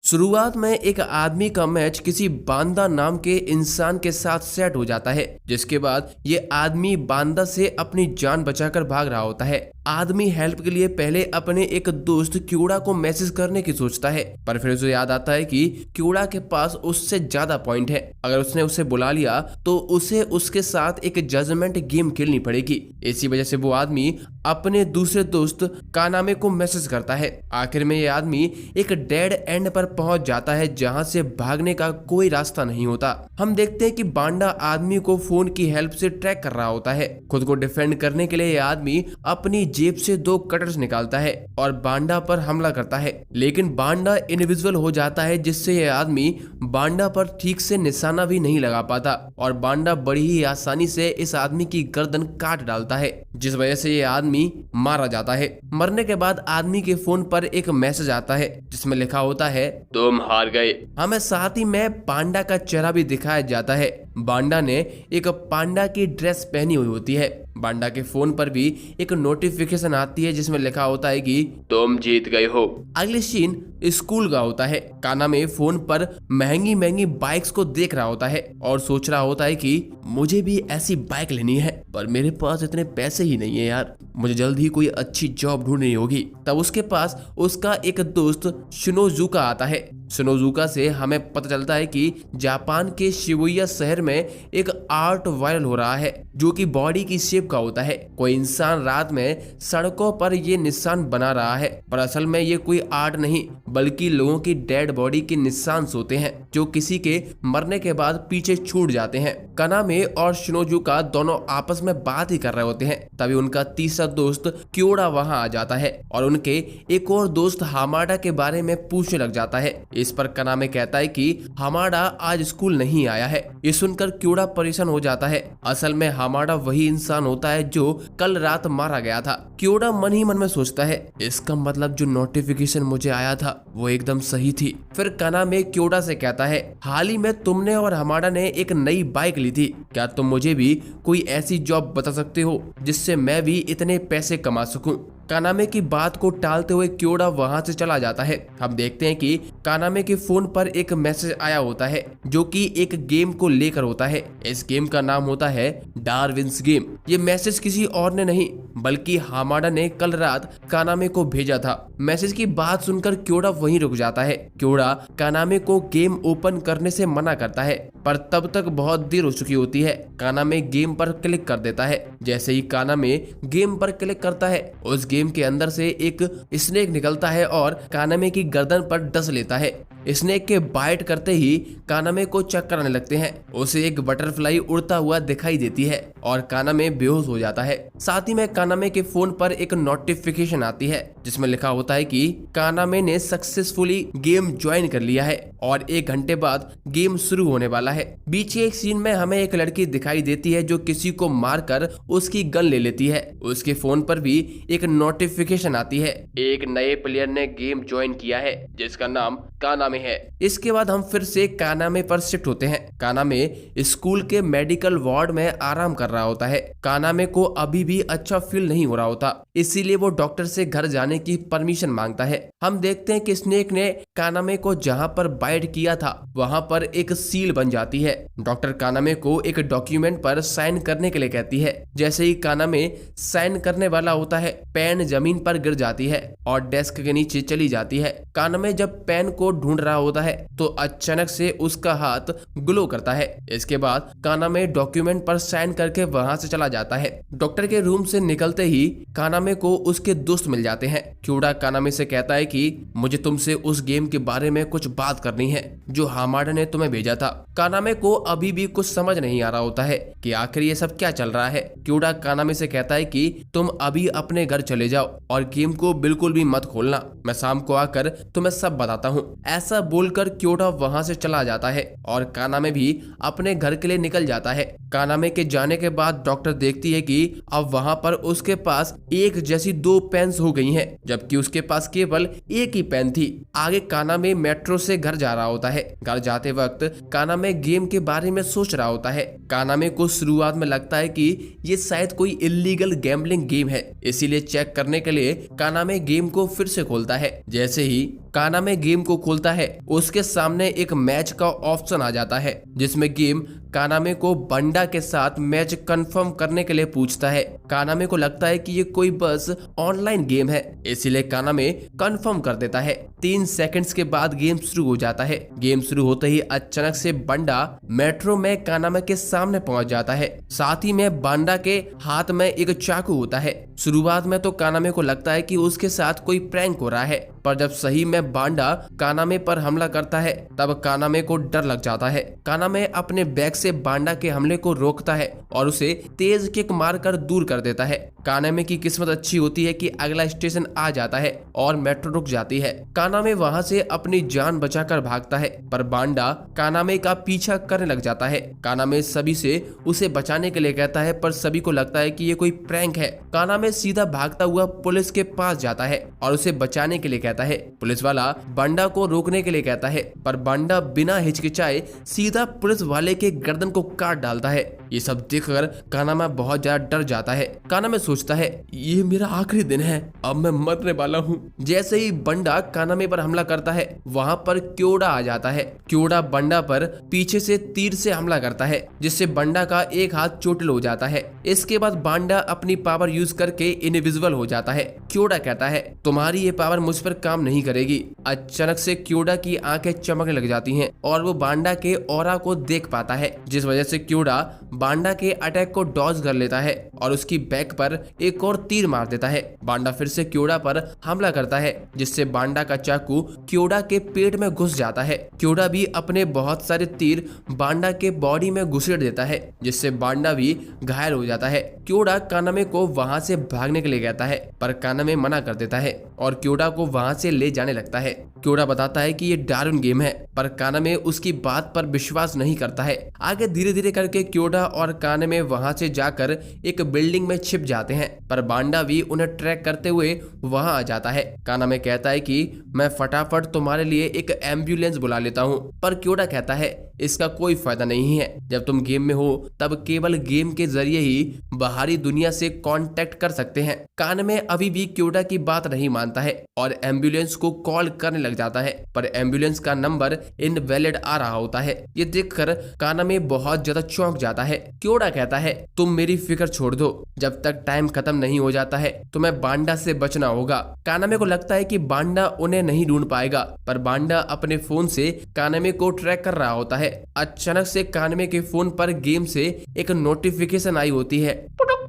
शुरुआत में एक आदमी का मैच किसी बांदा नाम के इंसान के साथ सेट हो जाता है, जिसके बाद ये आदमी बांदा से अपनी जान बचाकर भाग रहा होता है। आदमी हेल्प के लिए पहले अपने एक दोस्त क्यूड़ा को मैसेज करने की सोचता है, पर फिर उसे याद आता है कि क्यूड़ा के पास उससे ज्यादा पॉइंट है। अगर उसने उसे बुला लिया तो उसे उसके साथ एक जजमेंट गेम खेलनी पड़ेगी। इसी वजह से वो आदमी अपने दूसरे दोस्त कानामे को मैसेज करता है। आखिर में ये आदमी एक डेड एंड पर पहुंच जाता है, जहां से भागने का कोई रास्ता नहीं होता। हम देखते हैं कि बांडा आदमी को फोन की हेल्प से ट्रैक कर रहा होता है। खुद को डिफेंड करने के लिए ये आदमी अपनी जेब से 2 कटर्स निकालता है और बांडा पर हमला करता है, लेकिन बांडा इनविजिबल हो जाता है, जिससे यह आदमी बांडा पर ठीक से निशाना भी नहीं लगा पाता और बांडा बड़ी ही आसानी से इस आदमी की गर्दन काट डालता है, जिस वजह से ये आदमी मारा जाता है। मरने के बाद आदमी के फोन पर एक मैसेज आता है जिसमें लिखा होता है, तुम हार गए। हमें साथ ही में पांडा का चेहरा भी दिखाया जाता है। बांडा ने एक पांडा की ड्रेस पहनी हुई होती है। बांडा के फोन पर भी एक नोटिफिकेशन आती है जिसमें लिखा होता है कि तुम जीत गए हो। अगली सीन स्कूल का होता है। कानामे फोन पर महंगी महंगी बाइक्स को देख रहा होता है और सोच रहा होता है कि मुझे भी ऐसी बाइक लेनी है, पर मेरे पास इतने पैसे ही नहीं है यार, मुझे जल्द ही कोई अच्छी जॉब ढूंढनी होगी। तब उसके पास उसका एक दोस्त शिनोजुका आता है। शिनोजुका से हमें पता चलता है कि जापान के शिबुया शहर में एक आर्ट वायरल हो रहा है जो कि बॉडी की शेप का होता है। कोई इंसान रात में सड़कों पर ये निशान बना रहा है, पर असल में ये कोई आर्ट नहीं बल्कि लोगों की डेड बॉडी के निशान होते हैं जो किसी के मरने के बाद पीछे छूट जाते हैं। कानामे और शिनोजुका दोनों आपस में बात ही कर रहे होते हैं, तभी उनका तीसरा दोस्त क्योड़ा वहां आ जाता है और उनके एक और दोस्त हामाडा के बारे में पूछने लग जाता है। इस पर कानामे कहता है कि हामाडा आज स्कूल नहीं आया है। ये सुनकर क्योड़ा परेशान हो जाता है। असल में हामाडा वही इंसान होता है जो कल रात मारा गया था। क्योड़ा मन ही मन में सोचता है, इसका मतलब जो नोटिफिकेशन मुझे आया था वो एकदम सही थी। फिर कानामे क्योड़ा से कहता है, हाल ही में तुमने और हामाडा ने एक नई बाइक ली थी, क्या तुम मुझे भी कोई ऐसी जॉब बता सकते हो जिससे मैं भी इतने पैसे कमा सकूं। कानामे की बात को टालते हुए क्योड़ा वहां से चला जाता है। हम देखते हैं कि कानामे के फोन पर एक मैसेज आया होता है जो कि एक गेम को लेकर होता है। इस गेम का नाम होता है डार्विन्स गेम। ये मैसेज किसी और ने नहीं बल्कि हामाडा ने कल रात कानामे को भेजा था। मैसेज की बात सुनकर क्योड़ा वहीं रुक जाता है। क्योड़ा कानामे को गेम ओपन करने से मना करता है, पर तब तक बहुत देर हो चुकी होती है। कानामे गेम पर क्लिक कर देता है। जैसे ही कानामे गेम पर क्लिक करता है, उस गेम के अंदर से एक स्नेक निकलता है और कानामे की गर्दन पर डस लेता है। स्नेक के बाइट करते ही कानामे को चक्कर आने लगते हैं। उसे एक बटरफ्लाई उड़ता हुआ दिखाई देती है और कानामे बेहोश हो जाता है। साथ ही में कानामे के फोन पर एक नोटिफिकेशन आती है जिसमें लिखा होता है कि कानामे ने सक्सेसफुली गेम ज्वाइन कर लिया है और 1 घंटे बाद गेम शुरू होने वाला है। बीच के एक सीन में हमें एक लड़की दिखाई देती है जो किसी को मारकर उसकी गन ले लेती है। उसके फोन पर भी एक नोटिफिकेशन आती है, एक नए प्लेयर ने गेम ज्वाइन किया है जिसका नाम कानामे है। इसके बाद हम फिर से कानामे पर शिफ्ट होते हैं। कानामे स्कूल के मेडिकल वार्ड में आराम कर रहा होता है। कानामे को अभी भी अच्छा फील नहीं हो रहा होता, इसीलिए वो डॉक्टर से घर जाने की परमिशन मांगता है। हम देखते हैं कि स्नेक ने कानामे को जहां पर बाइट किया था वहां पर एक सील बन जाती है। डॉक्टर कानामे को एक डॉक्यूमेंट पर साइन करने के लिए कहती है। जैसे ही कानामे साइन करने वाला होता है, पेन जमीन पर गिर जाती है और डेस्क के नीचे चली जाती है। कानामे जब पेन को ढूंढ रहा होता है तो अचानक से उसका हाथ ग्लो करता है। इसके बाद कानामे डॉक्यूमेंट पर साइन करके वहां से चला जाता है। डॉक्टर के रूम से निकलते ही कानामे को उसके दोस्त मिल जाते हैं। क्योड़ा कानामे से कहता है कि मुझे तुमसे उस गेम के बारे में कुछ बात करनी है जो हामाडा ने तुम्हें भेजा था। कानामे को अभी भी कुछ समझ नहीं आ रहा होता है कि आखिर ये सब क्या चल रहा है। क्योड़ा कानामे से कहता है कि तुम अभी अपने घर चले जाओ और गेम को बिल्कुल भी मत खोलना, मैं शाम को आकर तुम्हें सब बताता हूँ। ऐसा बोलकर क्योड़ा वहां से चला जाता है और कानामे भी अपने घर के लिए निकल जाता है। कानामे के जाने के बाद डॉक्टर देखती है कि अब वहां पर उसके पास एक जैसी 2 पेन्स हो गई हैं, जबकि उसके पास केवल एक ही पेन थी। आगे कानामे मेट्रो से घर जा रहा होता है। घर जाते वक्त कानामे गेम के बारे में सोच रहा होता है। कानामे को शुरुआत में लगता है कि ये शायद कोई इल्लीगल गैम्बलिंग गेम है, इसीलिए चेक करने के लिए कानामे गेम को फिर से खोलता है। जैसे ही कानामे गेम को खोलता है उसके सामने एक मैच का ऑप्शन आ जाता है, जिसमें गेम कानामे को बांडा के साथ मैच कंफर्म करने के लिए पूछता है। कानामे को लगता है कि ये कोई बस ऑनलाइन गेम है, इसीलिए कानामे कंफर्म कर देता है। 3 सेकंड्स के बाद गेम शुरू हो जाता है। गेम शुरू होते ही अचानक से बांडा मेट्रो में कानामे के सामने पहुंच जाता है। साथ ही में बांडा के हाथ में एक चाकू होता है। शुरुआत में तो कानामे को लगता है कि उसके साथ कोई प्रैंक हो रहा है, पर जब सही में बांडा कानामे पर हमला करता है तब कानामे को डर लग जाता है। कानामे अपने बैग से बांडा के हमले को रोकता है और उसे तेज किक मारकर दूर कर देता है। कानामे की किस्मत अच्छी होती है कि अगला स्टेशन आ जाता है और मेट्रो रुक जाती है। कानामे वहां से अपनी जान बचाकर भागता है, पर बांडा कानामे का पीछा करने लग जाता है। कानामे सभी से उसे बचाने के लिए कहता है, पर सभी को लगता है कि ये कोई प्रैंक है। कानामे सीधा भागता हुआ पुलिस के पास जाता है और उसे बचाने के लिए कहता है। पुलिस वाला बांडा को रोकने के लिए कहता है, पर बांडा बिना हिचकिचाए सीधा पुलिस वाले के गर्दन को काट डालता है। ये सब देखकर कानामे बहुत ज्यादा डर जाता है। कानामे सोचता है ये मेरा आखिरी दिन है, अब मैं मरने वाला हूँ। जैसे ही बांडा कानामे पर हमला करता है वहाँ पर क्योडा आ जाता है। क्योडा बांडा पर पीछे से तीर से हमला करता है, जिससे बांडा का एक हाथ चोटिल हो जाता है। इसके बाद बांडा अपनी पावर यूज करके इनविजिबल हो जाता है। क्योडा कहता है तुम्हारी ये पावर मुझ पर काम नहीं करेगी। अचानक से क्योडा की आंखें चमकने लग जाती हैं और वो बांडा के ऑरा को देख पाता है, जिस वजह से क्योडा बांडा के अटैक को डॉज कर लेता है और उसकी बैक पर एक और तीर मार देता है। बांडा फिर से क्योडा पर हमला करता है, जिससे बांडा का चाकू क्योडा के पेट में घुस जाता है। क्योडा भी अपने बहुत सारे तीर बांडा के बॉडी में घुसेड़ देता है, जिससे बांडा भी घायल हो जाता है। क्योडा कानामे को वहां से भागने के लिए कहता है, पर कानामे मना कर देता है और क्योडा को वहां से ले जाने लगता है। क्योडा बताता है कि ये डार्विन गेम है, पर कानामे उसकी बात पर विश्वास नहीं करता है। आगे धीरे धीरे करके क्योडा और कानामे वहां से जाकर एक बिल्डिंग में छिप जाते हैं, पर बांडा भी उन्हें ट्रैक करते हुए वहां आ जाता है। कानामे कहता है कि मैं फटाफट तुम्हारे लिए एक एम्बुलेंस बुला लेता हूँ, पर क्योडा कहता है इसका कोई फायदा नहीं है। जब तुम गेम में हो तब केवल गेम के जरिए ही बाहरी दुनिया से कांटेक्ट कर सकते हैं। कानामे अभी भी क्योडा की बात नहीं मानता है और एम्बुलेंस को कॉल करने लग जाता है, पर एम्बुलेंस का नंबर इनवैलिड आ रहा होता है। ये देखकर कानामे बहुत ज्यादा चौंक जाता है। क्योडा कहता है तुम मेरी फिक्र छोड़ दो, जब तक टाइम खत्म नहीं हो जाता है तुम्हें बांडा से बचना होगा। कानामे को लगता है कि बांडा उन्हें नहीं ढूंढ पाएगा, पर बांडा अपने फोन से कानामे को ट्रैक कर रहा होता है। अचानक से कानामे के फोन पर गेम से एक नोटिफिकेशन आई होती है।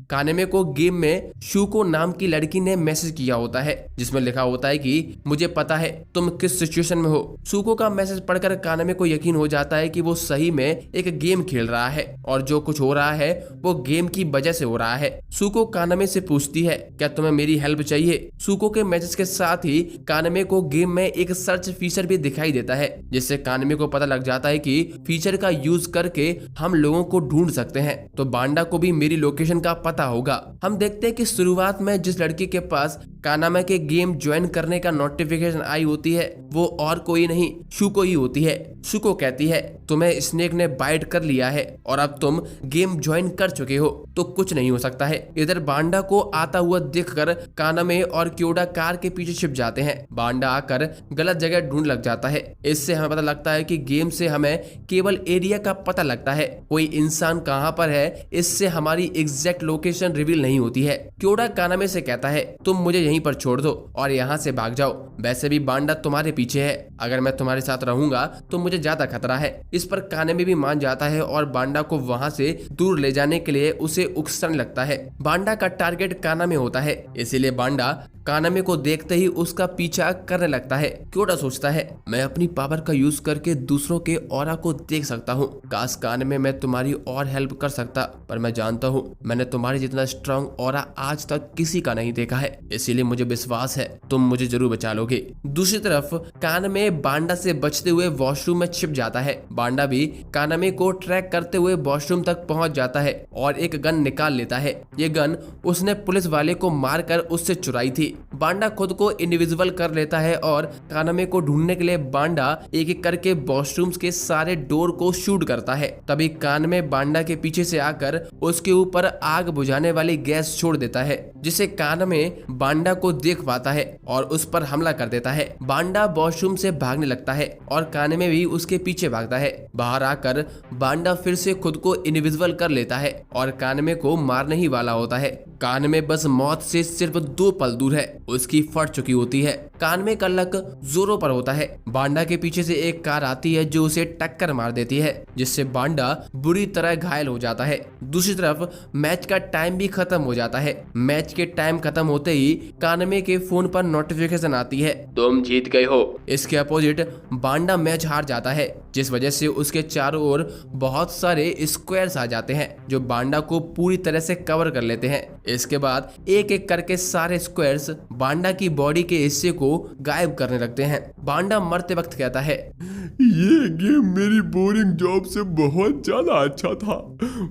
कानामे को गेम में शूको नाम की लड़की ने मैसेज किया होता है, जिसमें लिखा होता है कि मुझे पता है तुम किस सिचुएशन में हो। शूको का मैसेज पढ़कर कानामे को यकीन हो जाता है कि वो सही में एक गेम खेल रहा है और जो कुछ हो रहा है वो गेम की वजह से हो रहा है। शूको कानामे से पूछती है क्या तुम्हें मेरी हेल्प चाहिए। शूको के मैसेज के साथ ही कानामे को गेम में एक सर्च फीचर भी दिखाई देता है, जिससे कानामे को पता लग जाता है कि फीचर का यूज करके हम लोगों को ढूंढ सकते हैं, तो बांडा को भी मेरी लोकेशन का पता होगा। हम देखते हैं कि शुरुआत में जिस लड़की के पास कानामे के गेम ज्वाइन करने का नोटिफिकेशन आई होती है वो और कोई नहीं शूको ही होती है। शूको कहती है तुम्हें स्नेक ने बाइट कर लिया है और अब तुम गेम ज्वाइन कर चुके हो, तो कुछ नहीं हो सकता है। इधर बांडा को आता हुआ देखकर कानामे और क्योडा कार के पीछे छिप जाते हैं। बांडा आकर गलत जगह ढूंढ लग जाता है। इससे हमें पता लगता है कि गेम से हमें केवल एरिया का पता लगता है, कोई इंसान कहाँ पर है इससे हमारी एग्जैक्ट लोकेशन रिवील नहीं होती है। क्योडा कानामे से कहता है तुम मुझे यहीं पर छोड़ दो और यहाँ से भाग जाओ, वैसे भी बांडा तुम्हारे पीछे है, अगर मैं तुम्हारे साथ रहूंगा तो मुझे ज्यादा खतरा है। इस पर कानामे भी मान जाता है और बांडा को वहां से दूर ले जाने के लिए उसे उकसाने लगता है। बांडा का टारगेट कानामे होता है, इसीलिए बांडा कानामे को देखते ही उसका पीछा करने लगता है। क्योडा सोचता है मैं अपनी पावर का यूज करके दूसरों के ऑरा को देख सकता हूँ, काश कानामे मैं तुम्हारी और हेल्प कर सकता, पर मैं जानता हूँ मैंने तुम्हारे जितना स्ट्रांग ऑरा आज तक किसी का नहीं देखा है, इसीलिए मुझे विश्वास है तुम मुझे जरूर बचा लोगे। दूसरी तरफ कानामे बांडा से बचते हुए वॉशरूम में छिप जाता है। बांडा भी कानामे को ट्रैक करते हुए वॉशरूम तक पहुंच जाता है और एक गन निकाल लेता है। ये गन उसने पुलिस वाले को मारकर उससे चुराई थी। बांडा खुद को इनविजिबल कर लेता है और कानामे को ढूंढने के लिए बांडा एक एक करके वॉशरूम्स के सारे डोर को शूट करता है। तभी कानामे बांडा के पीछे से आकर उसके ऊपर आग बुझाने वाली गैस छोड़ देता है, जिसे कानामे बांडा को देख पाता है और उस पर हमला कर देता है। बांडा वॉशरूम से भागने लगता है और कानामे भी उसके पीछे भागता है। बाहर आकर बांडा फिर से खुद को इनविजिबल कर लेता है और कानामे को मारने ही वाला होता है। कानामे बस मौत से सिर्फ 2 पल दूर है, उसकी फट चुकी होती है। कानामे का लक जोरों पर होता है। बांडा के पीछे से एक कार आती है जो उसे टक्कर मार देती है, जिससे बांडा बुरी तरह घायल हो जाता है। दूसरी तरफ मैच का टाइम भी खत्म हो जाता है। मैच के टाइम खत्म होते ही कानामे के फोन पर नोटिफिकेशन आती है, तुम जीत गए हो। इसके अपोजिट बांडा मैच हार जाता है, जिस वजह से उसके चारों ओर बहुत सारे स्क्वायर्स आ जाते हैं जो बांडा को पूरी तरह से कवर कर लेते हैं। इसके बाद एक एक करके सारे स्क्वायर्स बांडा की बॉडी के हिस्से को गायब करने लगते हैं। बांडा मरते वक्त कहता है, ये गेम मेरी बोरिंग जॉब से बहुत ज्यादा अच्छा था।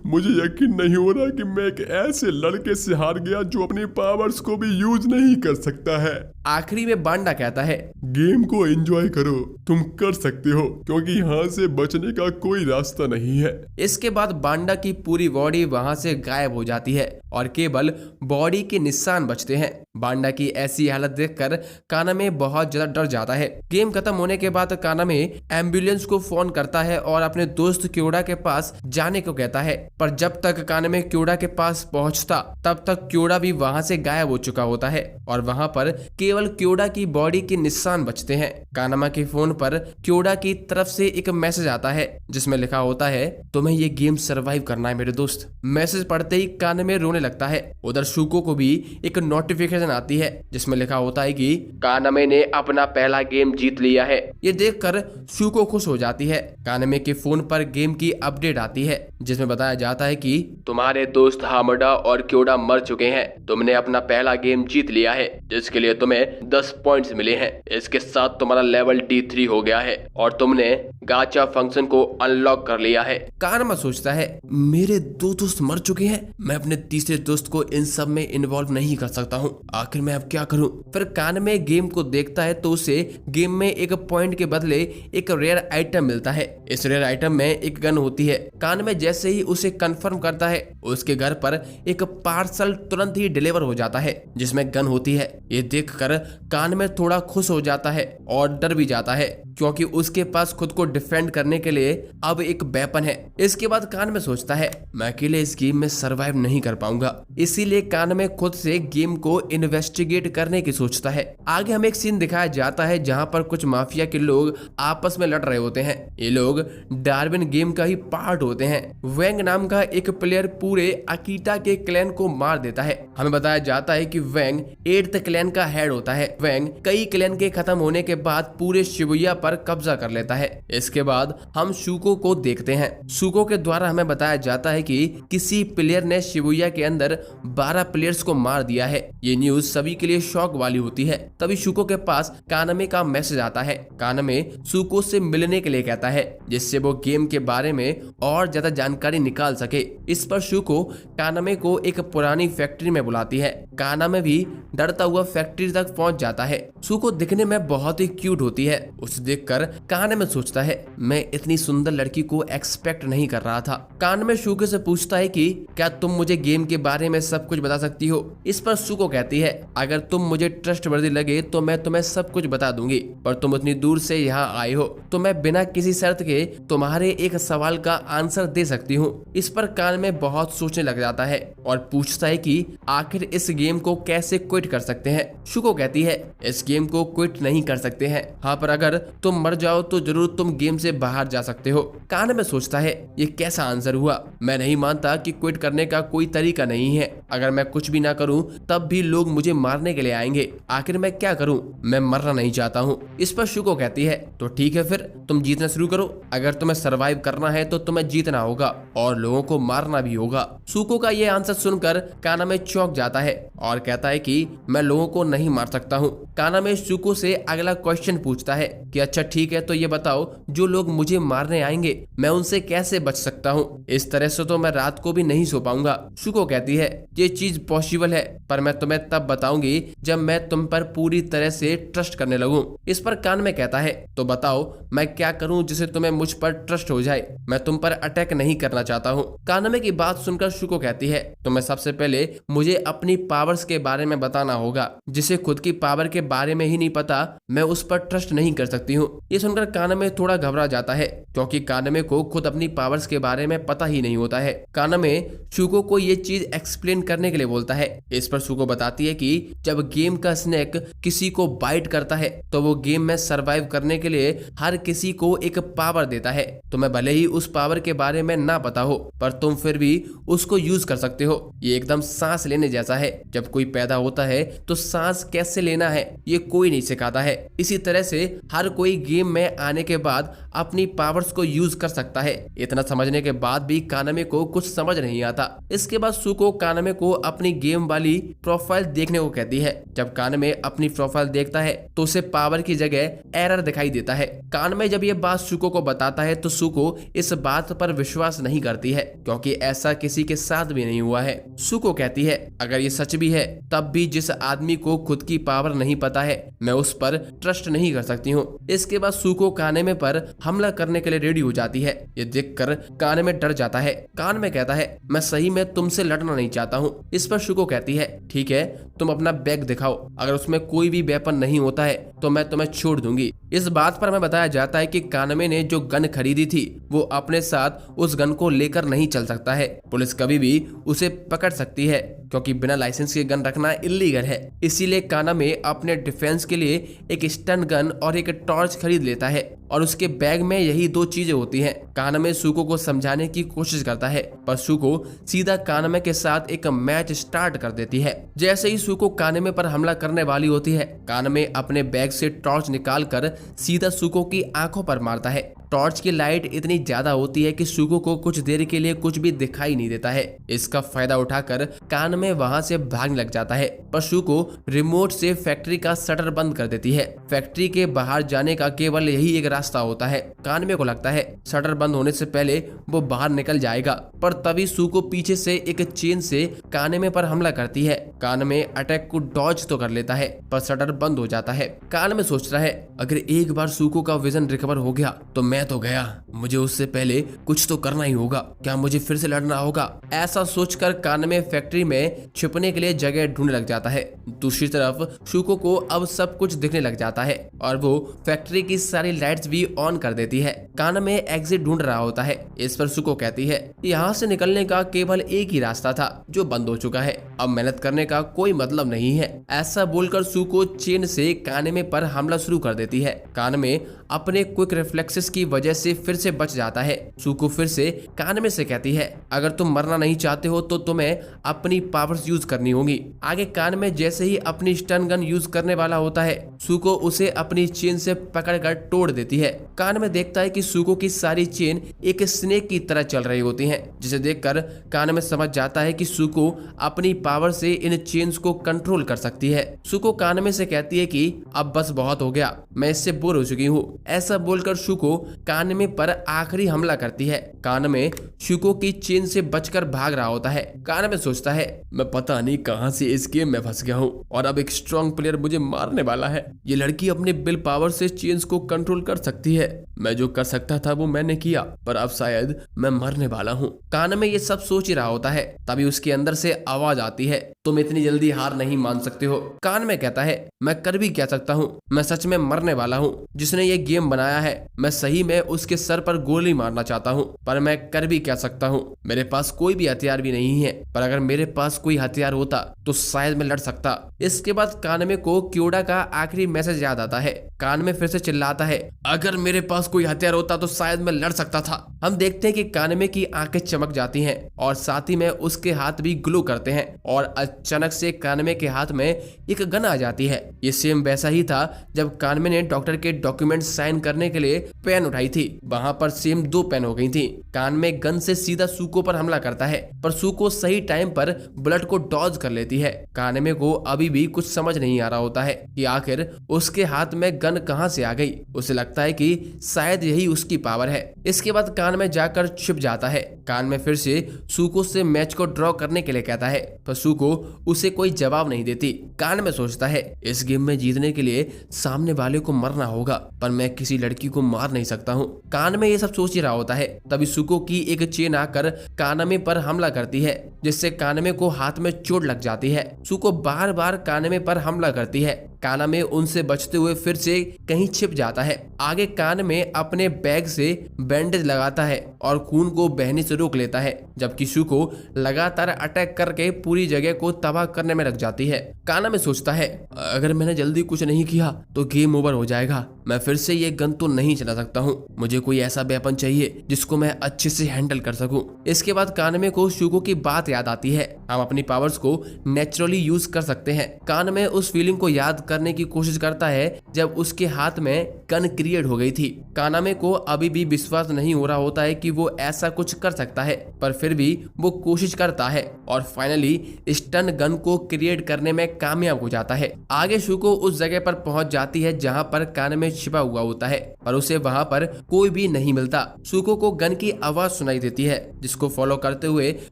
मुझे यकीन नहीं हो रहा कि मैं एक ऐसे लड़के से हार गया जो अपनी पावर्स को भी यूज नहीं कर सकता है। आखिरी में बांडा कहता है, गेम को एंजॉय करो, तुम कर सकते हो, क्योंकि यहाँ से बचने का कोई रास्ता नहीं है। इसके बाद बांडा की पूरी बॉडी वहां से गायब हो जाती है और केवल बॉडी के निशान बचते हैं। बांडा की ऐसी हालत देखकर कानामे बहुत ज्यादा डर जाता है। गेम खत्म होने के बाद कानामे एम्बुलेंस को फोन करता है और अपने दोस्त क्योड़ा के पास जाने को कहता है, पर जब तक कानामे क्योड़ा के पास पहुंचता तब तक क्योड़ा भी वहां से गायब हो चुका होता है और वहां पर केवल क्योड़ा की बॉडी के निशान बचते हैं। कानामा के फोन पर क्योड़ा की तरफ से एक मैसेज आता है जिसमें लिखा होता है, तुम्हें ये गेम सरवाइव करना है मेरे दोस्त। मैसेज पढ़ते ही कानामे रोने लगता है। उधर शुको को भी एक नोटिफिकेशन आती है जिसमें लिखा होता है कि कानामे ने अपना पहला गेम जीत लिया है। ये देखकर शुको खुश हो जाती है। कानामे के फोन पर गेम की अपडेट आती है जिसमें बताया जाता है कि तुम्हारे दोस्त हामडा और क्योड़ा मर चुके हैं। तुमने अपना पहला गेम जीत लिया है, जिसके लिए तुम्हें 10 पॉइंट्स मिले हैं। इसके साथ तुम्हारा लेवल D3 हो गया है और तुमने गाचा फंक्शन को अनलॉक कर लिया है। कानामा सोचता है, मेरे 2 दोस्त मर चुके हैं, मैं अपने तीसरे दोस्त को इन सब में इन्वॉल्व नहीं कर सकता हूँ, आखिर मैं अब क्या करूँ। फिर कानामे गेम को देखता है तो उसे गेम में एक पॉइंट के बदले एक रेयर आइटम मिलता है। इस रेयर आइटम में एक गन होती है। कानामे जैसे ही उसे कंफर्म करता है, उसके घर पर एक पार्सल तुरंत ही डिलीवर हो जाता है जिसमें गन होती है। ये देखकर कानामे थोड़ा खुश हो जाता है और डर भी जाता है, क्योंकि उसके पास खुद को डिफेंड करने के लिए अब एक वेपन है। इसके बाद कानामे सोचता है, मैं अकेले इस गेम में सरवाइव नहीं कर पाऊंगा, इसीलिए कानामे खुद से गेम को इन्वेस्टिगेट करने की सोचता है। आगे हमें एक सीन दिखाया जाता है जहां पर कुछ माफिया के लोग आपस में लड़ रहे होते हैं। ये लोग डार्विन गेम का ही पार्ट होते हैं। वेंग नाम का एक प्लेयर पूरे अकीटा के क्लैन को मार देता है। हमें बताया जाता है कि वेंग 8th क्लैन का हेड होता है। वेंग कई क्लैन के खत्म होने के बाद पूरे शिबुया पर कब्जा कर लेता है। इसके बाद हम शुको को देखते हैं। शुको के द्वारा हमें बताया जाता है कि किसी प्लेयर ने शिबुया के अंदर 12 प्लेयर्स को मार दिया है। ये न्यूज सभी के लिए शॉक वाली होती है। तभी शुको के पास कानामे का मैसेज आता है। कानामे शुको से मिलने के लिए कहता है, जिससे वो गेम के बारे में और ज्यादा जानकारी निकाल सके। इस पर शुको कानामे को एक पुरानी फैक्ट्री में बुलाती है। कानामे भी डरता हुआ फैक्ट्री तक पहुंच जाता है। शुको दिखने में बहुत ही क्यूट होती है। उसे देखकर कानामे सोचता है, मैं इतनी सुंदर लड़की को एक्सपेक्ट नहीं कर रहा था। कानामे शुको से पूछता है कि क्या तुम मुझे गेम के बारे में सब कुछ बता सकती हो। इस पर शुको कहती है, अगर तुम मुझे ट्रस्टवर्दी लगे तो मैं तुम्हें सब कुछ बता दूंगी, पर तुम उतनी दूर से यहाँ आए हो तो मैं बिना किसी शर्त के तुम्हारे एक सवाल का आंसर दे सकती हूँ। इस पर कानामे बहुत सोचने लग जाता है और पूछता है कि आखिर इस गेम को कैसे क्विट कर सकते हैं। शुको कहती है, इस गेम को क्विट नहीं कर सकते हैं, हाँ पर अगर तुम मर जाओ तो जरूर तुम गेम से बाहर जा सकते हो। कानामे सोचता है, ये कैसा आंसर हुआ। मैं नहीं मानता कि क्विट करने का कोई तरीका नहीं है। अगर मैं कुछ भी ना करूं तब भी लोग मुझे मारने के लिए आएंगे, आखिर मैं क्या करूं, मैं मरना नहीं चाहता हूं। इस पर शुको कहती है, तो ठीक है फिर तुम जीतना शुरू करो। अगर तुम्हें सरवाइव करना है तो तुम्हें जीतना होगा और लोगों को मारना भी होगा। शुको का ये आंसर सुनकर कानामे चौंक जाता है और कहता है कि मैं लोगों को नहीं मार मार सकता हूँ। कानामे शुको से अगला क्वेश्चन पूछता है कि अच्छा ठीक है, तो ये बताओ जो लोग मुझे मारने आएंगे मैं उनसे कैसे बच सकता हूँ? इस तरह से तो मैं रात को भी नहीं सो पाऊंगा। शुको कहती है ये चीज पॉसिबल है, पर मैं तुम्हें तब बताऊंगी जब मैं तुम पर पूरी तरह से ट्रस्ट करने लगूं। इस पर कानामे कहता है तो बताओ मैं क्या करूं जिससे तुम्हें मुझ पर ट्रस्ट हो जाए? मैं तुम पर अटैक नहीं करना चाहता हूं। कानामे की बात सुनकर शुको कहती है तो मैं सबसे पहले मुझे अपनी पावर्स के बारे में बताना होगा। जिसे खुद की पावर के बारे में ही नहीं पता मैं उस पर ट्रस्ट नहीं कर सकती हूँ। ये सुनकर कानामे थोड़ा घबरा जाता है क्योंकि कानामे को खुद अपनी पावर्स के बारे में पता ही नहीं होता है। कानामे शुको को ये चीज एक्सप्लेन करने के लिए बोलता है। इस पर शुको बताती है कि जब गेम का स्नेक किसी को बाइट करता है तो वो गेम में सरवाइव करने के लिए हर किसी को एक पावर देता है। तुम्हें भले ही उस पावर के बारे में ना पता हो पर तुम फिर भी उसको यूज कर सकते हो। ये एकदम सांस लेने जैसा है। जब कोई पैदा होता है तो सांस कैसे लेना है ये कोई नहीं सिखाता है। इसी तरह से हर कोई गेम में आने के बाद अपनी पावर्स को यूज कर सकता है। इतना समझने के बाद भी कानामे को कुछ समझ नहीं आता। इसके बाद शुको कानामे को अपनी गेम वाली प्रोफाइल देखने को कहती है। जब कानामे अपनी प्रोफाइल देखता है तो उसे पावर की जगह एरर दिखाई देता है। कानामे जब ये बात शुको को बताता है तो शुको इस बात पर विश्वास नहीं करती है क्योंकि ऐसा किसी के साथ भी नहीं हुआ है। शुको कहती है अगर ये सच भी है तब भी जिस आदमी को खुद की पावर नहीं पता है मैं उस पर ट्रस्ट नहीं कर सकती हूँ। इसके बाद शुको कानामे पर हमला करने के लिए रेडी हो जाती है। ये देखकर कानामे डर जाता है। कानामे कहता है मैं सही में तुमसे लड़ना नहीं चाहता हूँ। इस पर शुको कहती है ठीक है तुम अपना बैग दिखाओ, अगर उसमें कोई भी वेपन नहीं होता है तो मैं तुम्हें छोड़ दूंगी। इस बात पर हमें बताया जाता है कि कानामे ने जो गन खरीदी थी वो अपने साथ उस गन को लेकर नहीं चल सकता है। पुलिस कभी भी उसे पकड़ सकती है क्योंकि बिना लाइसेंस के गन रखना इलीगल है। इसीलिए कानामे अपने डिफेंस के लिए एक स्टन गन और एक टॉर्च खरीद लेता है और उसके बैग में यही दो चीजें होती हैं। कानामे शुको को समझाने की कोशिश करता है पर शुको सीधा कानामे के साथ एक मैच स्टार्ट कर देती है। जैसे ही शुको कानामे पर हमला करने वाली होती है कानामे अपने बैग से टॉर्च निकालकर सीधा शुको की आंखों पर मारता है। टॉर्च की लाइट इतनी ज्यादा होती है कि शुको को कुछ देर के लिए कुछ भी दिखाई नहीं देता है। इसका फायदा उठाकर कानामे वहां से भागने लग जाता है पर शुको रिमोट से फैक्ट्री का शटर बंद कर देती है। फैक्ट्री के बाहर जाने का केवल यही एक रास्ता होता है। कानामे को लगता है शटर बंद होने से पहले वो बाहर निकल जाएगा पर तभी शुको पीछे से एक चेन से कानामे पर हमला करती है। कानामे अटैक को डॉज तो कर लेता है पर शटर बंद हो जाता है। कानामे सोचता है अगर एक बार शुको का विजन रिकवर हो गया तो मैं तो गया, मुझे उससे पहले कुछ तो करना ही होगा। क्या मुझे फिर से लड़ना होगा? ऐसा सोचकर कानामे फैक्ट्री में छिपने के लिए जगह ढूंढने लग जाता है। दूसरी तरफ शुको को अब सब कुछ दिखने लग जाता है और वो फैक्ट्री की सारी लाइट्स भी ऑन कर देती है। कानामे एग्जिट ढूंढ रहा होता है। इस पर शुको कहती है यहाँ से निकलने का केवल एक ही रास्ता था जो बंद हो चुका है, अब मेहनत करने का कोई मतलब नहीं है। ऐसा बोलकर शुको चेन से कानामे पर हमला शुरू कर देती है। कानामे अपने क्विक रिफ्लेक्सेस की वजह से फिर से बच जाता है। शुको फिर से कानामे से कहती है अगर तुम मरना नहीं चाहते हो तो तुम्हें अपनी पावर्स यूज करनी होगी। आगे कानामे जैसे ही अपनी स्टन गन यूज करने वाला होता है शुको उसे अपनी चेन से पकड़कर तोड़ देती है। कानामे देखता है कि शुको की सारी चेन एक स्नेक की तरह चल रही होती हैं, जिसे देखकर कानामे समझ जाता है कि शुको अपनी पावर से इन चेन्स को कंट्रोल कर सकती है। शुको कानामे से कहती है कि अब बस बहुत हो गया, मैं इससे बोर हो चुकी हूँ। ऐसा बोलकर शुको कानामे पर आखिरी हमला करती है। कानामे शुको की चेन से बचकर भाग रहा होता है। कानामे सोचता है मैं पता नहीं कहां से इस गेम में फंस गया हूं और अब एक स्ट्रॉन्ग प्लेयर मुझे मारने वाला है। ये लड़की अपने विल पावर से चेन्स को कंट्रोल कर सकती है। मैं जो कर सकता था वो मैंने किया, पर अब शायद मैं मरने वाला हूँ। कानामे ये सब सोच ही रहा होता है तभी उसके अंदर से आवाज आती है तुम इतनी जल्दी हार नहीं मान सकते हो। कानामे कहता है मैं कर भी क्या सकता हूँ, मैं सच में मरने वाला हूँ। जिसने ये गेम बनाया है मैं सही में उसके सर पर गोली मारना चाहता हूँ, पर मैं कर भी क्या सकता हूँ। मेरे पास कोई भी हथियार भी नहीं है, पर अगर मेरे पास कोई हथियार होता तो शायद मैं लड़ सकता। इसके बाद कानामे को क्योडा का आखिरी मैसेज याद आता है। कानामे फिर से चिल्लाता है अगर मेरे पास पास कोई हथियार होता तो शायद मैं लड़ सकता था। हम देखते हैं कि कानमे की आंखें चमक जाती हैं और साथ ही में उसके हाथ भी ग्लो करते हैं और अचानक से कानमे के हाथ में एक गन आ जाती है। ये सेम वैसा ही था जब कानमे ने डॉक्टर के डॉक्यूमेंट साइन करने के लिए पेन उठाई थी, वहां पर सेम 2 पेन हो गई थी। कानमे गन से सीधा सुको पर हमला करता है पर सुको सही टाइम पर बुलेट को डॉज कर लेती है। कानमे को अभी भी कुछ समझ नहीं आ रहा होता है कि आखिर उसके हाथ में गन कहां से आ गई। उसे लगता है कि शायद यही उसकी पावर है। इसके बाद कानमे जाकर छिप जाता है। कानमे फिर से सुको से मैच को ड्रॉ करने के लिए कहता है पर सुको उसे कोई जवाब नहीं देती। कानमे सोचता है इस गेम में जीतने के लिए सामने वाले को मरना होगा पर मैं किसी लड़की को मार नहीं सकता हूँ। कानमे ये सब सोच ही रहा होता है तभी सुको की एक चेन आकर कानमे पर हमला करती है जिससे कानमे को हाथ में चोट लग जाती है। सुको बार बार कानमे पर हमला करती है। कानमे उनसे बचते हुए फिर से कहीं छिप जाता है। आगे कानमे अपने बैग से बैंडेज लगाता है और खून को बहने से रोक लेता है जबकि सुको लगातार अटैक करके पूरी जगह को तबाह करने में लग जाती है। कानमे सोचता है अगर मैंने जल्दी कुछ नहीं किया तो गेम ओवर हो जाएगा। मैं फिर से ये गन तो नहीं चला सकता हूँ। मुझे कोई ऐसा वेपन चाहिए जिसको मैं अच्छे से हैंडल कर सकूं। इसके बाद कानमे को सुको की बात याद आती है। हम अपनी पावर्स को नेचुरली यूज कर सकते हैं। कानमे उस फीलिंग को याद करने की कोशिश करता है जब उसके हाथ में गन क्रिएट हो गई थी। कानमे को अभी भी विश्वास नहीं हो रहा होता है कि वो ऐसा कुछ कर सकता है पर फिर भी वो कोशिश करता है और फाइनली स्टन गन को क्रिएट करने में कामयाब हो जाता है। आगे सुको उस जगह पर पहुंच जाती है जहां पर कानमे छिपा हुआ होता है पर उसे वहां पर कोई भी नहीं मिलता। सुको को गन की आवाज सुनाई देती है जिसको फॉलो करते हुए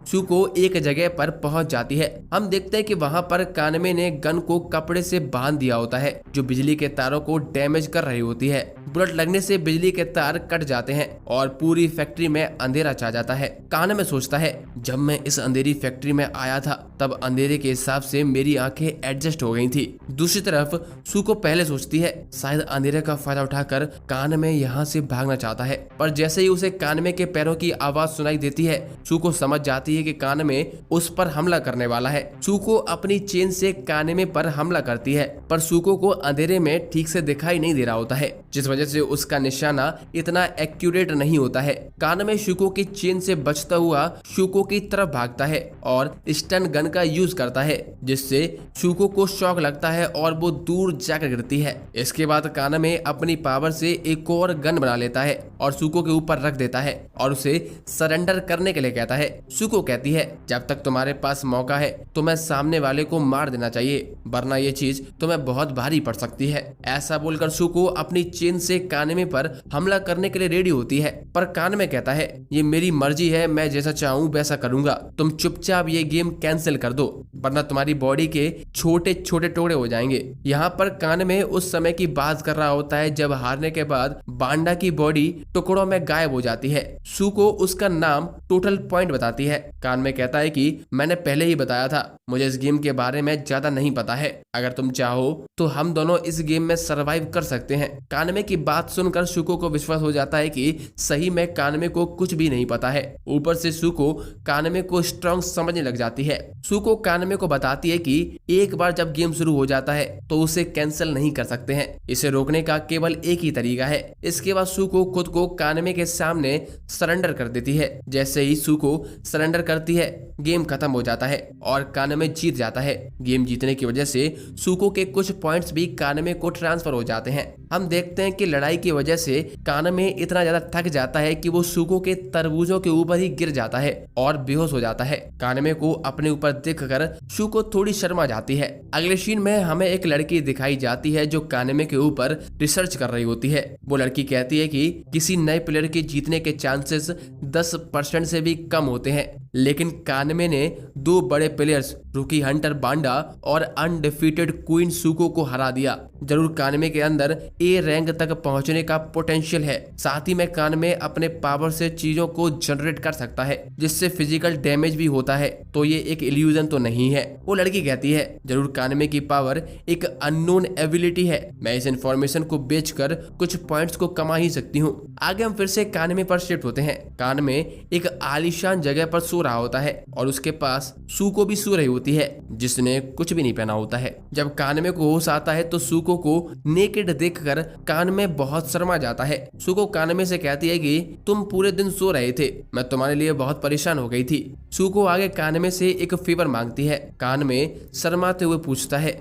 सुको एक जगह पर पहुंच जाती है। हम देखते हैं कि वहां पर कानमे ने गन को कपड़े से बांध दिया होता है जो बिजली के तारों को डैमेज कर रही होती है। बुलेट लगने से बिजली के तार कट जाते हैं और पूरी फैक्ट्री में अंधेरा छा जाता है। कानमे सोचता है जब मैं इस अंधेरी फैक्ट्री में आया था तब अंधेरे के हिसाब से मेरी आंखें एडजस्ट हो गई थी। दूसरी तरफ सुको पहले सोचती है शायद अंधेरे का फायदा उठाकर कानमे यहाँ से भागना चाहता है पर जैसे ही उसे कानमे के पैरों की आवाज सुनाई देती है सुको समझ जाती है कि कानमे उस पर हमला करने वाला है। सुको अपनी चेन से कानमे पर हमला करती है पर सुको को अंधेरे में ठीक से दिखाई नहीं दे रहा होता है जिस वजह से उसका निशाना इतना एक्यूरेट नहीं होता है। कानमे सुको की चेन से बचता हुआ सुको की तरफ भागता है और स्टन गन का यूज करता है जिससे सुको को शॉक लगता है और वो दूर जाकर गिरती है। इसके बाद कानमे अपनी पावर से एक और गन बना लेता है और सुको के ऊपर रख देता है और उसे सरेंडर करने के लिए कहता है। सुको कहती है जब तक तुम्हारे पास मौका है तो मैं सामने वाले को मार देना चाहिए वरना ये चीज तुम्हें बहुत भारी पड़ सकती है। ऐसा बोलकर सुको अपनी चेन से कानमे पर हमला करने के लिए रेडी होती है पर कानमे कहता है ये मेरी मर्जी है, मैं जैसा चाहूँ वैसा करूंगा। तुम चुपचाप ये गेम कैंसिल कर दो वरना तुम्हारी बॉडी के छोटे छोटे टुकड़े हो जाएंगे। यहाँ पर कानमे उस समय की बात कर रहा होता है जब हारने के बाद बांडा की बॉडी टुकड़ों में गायब हो जाती है। सुको उसका नाम टोटल पॉइंट बताती है। कानमे कहता है कि मैंने पहले ही बताया था मुझे इस गेम के बारे में ज्यादा नहीं पता है, अगर तुम चाहो तो हम दोनों इस गेम में सरवाइव कर सकते हैं। कानमे की बात सुनकर सुको को विश्वास हो जाता है कि सही में कानमे को कुछ भी नहीं पता है। ऊपर से सुको कानमे को स्ट्रांग समझने लग जाती है। सुको कानमे को बताती है कि एक बार जब गेम शुरू हो जाता है तो उसे कैंसिल नहीं कर सकते हैं, इसे रोकने का केवल एक ही तरीका है। इसके बाद सुको खुद को कानमे के सामने सरेंडर कर देती है। जैसे ही सुको सरेंडर करती है गेम खत्म हो जाता है और कानमे जीत जाता है। गेम जीतने की वजह से सुको के कुछ पॉइंट्स भी कानमे को ट्रांसफर हो जाते हैं। हम देखते हैं कि लड़ाई की वजह से कानमे इतना ज्यादा थक जाता है कि वो सुको के तरबूजों के ऊपर ही गिर जाता है और बेहोश हो जाता है। कानमे को अपने ऊपर देखकर सुको थोड़ी शर्मा जाती है। अगले सीन में हमें एक लड़की दिखाई जाती है जो कानमे के ऊपर रिसर्च कर रही होती है। वो लड़की कहती है कि किसी नए प्लेयर के जीतने के चांसेस 10% से भी कम होते हैं, लेकिन कानमे ने 2 बड़े प्लेयर्स रूकी हंटर बांडा और अनडिफीटेड क्वीन सुको को हरा दिया। जरूर कानमे के अंदर ए रैंक तक पहुंचने का पोटेंशियल है। साथ ही में कानमे अपने पावर से चीजों को जनरेट कर सकता है जिससे फिजिकल डैमेज भी होता है, तो ये एक इल्यूजन तो नहीं है। वो लड़की कहती है जरूर कानमे की पावर एक अननोन एबिलिटी है, मैं इस इंफॉर्मेशन को बेचकर कुछ पॉइंट्स को कमा ही सकती हूँ। आगे हम फिर से कानमे पर शिफ्ट होते हैं। कानमे एक आलीशान जगह पर सो रहा होता है और उसके पास सूको भी सो रही होती है जिसने कुछ भी नहीं पहना होता है। जब कानमे को होश आता है तो सूको को नेकेड देखकर कानमे बहुत शर्मा जाता है। सूको कानमे से कहती है कि तुम पूरे दिन सो रहे थे, मैं तुम्हारे लिए बहुत परेशान हो गई थी। सूको आगे कानमे से एक फेवर मांगती है। कानमे शर्माते हुए पूछता है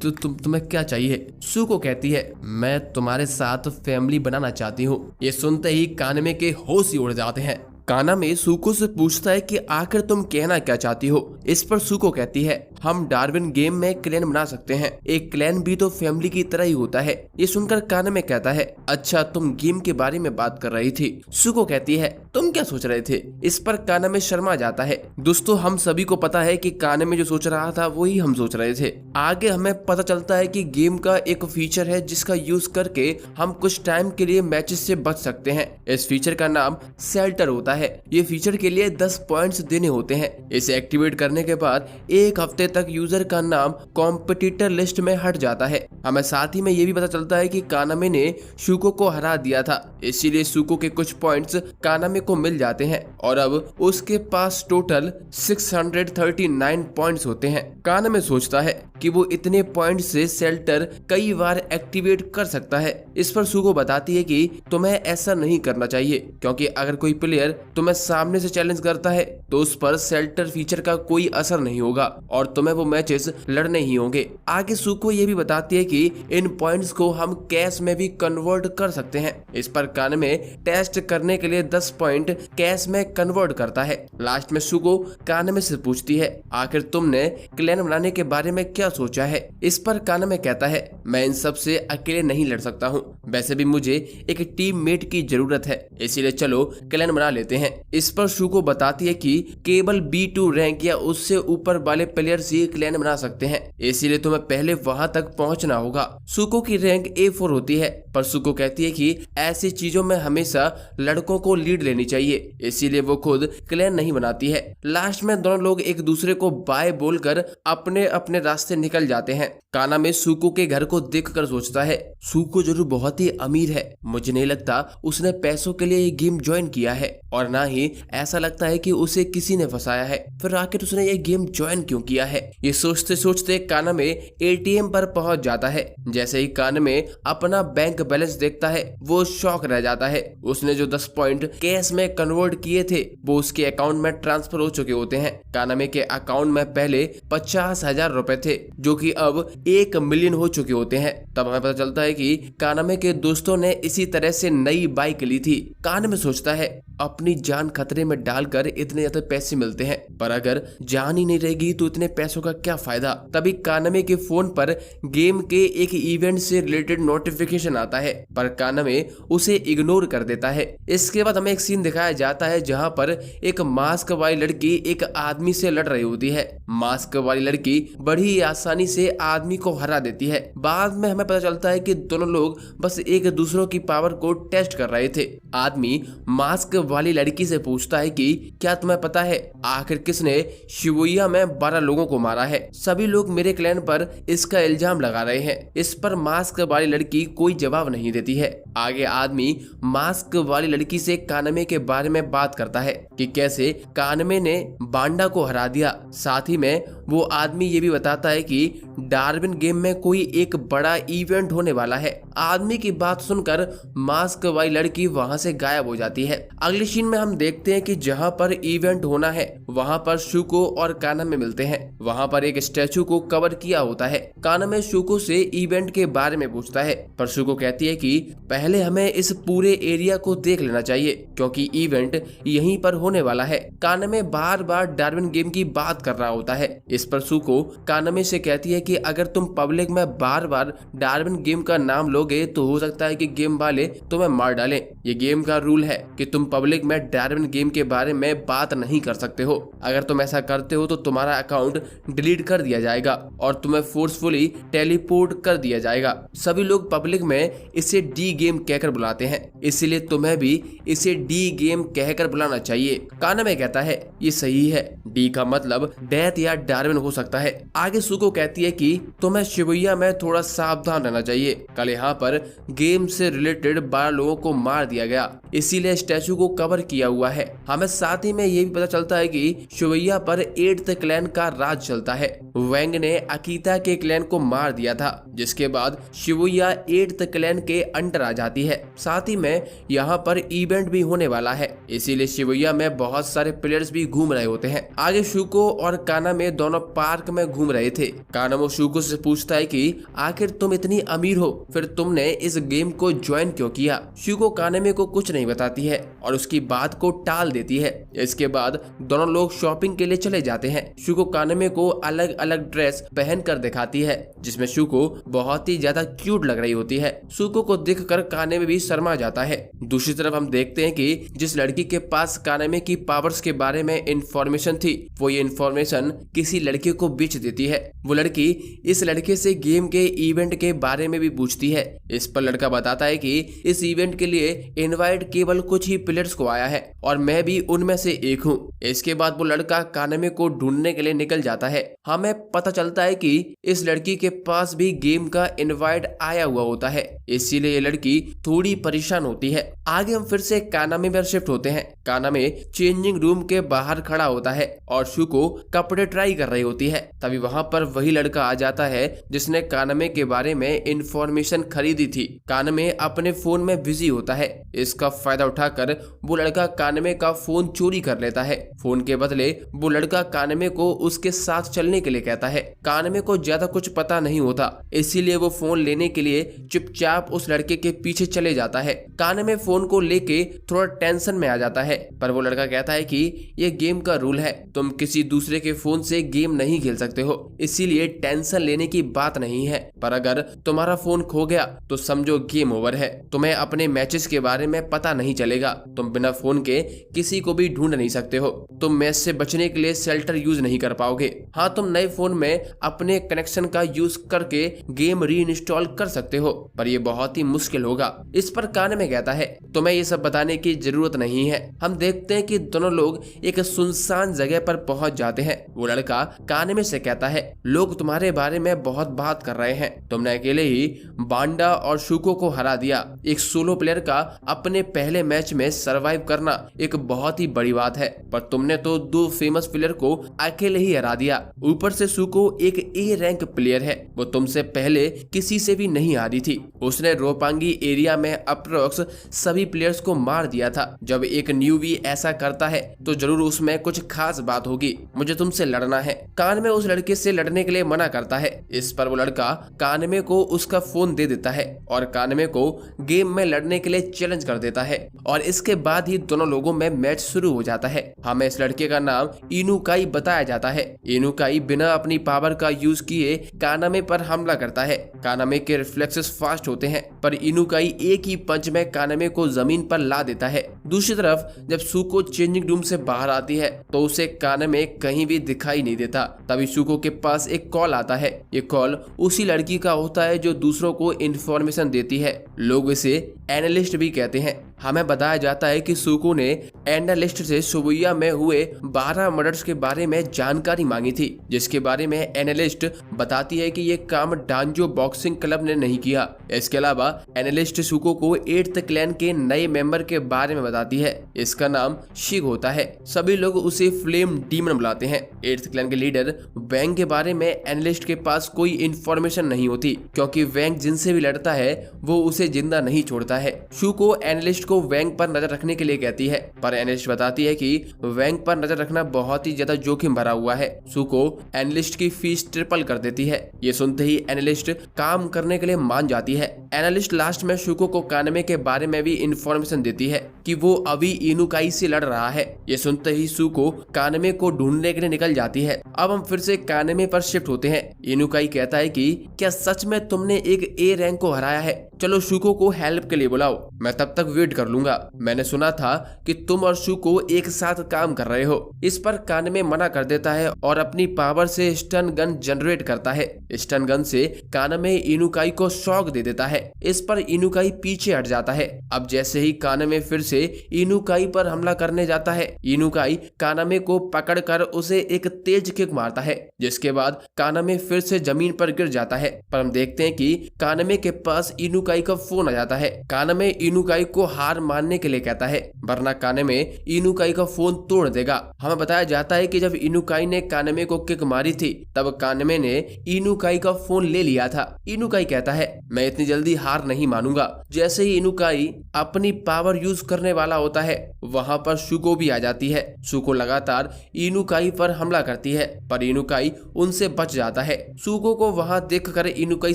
तुम्हें क्या चाहिए? सूको कहती है मैं तुम्हारे साथ फैमिली बनाना चाहती हूँ। ये सुनते ही कानमे के होश ही उड़ जाते हैं। कानामे सूको से पूछता है कि आखिर तुम कहना क्या चाहती हो। इस पर सूको कहती है हम डार्विन गेम में क्लैन बना सकते हैं, एक क्लैन भी तो फैमिली की तरह ही होता है। ये सुनकर कानामे कहता है अच्छा तुम गेम के बारे में बात कर रही थी। सूको कहती है तुम क्या सोच रहे थे? इस पर कानामे शर्मा जाता है। दोस्तों हम सभी को पता है कि कानामे जो सोच रहा था वही हम सोच रहे थे। आगे हमें पता चलता है कि गेम का एक फीचर है जिसका यूज करके हम कुछ टाइम के लिए मैचेस से बच सकते हैं। इस फीचर का नाम शेल्टर होता है। ये फीचर के लिए 10 पॉइंट्स देने होते हैं। इसे एक्टिवेट करने के बाद एक हफ्ते तक यूजर का नाम कॉम्पिटिटर लिस्ट में हट जाता है। हमें साथ ही में ये भी पता चलता है कि कानामे ने सूको को हरा दिया था, इसीलिए सूको के कुछ पॉइंट्स कानामे को मिल जाते हैं और अब उसके पास टोटल 639 पॉइंट्स होते हैं। कानामे सोचता है कि वो इतने पॉइंट से शेल्टर कई बार एक्टिवेट कर सकता है। इस पर सूको बताती है कि तुम्हें ऐसा नहीं करना चाहिए क्योंकि अगर कोई प्लेयर तुम्हें सामने से चैलेंज करता है तो उस पर शेल्टर फीचर का कोई असर नहीं होगा और तुम्हें वो मैचेस लड़ने ही होंगे। आगे सूको ये भी बताती है कि इन पॉइंट्स को हम कैश में भी कन्वर्ट कर सकते हैं। इस पर कानमे टेस्ट करने के लिए 10 पॉइंट कैश में कन्वर्ट करता है। लास्ट में सूको कानमे से पूछती है आखिर तुमने क्लैन बनाने के बारे में क्या सोचा है? इस पर कानमे कहता है मैं इन सब से अकेले नहीं लड़ सकता हूँ, वैसे भी मुझे एक टीममेट की जरूरत है, इसीलिए चलो क्लैन बना लेते हैं। इस पर सूको बताती है कि केवल B2 रैंक या उससे ऊपर वाले प्लेयर्स ही क्लैन बना सकते हैं, इसीलिए तुम्हें पहले वहां तक पहुंचना होगा। सूको की रैंक A4 होती है, पर सूको कहती है कि ऐसी चीजों में हमेशा लड़कों को लीड लेनी चाहिए, इसीलिए वो खुद क्लैन नहीं बनाती है। लास्ट में दोनों लोग एक दूसरे को बाय बोलकर अपने अपने रास्ते निकल जाते हैं। कानामे सूको के घर को देखकर सोचता है सूको जरूर बहुत ही अमीर है, मुझे नहीं लगता उसने पैसों के लिए ये गेम ज्वाइन किया है और ना ही ऐसा लगता है कि उसे किसी ने फंसाया है, फिर आखिर उसने ये गेम ज्वाइन क्यों किया है? ये सोचते सोचते कानामे ATM पर पहुंच जाता है। जैसे ही कानामे अपना बैंक बैलेंस देखता है वो शॉक रह जाता है। उसने जो 10 पॉइंट कैश में कन्वर्ट किए थे वो उसके अकाउंट में ट्रांसफर हो चुके होते हैं। कानामे के अकाउंट में पहले 50,000 रुपए थे जो कि अब 1 मिलियन हो चुके होते हैं। तब हमें पता चलता है कि कानामे के दोस्तों ने इसी तरह से नई बाइक ली थी। कानामे सोचता है अपनी जान खतरे में डालकर इतने ज्यादा पैसे मिलते हैं, पर अगर जान ही नहीं रहेगी तो इतने पैसों का क्या फायदा। तभी कानामे के फोन पर गेम के एक इवेंट से रिलेटेड नोटिफिकेशन आता है, पर कानामे उसे इग्नोर कर देता है। इसके बाद हमें एक सीन दिखाया जाता है जहां पर एक मास्क वाली लड़की एक आदमी से लड़ रही होती है। मास्क वाली लड़की बड़ी आसानी से आदमी को हरा देती है। बाद में हमें पता चलता है कि दोनों लोग बस एक दूसरों की पावर को टेस्ट कर रहे थे। आदमी मास्क वाली लड़की से पूछता है कि क्या तुम्हें पता है आखिर किसने शिबुया में 12 लोगों को मारा है? सभी लोग मेरे क्लैन पर इसका इल्जाम लगा रहे हैं। इस पर मास्क वाली लड़की कोई जवाब नहीं देती है। आगे आदमी मास्क वाली लड़की से कानामे के बारे में बात करता है कि कैसे कानामे ने बांडा को हरा दिया। साथ ही में वो आदमी ये भी बताता है कि डार्विन गेम में कोई एक बड़ा इवेंट होने वाला है। आदमी की बात सुनकर मास्क वाली लड़की वहां से गायब हो जाती है। अगले सीन में हम देखते हैं कि जहां पर इवेंट होना है वहां पर शूको और कानामे मिलते हैं। वहां पर एक स्टैचू को कवर किया होता है। कानामे शूको से इवेंट के बारे में पूछता है, पर शूको कहती है कि पहले हमें इस पूरे एरिया को देख लेना चाहिए क्योंकि इवेंट यहीं पर होने वाला है। कानामे बार बार डार्विन गेम की बात कर रहा होता है। इस पर शूको कानामे से कहती है कि अगर तुम पब्लिक में बार बार डार्विन गेम का नाम लोगे तो हो सकता है कि गेम वाले तुम्हें मार डालें। ये गेम का रूल है कि तुम पब्लिक में डार्विन गेम के बारे में बात नहीं कर सकते हो। अगर तुम ऐसा करते हो तो तुम्हारा अकाउंट डिलीट कर दिया जाएगा और तुम्हें फोर्सफुली टेलीपोर्ट कर दिया जाएगा। सभी लोग पब्लिक में इसे डी गेम कहकर बुलाते हैं, इसलिए तुम्हें भी इसे डी गेम कहकर बुलाना चाहिए। कानामे कहता है ये सही है, डी का मतलब डेथ या डार्विन हो सकता है। आगे शूको कहती है कि तुम्हें शिबुया में थोड़ा सावधान रहना चाहिए। कल यहाँ पर गेम से रिलेटेड 12 लोगों को मार दिया गया, इसीलिए स्टैचू को कवर किया हुआ है। हमें साथ ही में ये भी पता चलता है कि शिवैया पर 8th क्लैन का राज चलता है। वैंग ने अकीता के क्लैन को मार दिया था, जिसके बाद शिवैया 8th क्लैन के अंडर आ जाती है। साथ ही में यहाँ पर इवेंट भी होने वाला है, इसीलिए शिवैया में बहुत सारे प्लेयर्स भी घूम रहे होते हैं। आगे शुको और कानामे दोनों पार्क में घूम रहे थे। कानामे शुको से पूछता है कि आखिर तुम इतनी अमीर हो, फिर तुमने इस गेम को ज्वाइन क्यों किया। शुको कानामे को कुछ नहीं बताती है और उसकी बात को टाल देती है। इसके बाद दोनों लोग शॉपिंग के लिए चले जाते हैं। शुको कानामे को अलग अलग ड्रेस पहन कर दिखाती है, जिसमें शुको बहुत ही ज्यादा क्यूट लग रही होती है। शुको को देखकर कानामे भी शर्मा जाता है। दूसरी तरफ हम देखते हैं कि जिस लड़की के पास कानामे की पावर्स के बारे में इंफॉर्मेशन थी, वो ये इंफॉर्मेशन किसी लड़के को बेच देती है। वो लड़की इस लड़के से गेम के इवेंट के बारे में भी पूछती है। इस पर लड़का बताता है कि इस इवेंट के लिए इनवाइट केवल कुछ ही प्लेयर्स को आया है और मैं भी उनमें से एक हूँ। इसके बाद वो लड़का कानामे को ढूंढने के लिए निकल जाता है। हमें पता चलता है कि इस लड़की के पास भी गेम का इनवाइट आया हुआ होता है, इसीलिए ये लड़की थोड़ी परेशान होती है। आगे हम फिर से कानामे पर शिफ्ट होते हैं। कानामे चेंजिंग रूम के बाहर खड़ा होता है और शुको कपड़े ट्राई कर रही होती है। तभी वहां पर वही लड़का आ जाता है जिसने कानामे के बारे में इंफॉर्मेशन खरीदी थी। कानामे अपने फोन में बिजी होता है। इसका फायदा उठाकर वो लड़का कानामे का फोन चोरी कर लेता है। फोन के बदले वो लड़का कानामे को उसके साथ चलने के लिए कहता है। कानामे को ज्यादा कुछ पता नहीं होता, इसीलिए वो फोन लेने के लिए चुपचाप उस लड़के के पीछे चले जाता है। कानामे फोन को लेके थोड़ा टेंशन में आ जाता है, पर वो लड़का कहता है कि ये गेम का रूल है, तुम किसी दूसरे के फोन से गेम नहीं खेल सकते हो, इसीलिए टेंशन लेने की बात नहीं है। पर अगर तुम्हारा फोन खो गया तो समझो गेम ओवर है। तुम्हें अपने मैचेस के बारे में पता नहीं चलेगा। तुम बिना फोन के किसी को भी ढूंढ नहीं सकते हो। तुम मैच से बचने के लिए शेल्टर यूज नहीं कर पाओगे। हाँ, तुम नए फोन में अपने कनेक्शन का यूज करके गेम री इंस्टॉल कर सकते हो, पर यह बहुत ही मुश्किल होगा। इस पर कानामे कहता है तुम्हें ये सब बताने की जरूरत नहीं है। हम देखते हैं कि दोनों लोग एक सुनसान जगह पर पहुंच जाते हैं। वो लड़का कानामे से कहता है लोग तुम्हारे बारे में बहुत बात कर रहे हैं। तुमने अकेले ही बांडा और शुको को हरा दिया। एक सोलो प्लेयर का अपने पहले मैच में सरवाइव करना एक बहुत ही बड़ी बात है, पर तुमने तो 2 फेमस प्लेयर को अकेले ही हरा दिया। ऊपर से शुको एक ए रैंक प्लेयर है, वो तुमसे पहले किसी से भी नहीं हारी थी। उसने रोपांगी एरिया में अप्रोक्स सभी प्लेयर्स को मार दिया था। जब एक न्यूबी ऐसा करता है तो जरूर उसमें कुछ खास बात होगी। मुझे तुमसे लड़ना है। कानामे उस लड़के से लड़ने के लिए मना करता है। इस पर वो लड़का कानामे को उसका फोन दे देता है और कानामे को गेम में लड़ने के लिए चैलेंज कर देता है और इसके बाद ही दोनों लोगों में मैच शुरू हो जाता है। हमें इस लड़के का नाम इनुकाई बताया जाता है। इनुकाई बिना अपनी पावर का यूज किए कानामे पर हमला करता है। कानामे के रिफ्लेक्सेस फास्ट होते हैं, पर इनुकाई एक ही पंच में कानामे को जमीन पर ला देता है। दूसरी तरफ जब शुको चेंजिंग रूम से बाहर आती है तो उसे कानामे कहीं भी दिखाई नहीं देता। तभी शुको के पास एक कॉल आता है। ये कॉल उसी लड़की का होता है जो दूसरों को इन्फॉर्मेशन देती है। लोग इसे एनालिस्ट भी कहते हैं। हमें बताया जाता है कि शुको ने एनालिस्ट से शिबुया में हुए 12 मर्डर्स के बारे में जानकारी मांगी थी, जिसके बारे में एनालिस्ट बताती है कि ये काम डांजो बॉक्सिंग क्लब ने नहीं किया। इसके अलावा एनालिस्ट शुको को 8th क्लैन के नए मेंबर के बारे में बताती है। इसका नाम शिग होता है। सभी लोग उसे फ्लेम डीमन बुलाते हैं। 8th क्लैन के लीडर वैंग के बारे में एनालिस्ट के पास कोई इंफॉर्मेशन नहीं होती, क्योंकि वैंग जिनसे भी लड़ता है वो उसे जिंदा नहीं छोड़ता है। शुको एनालिस्ट को वैंग पर नजर रखने के लिए कहती है, पर एनालिस्ट बताती है कि वैंग पर नजर रखना बहुत ही ज्यादा जोखिम भरा हुआ है। शुको एनालिस्ट की फीस ट्रिपल कर देती है। ये सुनते ही एनालिस्ट काम करने के लिए मान जाती है। एनालिस्ट लास्ट में शुको को कानामे के बारे में भी इंफॉर्मेशन देती है कि वो अभी इनुकाई से लड़ रहा है। ये सुनते ही शुको कानामे को ढूंढने के लिए निकल जाती है। अब हम फिर से कानामे पर शिफ्ट होते हैं। इनुकाई कहता है कि क्या सच में तुमने एक ए रैंक को हराया है? चलो शुको को हेल्प के लिए बुलाओ, मैं तब तक वेट कर लूंगा। मैंने सुना था कि तुम और शुको एक साथ काम कर रहे हो। इस पर कानामे मना कर देता है और अपनी पावर से स्टन गन जनरेट करता है। स्टन गन से कानामे इनुकाई को शॉक दे देता है। इस पर इनुकाई पीछे हट जाता है। अब जैसे ही कानामे फिर से इनुकाई पर हमला करने जाता है, इनुकाई कानामे को पकड़कर उसे एक तेज किक मारता है, जिसके बाद कानामे फिर से जमीन पर गिर जाता है। पर हम देखते हैं कि कानामे के पास इनुकाई का फोन आ जाता है। कानामे इनुकाई को हार मानने के लिए कहता है, वरना कानेमे इनुकाई का फोन तोड़ देगा। हमें बताया जाता है कि जब इनुकाई ने कानेमे को किक मारी थी तब कानेमे ने इनुकाई का फोन ले लिया था। इनुकाई कहता है मैं इतनी जल्दी हार नहीं मानूंगा। जैसे ही इनुकाई अपनी पावर यूज करने वाला होता है वहां पर शुको भी आ जाती है। शुको लगातार इनुकाई पर हमला करती है पर इनुकाई उनसे बच जाता है। शुको को वहां देखकर इनुकाई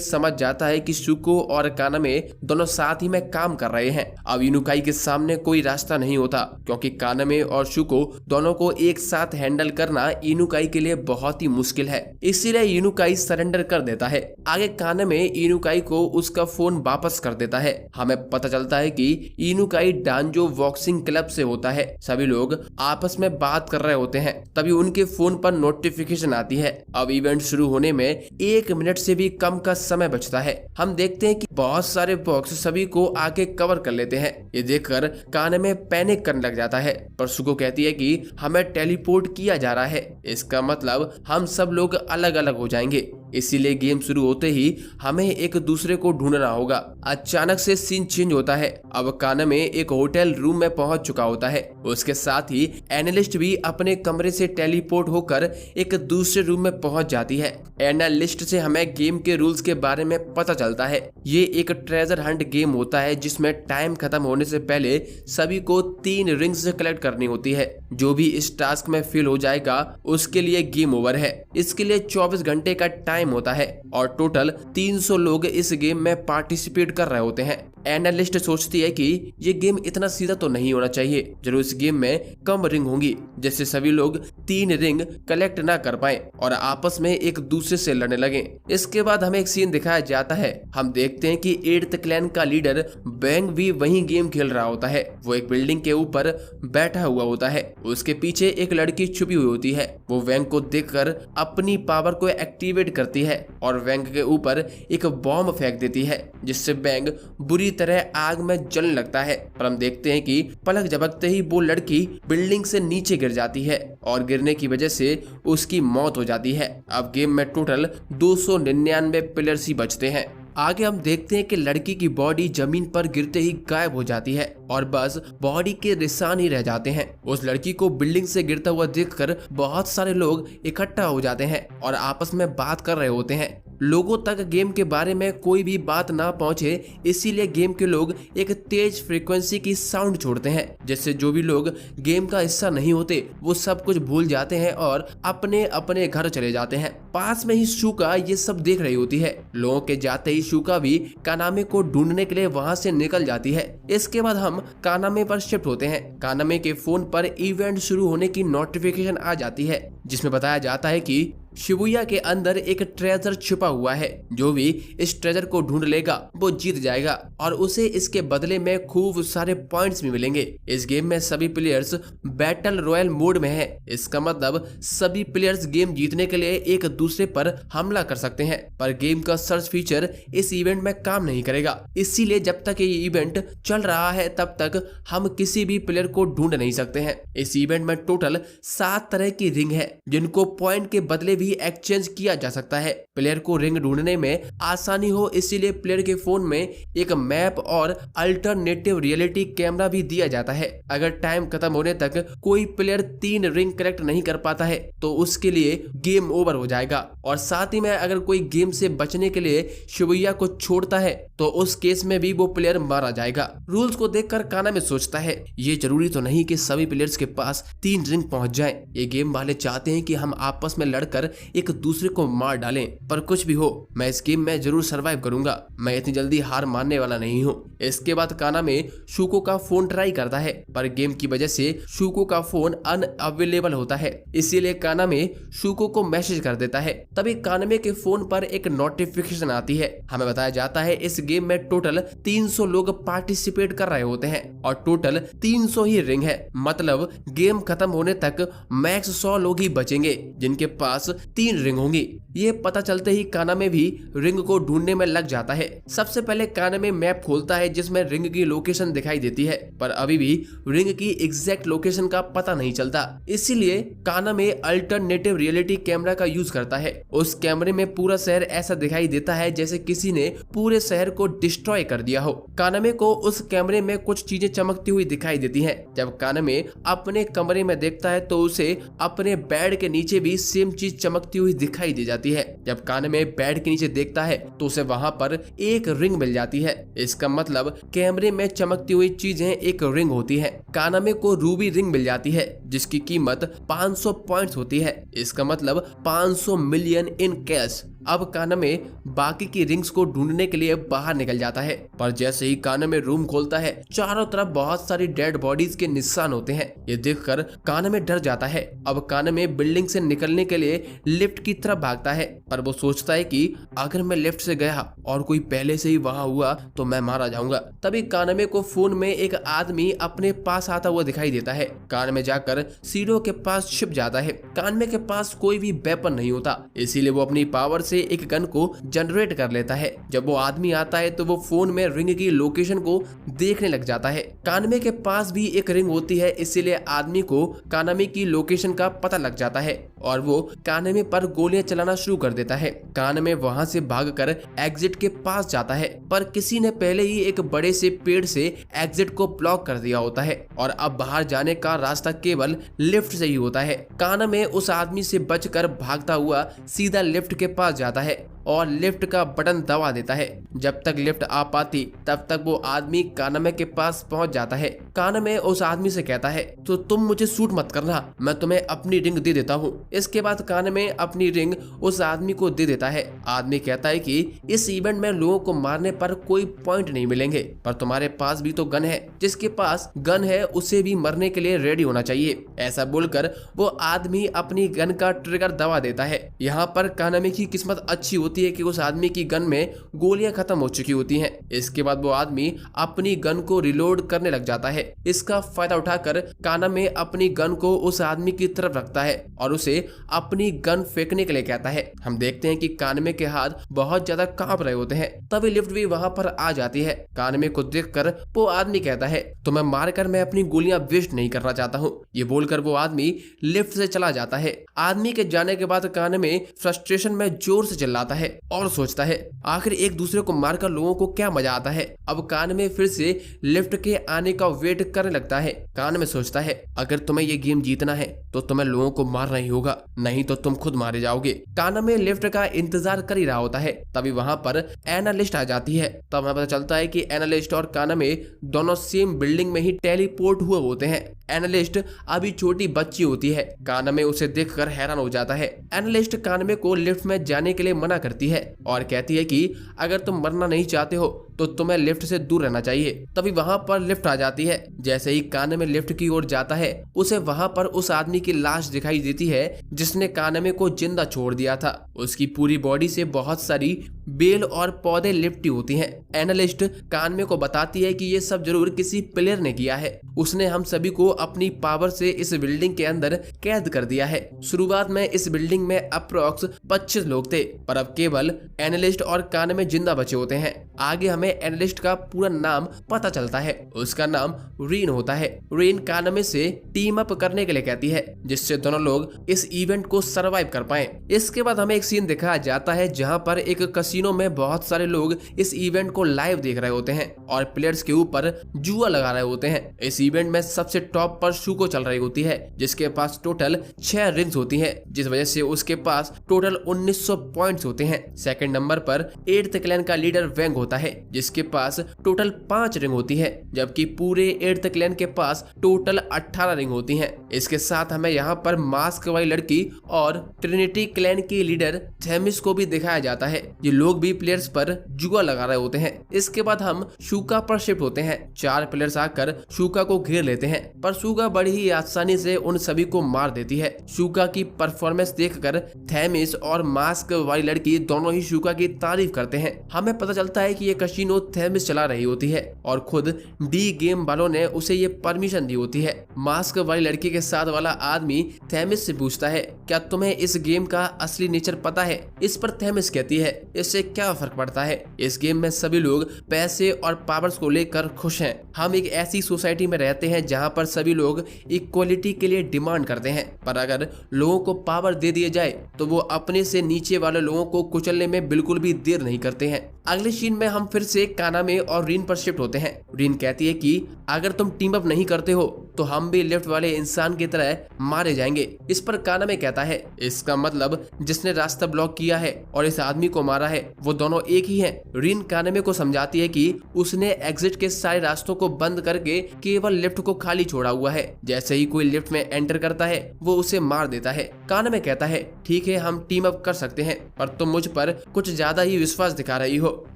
समझ जाता है कि शुको और कानामे दोनों साथ ही में काम कर रहे हैं। अब इनुकाई के सामने कोई रास्ता नहीं होता क्योंकि कानामे और शुको दोनों को एक साथ हैंडल करना इनुकाई के लिए बहुत ही मुश्किल है। इसीलिए इनुकाई सरेंडर कर देता है। आगे कानामे इनुकाई को उसका फोन वापस कर देता है। हमें पता चलता है कि इनुकाई डांजो बॉक्सिंग क्लब से होता है। सभी लोग आपस में बात कर रहे होते हैं तभी उनके फोन पर नोटिफिकेशन आती है। अब इवेंट शुरू होने में 1 मिनट से भी कम का समय बचता है। हम देखते हैं कि बहुत सारे बॉक्स सभी को आके कवर कर लेते हैं। ये देखकर कानामे पैनिक करने लग जाता है पर शुको कहती है कि हमें टेलीपोर्ट किया जा रहा है, इसका मतलब हम सब लोग अलग अलग हो जाएंगे। इसीलिए गेम शुरू होते ही हमें एक दूसरे को ढूंढना होगा। अचानक से सीन चेंज होता है। अब कानामे एक होटल रूम में पहुंच चुका होता है। उसके साथ ही एनालिस्ट भी अपने कमरे से टेलीपोर्ट होकर एक दूसरे रूम में पहुंच जाती है। एनालिस्ट से हमें गेम के रूल्स के बारे में पता चलता है। ये एक ट्रेजर हंट गेम होता है जिसमें टाइम खत्म होने से पहले सभी को 3 रिंग्स कलेक्ट करनी होती है। जो भी इस टास्क में फेल हो जाएगा उसके लिए गेम ओवर है। इसके लिए 24 घंटे का टाइम होता है और टोटल 300 लोग इस गेम में पार्टिसिपेट कर रहे होते हैं। एनालिस्ट सोचती है कि ये गेम इतना सीधा तो नहीं होना चाहिए, जरूर इस गेम में कम रिंग होंगी जिससे सभी लोग 3 रिंग कलेक्ट ना कर पाए और आपस में एक दूसरे से लड़ने लगे। इसके बाद हमें एक सीन दिखाया जाता है। हम देखते हैं कि 8th क्लैन का लीडर बैंग भी वही गेम खेल रहा होता है। वो एक बिल्डिंग के ऊपर बैठा हुआ होता है। उसके पीछे एक लड़की छुपी हुई होती है। वो वैंग को देखकर अपनी पावर को एक्टिवेट करती है और वैंग के ऊपर एक बॉम्ब फेंक देती है जिससे बैंग बुरी तरह आग में जलने लगता है। पर हम देखते हैं कि पलक झपकते ही वो लड़की बिल्डिंग से नीचे गिर जाती है और गिरने की वजह से उसकी मौत हो जाती है। अब गेम में टोटल 299 प्लेयर्स ही बचते हैं। आगे हम देखते हैं कि लड़की की बॉडी जमीन पर गिरते ही गायब हो जाती है और बस बॉडी के निशान ही रह जाते हैं। उस लड़की को बिल्डिंग से गिरता हुआ देखकर बहुत सारे लोग इकट्ठा हो जाते हैं और आपस में बात कर रहे होते हैं। लोगों तक गेम के बारे में कोई भी बात ना पहुंचे इसीलिए गेम के लोग एक तेज फ्रीक्वेंसी की साउंड छोड़ते हैं जिससे जो भी लोग गेम का हिस्सा नहीं होते वो सब कुछ भूल जाते हैं और अपने अपने घर चले जाते हैं। पास में ही शुका ये सब देख रही होती है। लोगों के जाते ही शुका भी कानामे को ढूंढने के लिए वहां से निकल जाती है। इसके बाद हम कानामे पर शिफ्ट होते हैं। कानामे के फोन पर इवेंट शुरू होने की नोटिफिकेशन आ जाती है जिसमें बताया जाता है कि शिबुया के अंदर एक ट्रेजर छुपा हुआ है। जो भी इस ट्रेजर को ढूंढ लेगा वो जीत जाएगा और उसे इसके बदले में खूब सारे पॉइंट्स भी मिलेंगे। इस गेम में सभी प्लेयर्स बैटल रॉयल मोड में है। इसका मतलब सभी प्लेयर्स गेम जीतने के लिए एक दूसरे पर हमला कर सकते हैं पर गेम का सर्च फीचर इस इवेंट में काम नहीं करेगा। इसीलिए जब तक ये इवेंट चल रहा है तब तक हम किसी भी प्लेयर को ढूंढ नहीं सकते हैं। इस इवेंट में टोटल 7 तरह की रिंग है जिनको पॉइंट के बदले भी एक्सचेंज किया जा सकता है। प्लेयर को रिंग ढूंढने में आसानी हो इसीलिए प्लेयर के फोन में एक मैप और अल्टरनेटिव रियलिटी कैमरा भी दिया जाता है। अगर टाइम खत्म होने तक कोई प्लेयर 3 रिंग कलेक्ट नहीं कर पाता है तो उसके लिए गेम ओवर हो जाएगा और साथ ही में अगर कोई गेम से बचने के लिए शिबुया को छोड़ता है तो उस केस में भी वो प्लेयर मारा जाएगा। रूल्स को देखकर कानामे सोचता है ये जरूरी तो नहीं कि सभी प्लेयर्स के पास 3 रिंग पहुंच जाएं। ये गेम वाले चाहते हैं कि हम आपस में लड़कर एक दूसरे को मार डालें। पर कुछ भी हो मैं इस गेम में जरूर सरवाइव करूंगा। मैं इतनी जल्दी हार मानने वाला नहीं हूँ। इसके बाद कानामे शुको का फोन ट्राई करता है पर गेम की वजह से शुको का फोन अनअवेलेबल होता है। इसीलिए कानामे शुको को मैसेज कर देता है। तभी कानामे के फोन पर एक नोटिफिकेशन आती है। हमें बताया जाता है इस गेम में टोटल 300 लोग पार्टिसिपेट कर रहे होते हैं और टोटल 300 ही रिंग है। मतलब गेम खत्म होने तक मैक्स 100 लोग ही बचेंगे जिनके पास 3 रिंग होंगी। ये पता चलते ही कानामे भी रिंग को ढूंढने में लग जाता है। सबसे पहले कानामे मैप खोलता है जिसमें रिंग की लोकेशन दिखाई देती है, पर अभी भी रिंग की एग्जैक्ट लोकेशन का पता नहीं चलता। इसीलिए कानामे अल्टरनेटिव रियलिटी कैमरा का यूज करता है। उस कैमरे में पूरा शहर ऐसा दिखाई देता है जैसे किसी ने पूरे शहर को डिस्ट्रॉय कर दिया हो। कानामे को उस कैमरे में कुछ चीजें चमकती हुई दिखाई देती हैं। जब कानामे अपने कमरे में देखता है तो उसे अपने बेड के नीचे भी सेम चीज चमकती हुई दिखाई दे जाती है। जब कानामे बेड के नीचे देखता है तो उसे वहां पर एक रिंग मिल जाती है। इसका मतलब कैमरे में चमकती हुई चीजें एक रिंग होती है। कानामे को रूबी रिंग मिल जाती है जिसकी कीमत 500 पॉइंट्स होती है। इसका मतलब 500 मिलियन इन कैश। अब कानामे बाकी की रिंग्स को ढूंढने के लिए बाहर निकल जाता है, पर जैसे ही कानामे रूम खोलता है चारों तरफ बहुत सारी डेड बॉडीज के निशान होते हैं। ये देखकर कानामे डर जाता है। अब कानामे बिल्डिंग से निकलने के लिए लिफ्ट की तरफ भागता है, पर वो सोचता है कि अगर मैं लिफ्ट से गया और कोई पहले से ही वहां हुआ तो मैं मारा जाऊंगा। तभी कानामे को फोन में एक आदमी अपने पास आता हुआ दिखाई देता है। कानामे जाकर सीढ़ियों के पास छिप जाता है। कानामे के पास कोई भी वेपन नहीं होता, इसीलिए वो अपनी पावर से एक गन को जनरेट कर लेता है। जब वो आदमी आता है तो वो फोन में रिंग की लोकेशन को देखने लग जाता है। कानामे के पास भी एक रिंग होती है, इसीलिए आदमी को कानामे की लोकेशन का पता लग जाता है और वो कानामे पर गोलियां चलाना शुरू कर देता है। कानामे वहां से भागकर एग्जिट के पास जाता है, पर किसी ने पहले ही एक बड़े से पेड़ से एग्जिट को ब्लॉक कर दिया होता है और अब बाहर जाने का रास्ता केवल लिफ्ट से ही होता है। कानामे उस आदमी से बचकर भागता हुआ सीधा लिफ्ट के पास जाता है और लिफ्ट का बटन दबा देता है। जब तक लिफ्ट आ पाती तब तक वो आदमी कानामे के पास पहुंच जाता है। कानामे उस आदमी से कहता है तो तुम मुझे शूट मत करना, मैं तुम्हें अपनी रिंग दे देता हूँ। इसके बाद कानामे अपनी रिंग उस आदमी को दे देता है। आदमी कहता है कि इस इवेंट में लोगों को मारने पर कोई पॉइंट नहीं मिलेंगे, पर तुम्हारे पास भी तो गन है, जिसके पास गन है उसे भी मरने के लिए रेडी होना चाहिए। ऐसा बोलकर वो आदमी अपनी गन का ट्रिगर दबा देता है। यहाँ पर कानामे की किस्मत अच्छी होती है कि उस आदमी की गन में गोलियां खत्म हो चुकी होती हैं। इसके बाद वो आदमी अपनी गन को रिलोड करने लग जाता है। इसका फायदा उठाकर कानामे अपनी गन को उस आदमी की तरफ रखता है और उसे अपनी गन फेंकने के लिए कहता है। हम देखते हैं कि कानामे के हाथ बहुत ज्यादा कांप रहे होते हैं। तभी लिफ्ट भी वहां पर आ जाती है। कानामे को देखकर वो आदमी कहता है तो मैं मारकर मैं अपनी गोलियां वेस्ट नहीं करना चाहता हूँ। ये बोलकर वो आदमी लिफ्ट से चला जाता है। आदमी के जाने के बाद कानामे फ्रस्ट्रेशन में जोर से चिल्लाता है और सोचता है आखिर एक दूसरे को मारकर लोगों को क्या मजा आता है। अब कानामे फिर से लिफ्ट के आने का वेट करने लगता है। कानामे सोचता है अगर तुम्हें ये गेम जीतना है तो तुम्हें लोगों को मारना ही होगा, नहीं तो तुम खुद मारे जाओगे। कानामे लिफ्ट का इंतजार कर ही रहा होता है। तभी वहां पर एनालिस्ट आ जाती है। तब हमें पता चलता है कि एनालिस्ट और कानामे दोनों सेम बिल्डिंग में ही टेलीपोर्ट हुए होते हैं। एनालिस्ट अभी छोटी बच्ची होती है। कानामे उसे देखकर हैरान हो जाता है। एनालिस्ट कानामे को लिफ्ट में जाने के लिए मना करती है और कहती है कि अगर तुम मरना नहीं चाहते हो तो तुम्हें लिफ्ट से दूर रहना चाहिए। तभी वहां पर लिफ्ट आ जाती है। जैसे ही कानामे लिफ्ट की ओर जाता है उसे वहां पर उस आदमी की लाश दिखाई देती है जिसने कानामे को जिंदा छोड़ दिया था। उसकी पूरी बॉडी से बहुत सारी बेल और पौधे लिपटी होती हैं। एनालिस्ट कानामे को बताती है कि ये सब जरूर किसी प्लेयर ने किया है। उसने हम सभी को अपनी पावर से इस बिल्डिंग के अंदर कैद कर दिया है। शुरुआत में इस बिल्डिंग में अप्रोक्स 25 लोग थे, पर अब केवल एनालिस्ट और कानामे जिंदा बचे होते हैं। आगे हमें एनालिस्ट का पूरा नाम पता चलता है। उसका नाम रीन होता है। रीन कानामे से टीम अप करने के लिए कहती है जिससे दोनों लोग इस इवेंट को सरवाइव कर पाए। इसके बाद हमें एक सीन दिखाया जाता है जहां पर एक कसिनो में बहुत सारे लोग इस इवेंट को लाइव देख रहे होते हैं और प्लेयर्स के ऊपर जुआ लगा रहे होते हैं। इस इवेंट में सबसे टॉप पर शुको चल रही होती है जिसके पास टोटल 6 रिंग्स होती हैं, जिस वजह से उसके पास टोटल 1900 पॉइंट्स होते हैं। सेकंड नंबर पर 8th क्लैन का लीडर वेंग होता है जिसके पास टोटल 5 रिंग होती है, जबकि पूरे 8th क्लैन के पास टोटल 18 रिंग होती हैं। इसके साथ हमें यहाँ पर मास्क वाली लड़की और ट्रिनिटी क्लैन की लीडर थेमिस को भी दिखाया जाता है। ये लोग भी प्लेयर्स पर जुआ लगा रहे होते हैं। इसके बाद हम शुका पर शिफ्ट होते हैं। 4 प्लेयर्स आकर शुका को घेर लेते हैं, पर पर शूगा बड़ी ही आसानी से उन सभी को मार देती है। शूगा की परफॉर्मेंस देखकर थेमिस और मास्क वाली लड़की दोनों ही शूगा की तारीफ करते हैं। हमें पता चलता है कि ये कसिनो थेमिस चला रही होती है और खुद डी गेम वालों ने उसे ये परमिशन दी होती है। मास्क वाली लड़की के साथ वाला आदमी थेमिस से पूछता है, क्या तुम्हें इस गेम का असली नेचर पता है? इस पर थेमिस कहती है, इससे क्या फर्क पड़ता है? इस गेम में सभी लोग पैसे और पावर्स को लेकर खुश हैं। हम एक ऐसी सोसाइटी में रहते हैं जहां पर सभी लोग इक्वलिटी के लिए डिमांड करते हैं, पर अगर लोगों को पावर दे दिए जाए तो वो अपने से नीचे वाले लोगों को कुचलने में बिल्कुल भी देर नहीं करते हैं। अगले सीन में हम फिर से कानामे और रीन पर शिफ्ट होते हैं। रीन कहती है कि अगर तुम टीम अप नहीं करते हो तो हम भी लिफ्ट वाले इंसान की तरह मारे जाएंगे। इस पर कानामे कहता है, इसका मतलब जिसने रास्ता ब्लॉक किया है और इस आदमी को मारा है वो दोनों एक ही हैं। रीन कानामे को समझाती है कि उसने एग्जिट के सारे रास्तों को बंद करके केवल लिफ्ट को खाली छोड़ा हुआ है। जैसे ही कोई लिफ्ट में एंटर करता है वो उसे मार देता है। कानामे कहता है, ठीक है हम टीम अप कर सकते हैं, पर तुम मुझ पर कुछ ज्यादा ही विश्वास दिखा रही हो।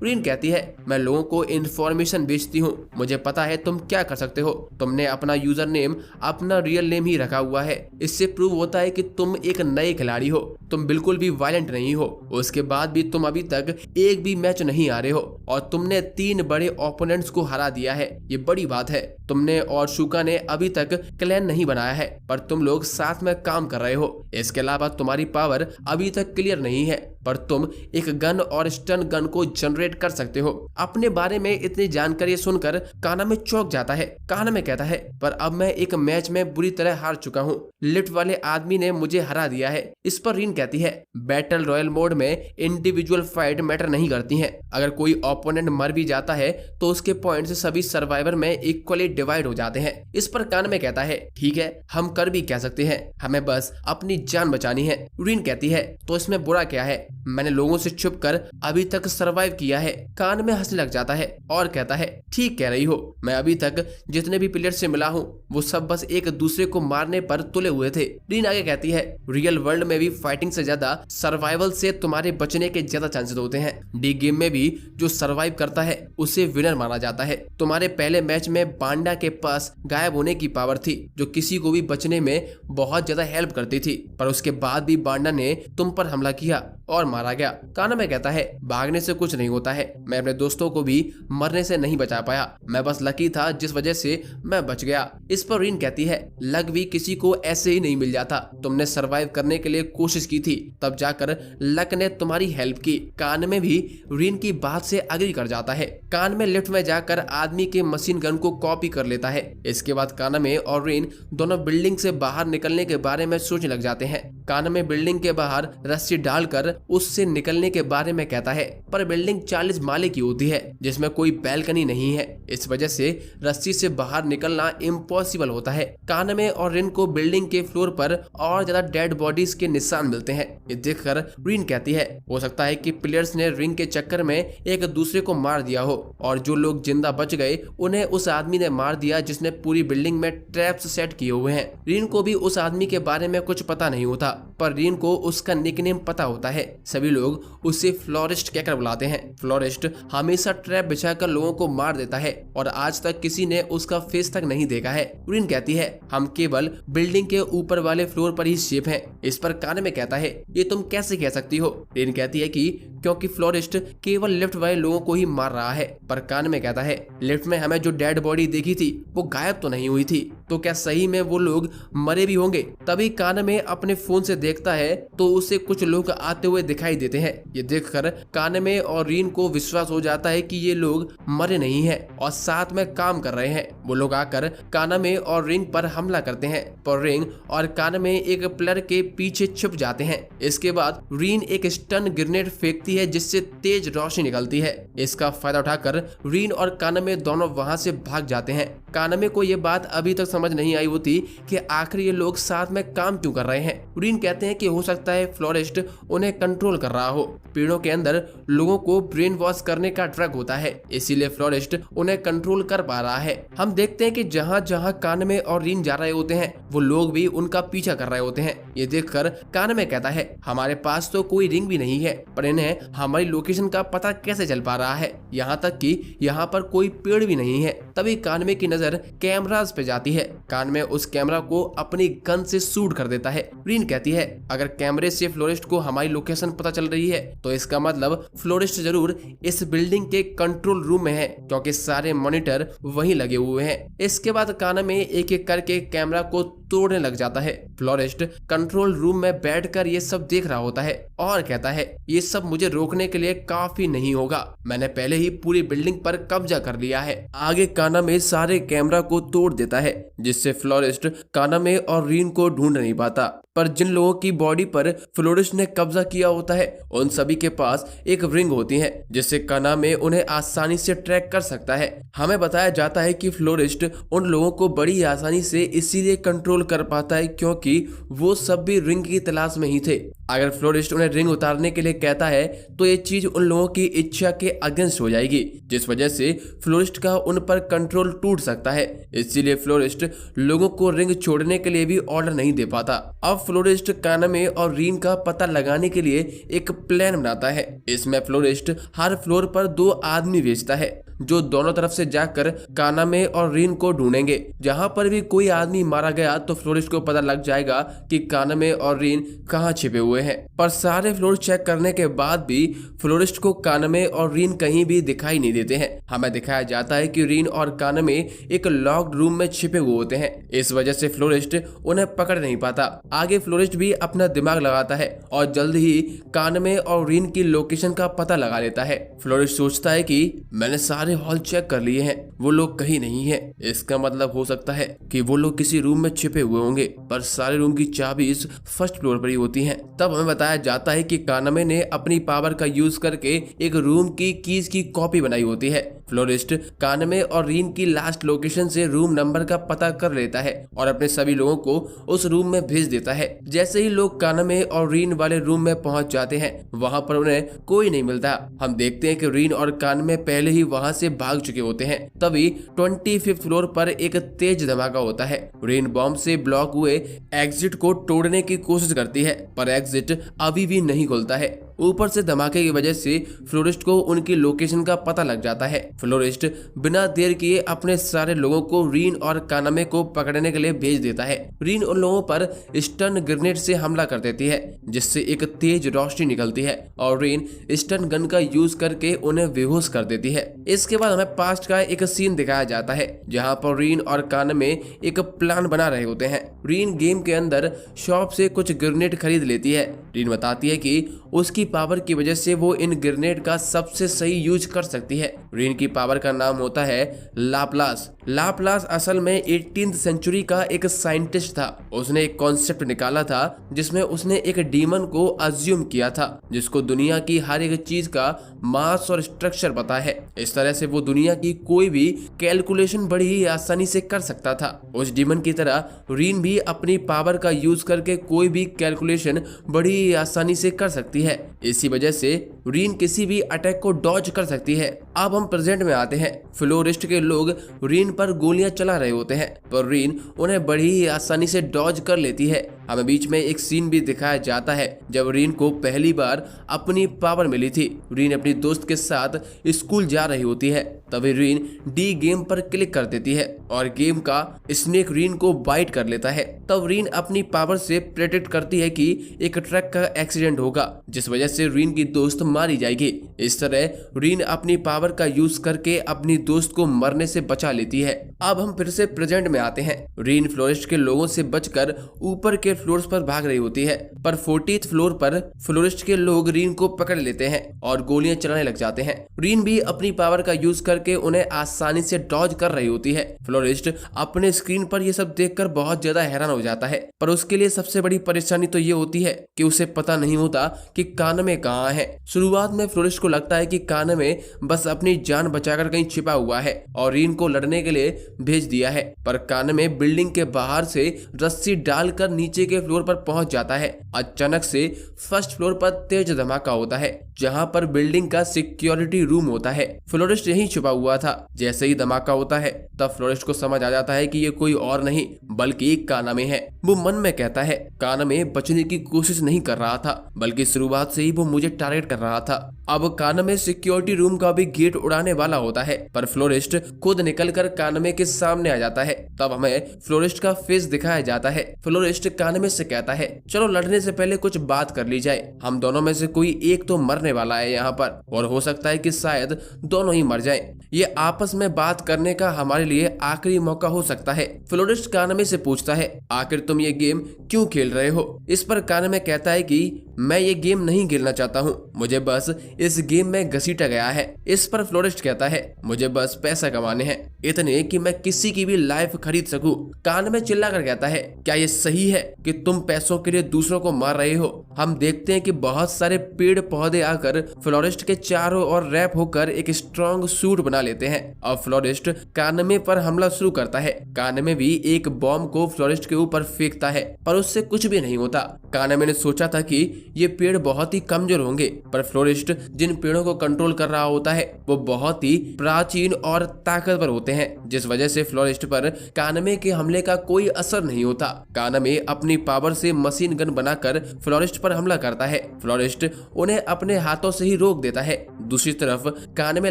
रीन कहती है, मैं लोगों को इन्फॉर्मेशन बेचती हूँ, मुझे पता है तुम क्या कर सकते हो। तुमने अपना यूजर नेम अपना रियल नेम ही रखा हुआ है। इससे प्रूव होता है कि तुम एक नए खिलाड़ी हो, तुम बिल्कुल भी वायलेंट नहीं हो। उसके बाद भी तुम अभी तक एक भी मैच नहीं हारे हो और तुमने 3 बड़े ओपोनेंट्स को हरा दिया है, ये बड़ी बात है। तुमने और शूगा ने अभी तक क्लैन नहीं बनाया है, पर तुम लोग साथ में काम कर रहे हो। इसके अलावा तुम्हारी पावर अभी तक क्लियर नहीं है, पर तुम एक गन और स्टन गन को जनरेट कर सकते हो। अपने बारे में इतनी जानकारी सुनकर कानामे चौंक जाता है। कानामे कहता है, पर अब मैं एक मैच में बुरी तरह हार चुका हूँ, लिफ्ट वाले आदमी ने मुझे हरा दिया है। इस पर रीन कहती है, बैटल रॉयल मोड में इंडिविजुअल फाइट मैटर नहीं करती है। अगर कोई ओपोनेंट मर भी जाता है तो उसके पॉइंट्स सभी सर्वाइवर में इक्वली डिवाइड हो जाते हैं। इस पर कानामे कहता है, ठीक है हम कर भी कह सकते हैं, हमें बस अपनी जान बचानी है। रीन कहती है, तो इसमें बुरा क्या है, मैंने लोगों से छुप कर अभी तक सरवाइव किया है। कान में हंसने लग जाता है और कहता है, ठीक कह रही हो, मैं अभी तक जितने भी प्लेयर से मिला हूँ वो सब बस एक दूसरे को मारने पर तुले हुए थे। रीन आगे कहती है, रियल वर्ल्ड में भी फाइटिंग से ज्यादा सर्वाइवल से तुम्हारे बचने के ज्यादा चांसेस होते हैं। डी गेम में भी जो सर्वाइव करता है उसे विनर माना जाता है। तुम्हारे पहले मैच में बांडा के पास गायब होने की पावर थी जो किसी को भी बचने में बहुत ज्यादा हेल्प करती थी, पर उसके बाद भी बांडा ने तुम पर हमला किया और मारा गया। कानामे कहता है, भागने से कुछ नहीं होता है, मैं अपने दोस्तों को भी मरने से नहीं बचा पाया, मैं बस लकी था जिस वजह से मैं बच गया। इस पर रीन कहती है, लक भी किसी को ऐसे ही नहीं मिल जाता, तुमने सरवाइव करने के लिए कोशिश की थी तब जाकर लक ने तुम्हारी हेल्प की। कानामे भी रीन की बात से एग्री कर जाता है। कानामे लिफ्ट में जाकर आदमी के मशीन गन को कॉपी कर लेता है। इसके बाद कानामे और रीन दोनों बिल्डिंग से बाहर निकलने के बारे में सोचने लग जाते हैं। कानामे बिल्डिंग के बाहर रस्सी डालकर उससे निकलने के बारे में कहता है, पर बिल्डिंग 40 माले की होती है जिसमें कोई बैल्कनी नहीं है, इस वजह से रस्सी से बाहर निकलना इम्पॉसिबल होता है। कानामे और रिन को बिल्डिंग के फ्लोर पर और ज्यादा डेड बॉडीज के निशान मिलते हैं। ये देखकर रिन कहती है, हो सकता है कि प्लेयर्स ने रिंग के चक्कर में एक दूसरे को मार दिया हो और जो लोग जिंदा बच गए उन्हें उस आदमी ने मार दिया जिसने पूरी बिल्डिंग में ट्रैप्स सेट किए हुए हैं। रिन को भी उस आदमी के बारे में कुछ पता नहीं होता, पर रिन को उसका निकनेम पता होता है। सभी लोग उसे फ्लोरिस्ट कहकर बुलाते हैं। फ्लोरिस्ट हमेशा ट्रैप बिछाकर लोगों को मार देता है और आज तक किसी ने उसका फेस तक नहीं देखा है। रिन कहती है, हम केवल बिल्डिंग के ऊपर वाले फ्लोर पर ही सेफ हैं। इस पर कानामे कहता है, ये तुम कैसे कह सकती हो? रिन कहती है कि क्योंकि फ्लोरिस्ट केवल लिफ्ट वाले लोगों को ही मार रहा है। पर कानामे कहता है, लिफ्ट में हमें जो डेड बॉडी देखी थी वो गायब तो नहीं हुई थी, तो क्या सही में वो लोग मरे भी होंगे? तभी कानामे अपने फोन से देखता है तो उसे कुछ लोग आते हुए दिखाई देते हैं। ये देखकर कानामे और रीन को विश्वास हो जाता है कि ये लोग मरे नहीं हैं और साथ में काम कर रहे हैं। वो लोग आकर कानामे और रिंग पर हमला करते हैं, पर रिंग और कानामे एक प्लेयर के पीछे छुप जाते हैं। इसके बाद रीन एक स्टन ग्रेनेड फेंकती है जिससे तेज रोशनी निकलती है। इसका फायदा उठाकर रीन और कानामे दोनों वहां से भाग जाते हैं। कानामे को ये बात अभी तक समझ नहीं आई होती कि आखिर ये लोग साथ में काम क्यों कर रहे हैं। रीन कहते हैं कि हो सकता है फ्लोरिस्ट उन्हें कंट्रोल कर रहा हो। पेड़ों के अंदर लोगों को ब्रेन वॉश करने का ड्रग होता है, इसीलिए फ्लोरिस्ट उन्हें कंट्रोल कर पा रहा है। हम देखते हैं कि जहाँ जहाँ कानामे और रीन जा रहे होते हैं वो लोग भी उनका पीछा कर रहे होते हैं। ये देखकर कानामे कहता है, हमारे पास तो कोई रिंग भी नहीं है, पर इन्हें हमारी लोकेशन का पता कैसे चल पा रहा है? यहाँ तक कि यहाँ पर कोई पेड़ भी नहीं है। तभी कानामे की नजर कैमरास पे जाती है कान में उस कैमरा को अपनी गन से शूट कर देता है। रीन कहती है अगर कैमरे से फ्लोरिस्ट को हमारी लोकेशन पता चल रही है तो इसका मतलब फ्लोरिस्ट जरूर इस बिल्डिंग के कंट्रोल रूम में है, क्योंकि सारे मॉनिटर वहीं लगे हुए हैं। इसके बाद कान में एक एक करके कैमरा को तोड़ने लग जाता है। फ्लोरिस्ट कंट्रोल रूम में बैठकर ये सब देख रहा होता है और कहता है ये सब मुझे रोकने के लिए काफी नहीं होगा, मैंने पहले ही पूरी बिल्डिंग पर कब्जा कर लिया है। आगे कानामे सारे कैमरा को तोड़ देता है, जिससे फ्लोरिस्ट कानामे और रीन को ढूंढ नहीं पाता। पर जिन लोगों की बॉडी पर फ्लोरिस्ट ने कब्जा किया होता है उन सभी के पास एक रिंग होती है, जिससे कानामे उन्हें आसानी से ट्रैक कर सकता है। हमें बताया जाता है कि फ्लोरिस्ट उन लोगों को बड़ी आसानी से इसीलिए कंट्रोल कर पाता है क्योंकि वो सब भी रिंग की तलाश में ही थे। अगर फ्लोरिस्ट उन्हें रिंग उतारने के लिए कहता है तो ये चीज उन लोगों की इच्छा के अगेंस्ट हो जाएगी, जिस वजह से फ्लोरिस्ट का उन पर कंट्रोल टूट सकता है। इसीलिए फ्लोरिस्ट लोगों को रिंग छोड़ने के लिए भी ऑर्डर नहीं दे पाता। अब फ्लोरिस्ट कानामे और रीन का पता लगाने के लिए एक प्लान बनाता है। इसमें फ्लोरिस्ट हर फ्लोर पर 2 आदमी भेजता है जो दोनों तरफ से जाकर कानामे और रीन को ढूंढेंगे। जहां पर भी कोई आदमी मारा गया तो फ्लोरिस्ट को पता लग जाएगा कि कानामे और रीन कहां छिपे हुए हैं। पर सारे फ्लोर चेक करने के बाद भी फ्लोरिस्ट को कानामे और रीन कहीं भी दिखाई नहीं देते हैं। हमें दिखाया जाता है कि रीन और कानामे एक लॉक्ड रूम में छिपे हुए होते हैं, इस वजह से फ्लोरिस्ट उन्हें पकड़ नहीं पाता। आगे फ्लोरिस्ट भी अपना दिमाग लगाता है और जल्द ही कानामे और रीन की लोकेशन का पता लगा लेता है। फ्लोरिस्ट सोचता है कि मैंने सारे हॉल चेक कर लिए हैं, वो लोग कहीं नहीं है। इसका मतलब हो सकता है कि वो लोग किसी रूम में छिपे हुए होंगे, पर सारे रूम की चाबी इस फर्स्ट फ्लोर पर ही होती हैं। तब हमें बताया जाता है कि कानामे ने अपनी पावर का यूज करके एक रूम की कीज की कॉपी बनाई होती है। फ्लोरिस्ट कानामे और रीन की लास्ट लोकेशन से रूम नंबर का पता कर लेता है और अपने सभी लोगों को उस रूम में भेज देता है। जैसे ही लोग कानामे और रीन वाले रूम में पहुंच जाते हैं वहां पर उन्हें कोई नहीं मिलता। हम देखते हैं कि रीन और कानामे पहले ही वहां से भाग चुके होते हैं। तभी 25th फ्लोर पर एक तेज धमाका होता है। रीन बॉम्ब से ब्लॉक हुए एग्जिट को तोड़ने की कोशिश करती है, पर एग्जिट अभी भी नहीं खुलता है। ऊपर से धमाके की वजह से फ्लोरिस्ट को उनकी लोकेशन का पता लग जाता है। फ्लोरिस्ट बिना देर किए अपने सारे लोगों को रीन और कानामे को पकड़ने के लिए भेज देता है। रीन उन लोगों पर स्टन ग्रेनेड से हमला कर देती है, जिससे एक तेज रोशनी निकलती है और रीन स्टन गन का यूज करके उन्हें बेहोश कर देती है। इसके बाद हमें पास्ट का एक सीन दिखाया जाता है जहाँ पर रीन और कानामे एक प्लान बना रहे होते हैं। रीन गेम के अंदर शॉप से कुछ ग्रेनेड खरीद लेती है। रीन बताती है कि उसकी पावर की वजह से वो इन ग्रेनेड का सबसे सही यूज कर सकती है। रीन की पावर का नाम होता है लाप्लास। लाप्लास असल में 18th सेंचुरी का एक साइंटिस्ट था। उसने एक कॉन्सेप्ट निकाला था जिसमें उसने एक डीमन को अज्यूम किया था जिसको दुनिया की हर एक चीज का मास और स्ट्रक्चर पता है। इस तरह से वो दुनिया की कोई भी कैलकुलेशन बड़ी ही आसानी से कर सकता था। उस डीमन की तरह रीन भी अपनी पावर का यूज करके कोई भी कैलकुलेशन बड़ी ही आसानी से कर सकती है। इसी वजह से रीन किसी भी अटैक को डॉज कर सकती है। अब हम प्रेजेंट में आते हैं। फ्लोरिस्ट के लोग रीन पर गोलियां चला रहे होते हैं, पर रीन उन्हें बड़ी ही आसानी से डॉज कर लेती है। हमें बीच में एक सीन भी दिखाया जाता है जब रीन को पहली बार अपनी पावर मिली थी। रीन अपनी दोस्त के साथ स्कूल जा रही होती है, तभी रीन डी गेम पर क्लिक कर देती है और गेम का स्नेक रीन को बाइट कर लेता है। तब रीन अपनी पावर से प्रेडिक्ट करती है कि एक ट्रक का एक्सीडेंट होगा, जिस वजह से रीन की दोस्त मारी जाएगी। इस तरह रीन अपनी पावर का यूज करके अपनी दोस्त को मरने से बचा लेती है। अब हम फिर से प्रेजेंट में आते हैं। रीन फ्लोरिस्ट के लोगों से बचकर ऊपर के फ्लोर्स पर भाग रही होती है, पर 40th फ्लोर पर फ्लोरिस्ट के लोग रीन को पकड़ लेते हैं और गोलियां चलाने लग जाते हैं। रीन भी अपनी पावर का यूज करके उन्हें आसानी से डॉज कर रही होती है। फ्लोरिस्ट अपने स्क्रीन पर यह सब देखकर बहुत ज्यादा हैरान हो जाता है, पर उसके लिए सबसे बड़ी परेशानी तो ये होती है कि उसे पता नहीं होता कि कानामे कहाँ है। शुरुआत में फ्लोरिस्ट को लगता है कि कानामे बस अपनी जान बचाकर कहीं छिपा हुआ है और रीन को लड़ने के लिए भेज दिया है, पर कानामे बिल्डिंग के बाहर से रस्सी डालकर नीचे के फ्लोर पर पहुंच जाता है। अचानक से फर्स्ट फ्लोर पर तेज धमाका होता है जहां पर बिल्डिंग का सिक्योरिटी रूम होता है। फ्लोरिस्ट यहीं छुपा हुआ था। जैसे ही धमाका होता है तब फ्लोरिस्ट को समझ आ जाता है कि ये कोई और नहीं बल्कि कानामे है। वो मन में कहता है कानामे बचने की कोशिश नहीं कर रहा था, बल्कि शुरुआत से ही वो मुझे टारगेट कर रहा रहा था। अब कानमे सिक्योरिटी रूम का भी गेट उड़ाने वाला होता है, पर फ्लोरिस्ट खुद निकलकर कानमे के सामने आ जाता है। तब हमें फ्लोरिस्ट का फेस दिखाया जाता है। फ्लोरिस्ट कानमे से कहता है, चलो लड़ने से पहले कुछ बात कर ली जाए। हम दोनों में से कोई एक तो मरने वाला है यहाँ पर, और हो सकता है कि शायद दोनों ही मर जाएं। ये आपस में बात करने का हमारे लिए आखिरी मौका हो सकता है। फ्लोरिस्ट कानमे से पूछता है, आखिर तुम ये गेम क्यों खेल रहे हो? इस पर कानमे कहता है कि मैं ये गेम नहीं खेलना चाहता हूँ, मुझे बस इस गेम में घसीटा गया है। इस पर फ्लोरिस्ट कहता है, मुझे बस पैसा कमाने हैं, इतने कि मैं किसी की भी लाइफ खरीद सकूं। कानमे चिल्लाकर कहता है, क्या ये सही है कि तुम पैसों के लिए दूसरों को मार रहे हो? हम देखते हैं कि बहुत सारे पेड़ पौधे आकर फ्लोरिस्ट के चारों ओर रैप होकर एक स्ट्रॉन्ग सूट बना लेते हैं। अब फ्लोरिस्ट कानमे पर हमला शुरू करता है। कानमे भी एक बॉम्ब को फ्लोरिस्ट के ऊपर फेंकता है, पर उससे कुछ भी नहीं होता। कानमे ने सोचा था कि ये पेड़ बहुत ही कमजोर होंगे, पर फ्लोरिस्ट जिन पेड़ों को कंट्रोल कर रहा होता है वो बहुत ही प्राचीन और ताकतवर होते हैं, जिस वजह से फ्लोरिस्ट पर कानमे के हमले का कोई असर नहीं होता। कानमे अपनी पावर से मशीन गन बनाकर फ्लोरिस्ट पर हमला करता है। फ्लोरिस्ट उन्हें अपने हाथों से ही रोक देता है। दूसरी तरफ कानमे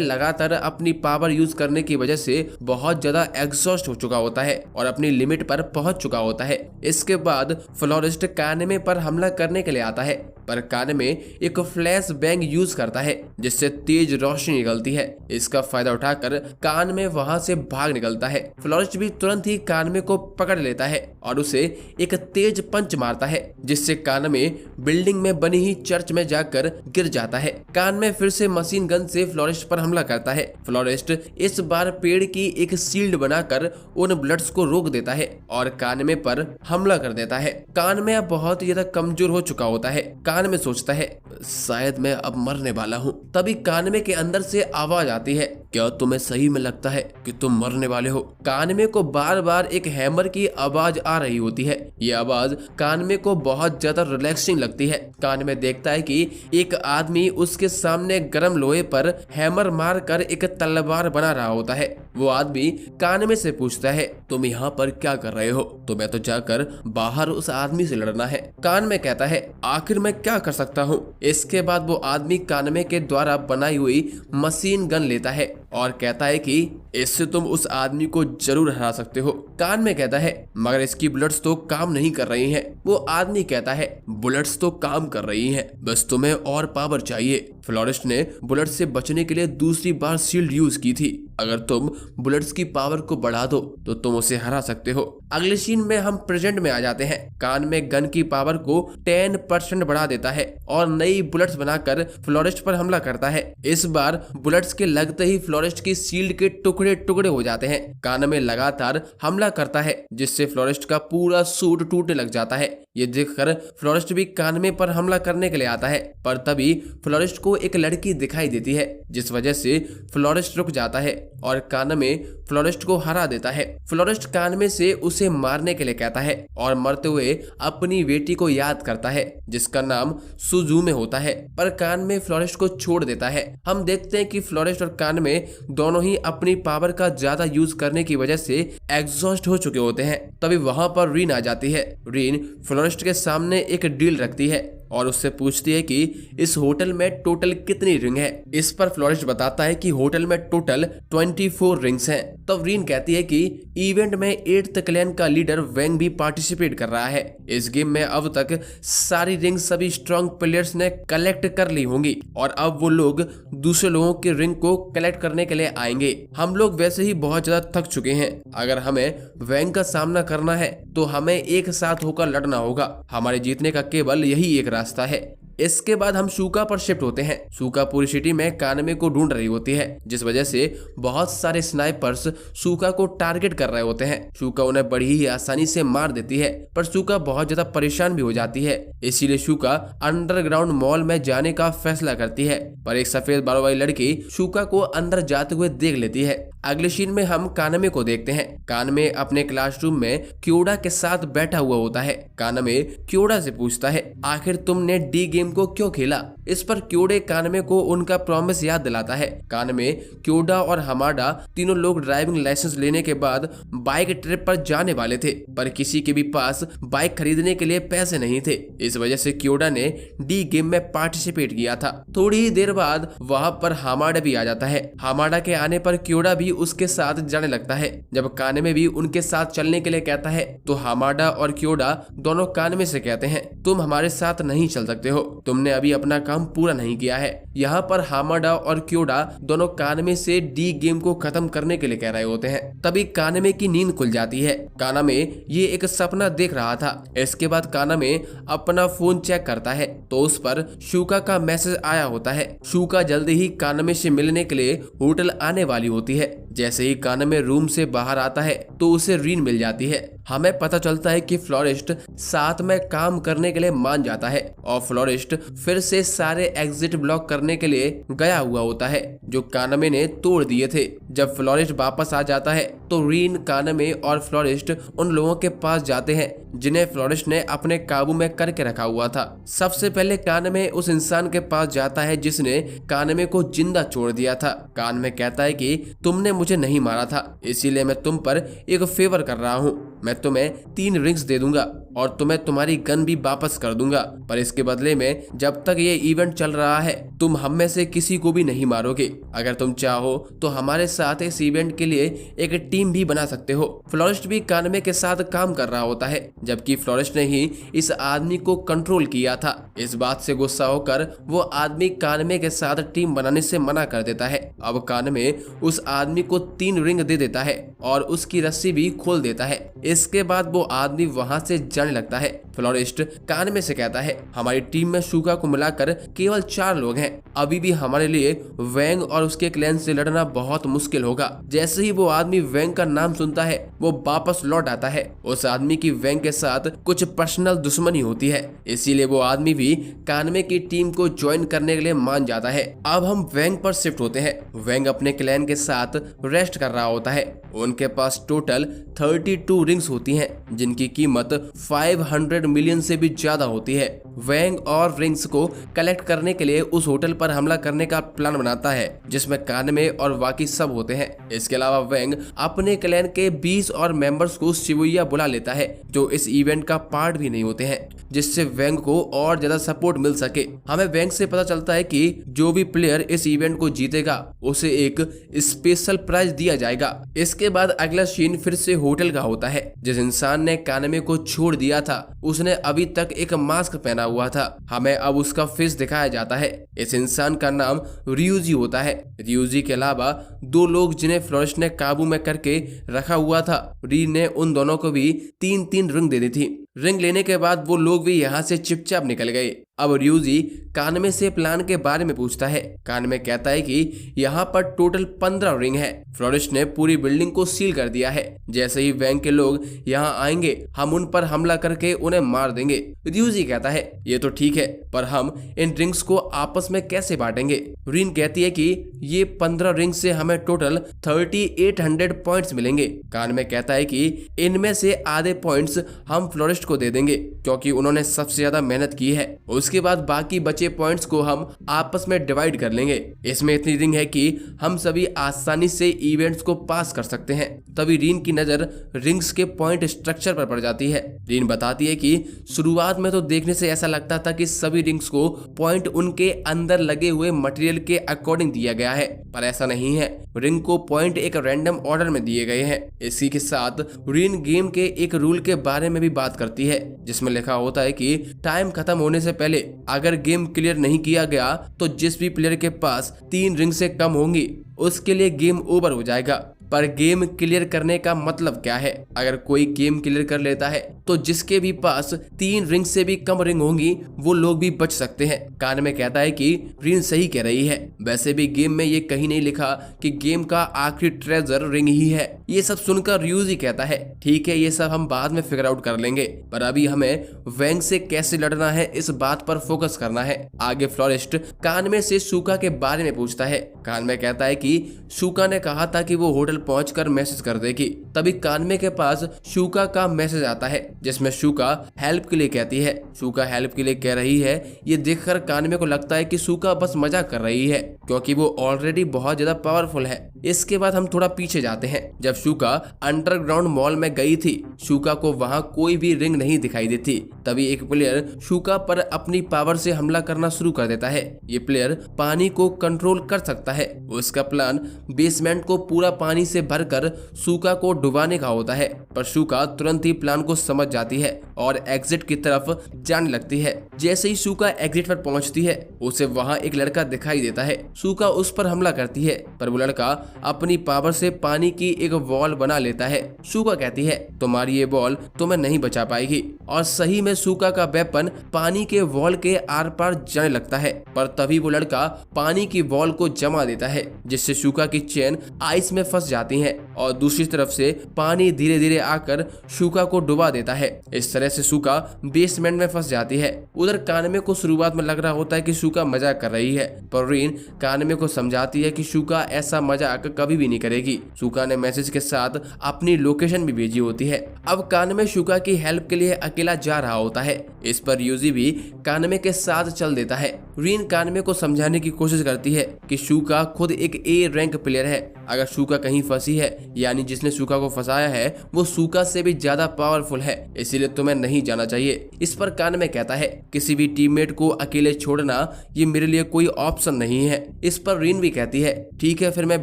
लगातार अपनी पावर यूज करने की वजह से बहुत ज्यादा एग्जॉस्ट हो चुका होता है और अपनी लिमिट पर पहुंच चुका होता है। इसके बाद फ्लोरिस्ट कानमे पर हमला करने के लिए आता है, पर कानमे एक फ्लैश बैंग यूज करता है जिससे तेज रोशनी निकलती है। इसका फायदा उठाकर कानमे वहां से भाग निकलता है। फ्लोरिस्ट भी तुरंत ही कानमे को पकड़ लेता है और उसे एक तेज पंच मारता है, जिससे कानमे बिल्डिंग में बनी ही चर्च में जाकर गिर जाता है। कानमे फिर से मशीन गन से फ्लोरिस्ट पर हमला करता है। फ्लोरिस्ट इस बार पेड़ की एक शील्ड बनाकर उन ब्लड्स को रोक देता है और कानमे पर हमला कर देता है। कानमे अब बहुत ही ज्यादा कमजोर हो चुका होता है। कानमे सोचता है, शायद मैं अब मरने वाला हूँ। तभी कानमे के अंदर से आवाज आती है, क्या तुम्हें सही में लगता है कि तुम मरने वाले हो? कानमे को बार बार एक हैमर की आवाज आ रही होती है। ये आवाज कानमे को बहुत ज्यादा रिलैक्सिंग लगती है। कानमे देखता है कि एक आदमी उसके सामने गर्म लोहे पर हैमर मार कर एक तलवार बना रहा होता है। वो आदमी कानमे से पूछता है, तुम यहाँ पर क्या कर रहे हो? तुम्हें तो जाकर बाहर उस आदमी से लड़ना है। कानमे कहता है, आखिर मैं क्या कर सकता हूँ? इसके बाद वो आदमी कानमे के द्वारा बनाई हुई मशीन गन लेता है और कहता है कि इससे तुम उस आदमी को जरूर हरा सकते हो। कानमे कहता है, मगर इसकी बुलेट्स तो काम नहीं कर रही हैं। वो आदमी कहता है, बुलेट्स तो काम कर रही हैं, बस तुम्हें और पावर चाहिए। फ्लोरिस्ट ने बुलेट से बचने के लिए दूसरी बार शील्ड यूज की थी। अगर तुम बुलेट्स की पावर को बढ़ा दो तो तुम उसे हरा सकते हो। अगले सीन में हम प्रेजेंट में आ जाते हैं। कानमे गन की पावर को 10% बढ़ा देता है और नई बुलेट्स बनाकर फ्लोरिस्ट पर हमला करता है। इस बार बुलेट्स के लगते ही फ्लोरिस्ट की शील्ड के टुकड़े टुकड़े हो जाते हैं। कानमे लगातार हमला करता है जिससे फ्लोरिस्ट का पूरा सूट टूटने लग जाता है। ये देखकर फ्लोरिस्ट भी कानमे पर हमला करने के लिए आता है, पर तभी फ्लोरिस्ट को एक लड़की दिखाई देती है, जिस वजह से फ्लोरिस्ट रुक जाता है और कानमे फ्लोरिस्ट को हरा देता है। फ्लोरिस्ट कानमे से उसे मारने के लिए कहता है और मरते हुए अपनी बेटी को याद करता है जिसका नाम सुजुमे होता है, पर कानमे फ्लोरिस्ट को छोड़ देता है। हम देखते हैं कि फ्लोरिस्ट और कानमे दोनों ही अपनी पावर का ज्यादा यूज करने की वजह से एग्जॉस्ट हो चुके होते हैं। तभी वहां पर रीन आ जाती है। रीन फ्लोरिस्ट के सामने एक डील रखती है और उससे पूछती है कि इस होटल में टोटल कितनी रिंग है। इस पर फ्लोरिस्ट बताता है कि होटल में टोटल 24 रिंग्स हैं। तब रीन कहती है कि इवेंट में 8th क्लैन का लीडर वेंग भी पार्टिसिपेट कर रहा है। इस गेम में अब तक सारी रिंग सभी स्ट्रॉन्ग प्लेयर्स ने कलेक्ट कर ली होंगी और अब वो लोग दूसरे लोगों की रिंग को कलेक्ट करने के लिए आएंगे। हम लोग वैसे ही बहुत ज्यादा थक चुके हैं। अगर हमें वेंग का सामना करना है तो हमें एक साथ होकर लड़ना होगा। हमारे जीतने का केवल यही एक रास्ता है। इसके बाद हम शूका पर शिफ्ट होते हैं। शूका पूरी सिटी में कानमे को ढूंढ रही होती है, जिस वजह से बहुत सारे स्नाइपर्स शूका को टारगेट कर रहे होते हैं। शूका उन्हें बड़ी ही आसानी से मार देती है, पर शूका बहुत ज्यादा परेशान भी हो जाती है। इसीलिए शूका अंडरग्राउंड मॉल में जाने का फैसला करती है, पर एक सफेद बालों वाली लड़की शूका को अंदर जाते हुए देख लेती है। अगले सीन में हम कानमे को देखते हैं। कानमे अपने क्लासरूम में क्योडा के साथ बैठा हुआ होता है। कानमे क्योडा से पूछता है, आखिर तुमने डी गेम गेम को क्यों खेला। इस पर क्योडे कानमे को उनका प्रॉमिस याद दिलाता है। कानमे, क्योडा और हमाडा तीनों लोग ड्राइविंग लाइसेंस लेने के बाद बाइक ट्रिप पर जाने वाले थे, पर किसी के भी पास बाइक खरीदने के लिए पैसे नहीं थे। इस वजह से क्योडा ने डी गेम में पार्टिसिपेट किया था। थोड़ी ही देर बाद वहां पर हमाडा भी आ जाता है। हमाडा के आने पर क्योडा भी उसके साथ जाने लगता है। जब कानमे भी उनके साथ चलने के लिए कहता है तो हमाडा और क्योडा दोनों कानमे से कहते हैं, तुम हमारे साथ नहीं चल सकते हो, तुमने अभी अपना काम पूरा नहीं किया है। यहाँ पर हमाडा और क्योडा दोनों कानमे से डी गेम को खत्म करने के लिए कह रहे होते हैं। तभी कानमे की नींद खुल जाती है। कानमे ये एक सपना देख रहा था। इसके बाद कानमे अपना फोन चेक करता है तो उस पर शूका का मैसेज आया होता है। शूका जल्दी ही कानमे से मिलने के लिए होटल आने वाली होती है। जैसे ही कानमे रूम से बाहर आता है तो उसे रीन मिल जाती है। हमें पता चलता है कि फ्लोरिस्ट साथ में काम करने के लिए मान जाता है और फ्लोरिस्ट फिर से सारे एग्जिट ब्लॉक करने के लिए गया हुआ होता है जो कानमे ने तोड़ दिए थे। जब फ्लोरिस्ट वापस आ जाता है तो रीन, कानमे और फ्लोरिस्ट उन लोगों के पास जाते हैं जिन्हें फ्लोरिस्ट ने अपने काबू में करके रखा हुआ था। सबसे पहले कानमे उस इंसान के पास जाता है जिसने कानमे को जिंदा छोड़ दिया था। कानमे कहता है कि तुमने मुझे नहीं मारा था, इसीलिए मैं तुम पर एक फेवर कर रहा हूँ। मैं तुम्हें 3 रिंग्स दे दूंगा और तुम्हें तुम्हारी गन भी वापस कर दूंगा, पर इसके बदले में जब तक ये इवेंट चल रहा है तुम हम में से किसी को भी नहीं मारोगे। अगर तुम चाहो तो हमारे साथ इस इवेंट के लिए एक टीम भी बना सकते हो। फ्लोरिस्ट भी कानमे के साथ काम कर रहा होता है, जबकि फ्लोरिस्ट ने ही इस आदमी को कंट्रोल किया था। इस बात से गुस्सा होकर वो आदमी कानमे के साथ टीम बनाने से मना कर देता है। अब कानमे उस आदमी को 3 रिंग दे देता है और उसकी रस्सी भी खोल देता है। इसके बाद वो आदमी वहां से जाने लगता है। फ्लोरिस्ट कानमे से कहता है, हमारी टीम में शूका को मिलाकर केवल 4 लोग हैं। अभी भी हमारे लिए वैंग और उसके क्लैन से लड़ना बहुत मुश्किल होगा। जैसे ही वो आदमी वैंग का नाम सुनता है वो वापस लौट आता है। उस आदमी की वैंग के साथ कुछ पर्सनल दुश्मनी होती है, इसीलिए वो आदमी भी कानमे की टीम को ज्वाइन करने के लिए मान जाता है। अब हम वैंग पर शिफ्ट होते हैं। वैंग अपने क्लैन के साथ रेस्ट कर रहा होता है। उनके पास टोटल 32 रिंग्स होती हैं जिनकी कीमत 500 मिलियन से भी ज्यादा होती है। वैंग और रिंग्स को कलेक्ट करने के लिए उस होटल पर हमला करने का प्लान बनाता है जिसमें कानमे और बाकी सब होते हैं। इसके अलावा वैंग अपने क्लैन के 20 और मेंबर्स को शिबुया बुला लेता है जो इस इवेंट का पार्ट भी नहीं होते हैं, जिससे वैंग को और ज्यादा सपोर्ट मिल सके। हमें वैंग से पता चलता है कि जो भी प्लेयर इस इवेंट को जीतेगा उसे एक स्पेशल प्राइज दिया जाएगा। इसके बाद अगला सीन फिर से होटल का होता है। जिस इंसान ने कानमे को छोड़ दिया था उसने अभी तक एक मास्क पहना हुआ था। हमें अब उसका फेस दिखाया जाता है। इस इंसान का नाम रियूजी होता है। रियूजी के अलावा 2 लोग जिन्हें फ्लोरिस्ट ने काबू में करके रखा हुआ था। री ने उन दोनों को भी 3-3 रिंग दे दी थी। रिंग लेने के बाद वो लोग भी यहाँ से चुपचाप निकल गए। अब रियूजी कानमे से प्लान के बारे में पूछता है। कानमे कहता है कि यहाँ पर टोटल 15 रिंग है। फ्लोरिस्ट ने पूरी बिल्डिंग को सील कर दिया है। जैसे ही वैंग के लोग यहाँ आएंगे हम उन पर हमला करके उन्हें मार देंगे। रियूजी कहता है ये तो ठीक है, पर हम इन रिंग्स को आपस में कैसे बांटेंगे। रीन कहती है कि ये 15 रिंग से हमें टोटल 3800 पॉइंट्स मिलेंगे। कानमे कहता है कि इनमें से आधे पॉइंट्स हम फ्लोरिस्ट को दे देंगे क्योंकि उन्होंने सबसे ज्यादा मेहनत की है। उसके बाद बाकी बचे पॉइंट्स को हम आपस में डिवाइड कर लेंगे। इसमें इतनी रिंग है कि हम सभी आसानी से इवेंट्स को पास कर सकते हैं। तभी रीन की नजर रिंग्स के पॉइंट स्ट्रक्चर पर पड़ जाती है। रीन बताती है कि शुरुआत में तो देखने से ऐसा लगता था कि सभी रिंग्स को पॉइंट उनके अंदर लगे हुए मटेरियल के अकॉर्डिंग दिया गया है, पर ऐसा नहीं है। रिंग को पॉइंट एक रैंडम ऑर्डर में दिए गए हैं। इसी के साथ रीन गेम के एक रूल के बारे में भी बात करती है जिसमें लिखा होता है कि टाइम खत्म होने से पहले अगर गेम क्लियर नहीं किया गया तो जिस भी प्लेयर के पास 3 रिंग से कम होंगी उसके लिए गेम ओवर हो जाएगा। पर गेम क्लियर करने का मतलब क्या है? अगर कोई गेम क्लियर कर लेता है तो जिसके भी पास 3 रिंग से भी कम रिंग होंगी वो लोग भी बच सकते हैं। कानमे कहता है कि रीन सही कह रही है। वैसे भी गेम में ये कहीं नहीं लिखा कि गेम का आखिरी ट्रेजर रिंग ही है। ये सब सुनकर रियूजी कहता है ठीक है, ये सब हम बाद में फिगर आउट कर लेंगे, पर अभी हमें वैंग से कैसे लड़ना है इस बात पर फोकस करना है। आगे फ्लोरिस्ट कानमे से शूका के बारे में पूछता है। कानमे कहता है कि शूका ने कहा था कि वो होटल पहुंचकर मैसेज कर देगी। तभी कानमे के पास शूका का मैसेज आता है जिसमें शूका हेल्प के लिए कहती है। शूका हेल्प के लिए कह रही है, ये देखकर कानमे को लगता है कि शूका बस मजाक कर रही है क्योंकि वो ऑलरेडी बहुत ज्यादा पावरफुल है। इसके बाद हम थोड़ा पीछे जाते हैं। जब शूका अंडरग्राउंड मॉल में गई थी, शूका को वहां कोई भी रिंग नहीं दिखाई देती। तभी एक प्लेयर शूका पर अपनी पावर से हमला करना शुरू कर देता है। ये प्लेयर पानी को कंट्रोल कर सकता है। उसका प्लान बेसमेंट को पूरा पानी से भरकर शूका को डुबाने का होता है, पर शूका तुरंत ही प्लान को समझ जाती है और एग्जिट की तरफ जाने लगती है। जैसे ही शूका एग्जिट पर पहुंचती है, उसे वहां एक लड़का दिखाई देता है। शूका उस पर हमला करती है, पर वो लड़का अपनी पावर से पानी की एक वॉल बना लेता है। शूका कहती है, तुम्हारी ये बॉल तुम्हें नहीं बचा पाएगी, और सही में शूका का वेपन पानी के वॉल के आर पार जाने लगता है। पर तभी वो लड़का पानी की वॉल को जमा देता है, जिससे शूका की चेन आइस में फंस जाती है और दूसरी तरफ से पानी धीरे धीरे आकर शूका को डुबा देता है। इस तरह से शूका बेसमेंट में फंस जाती है। उधर कानमे को शुरुआत में लग रहा होता है कि शूका मजाक कर रही है, पर रीन कानमे को समझाती है कि शूका ऐसा मजाक कभी भी नहीं करेगी। शूका ने मैसेज के साथ अपनी लोकेशन भी भेजी होती है। अब कानमे शूका की हेल्प के लिए अकेला जा रहा होता है। इस पर यूजी भी कानमे के साथ चल देता है। रीन कानमे को समझाने की कोशिश करती है कि शूका खुद एक ए रैंक प्लेयर है। अगर शूका कहीं फंसी है, यानी जिसने शूका को फंसाया है वो शूका से भी ज्यादा पावरफुल है, इसीलिए तुम्हें नहीं जाना चाहिए। इस पर कानमे कहता है, किसी भी टीममेट को अकेले छोड़ना ये मेरे लिए कोई ऑप्शन नहीं है। इस पर रीन भी कहती है, ठीक है फिर मैं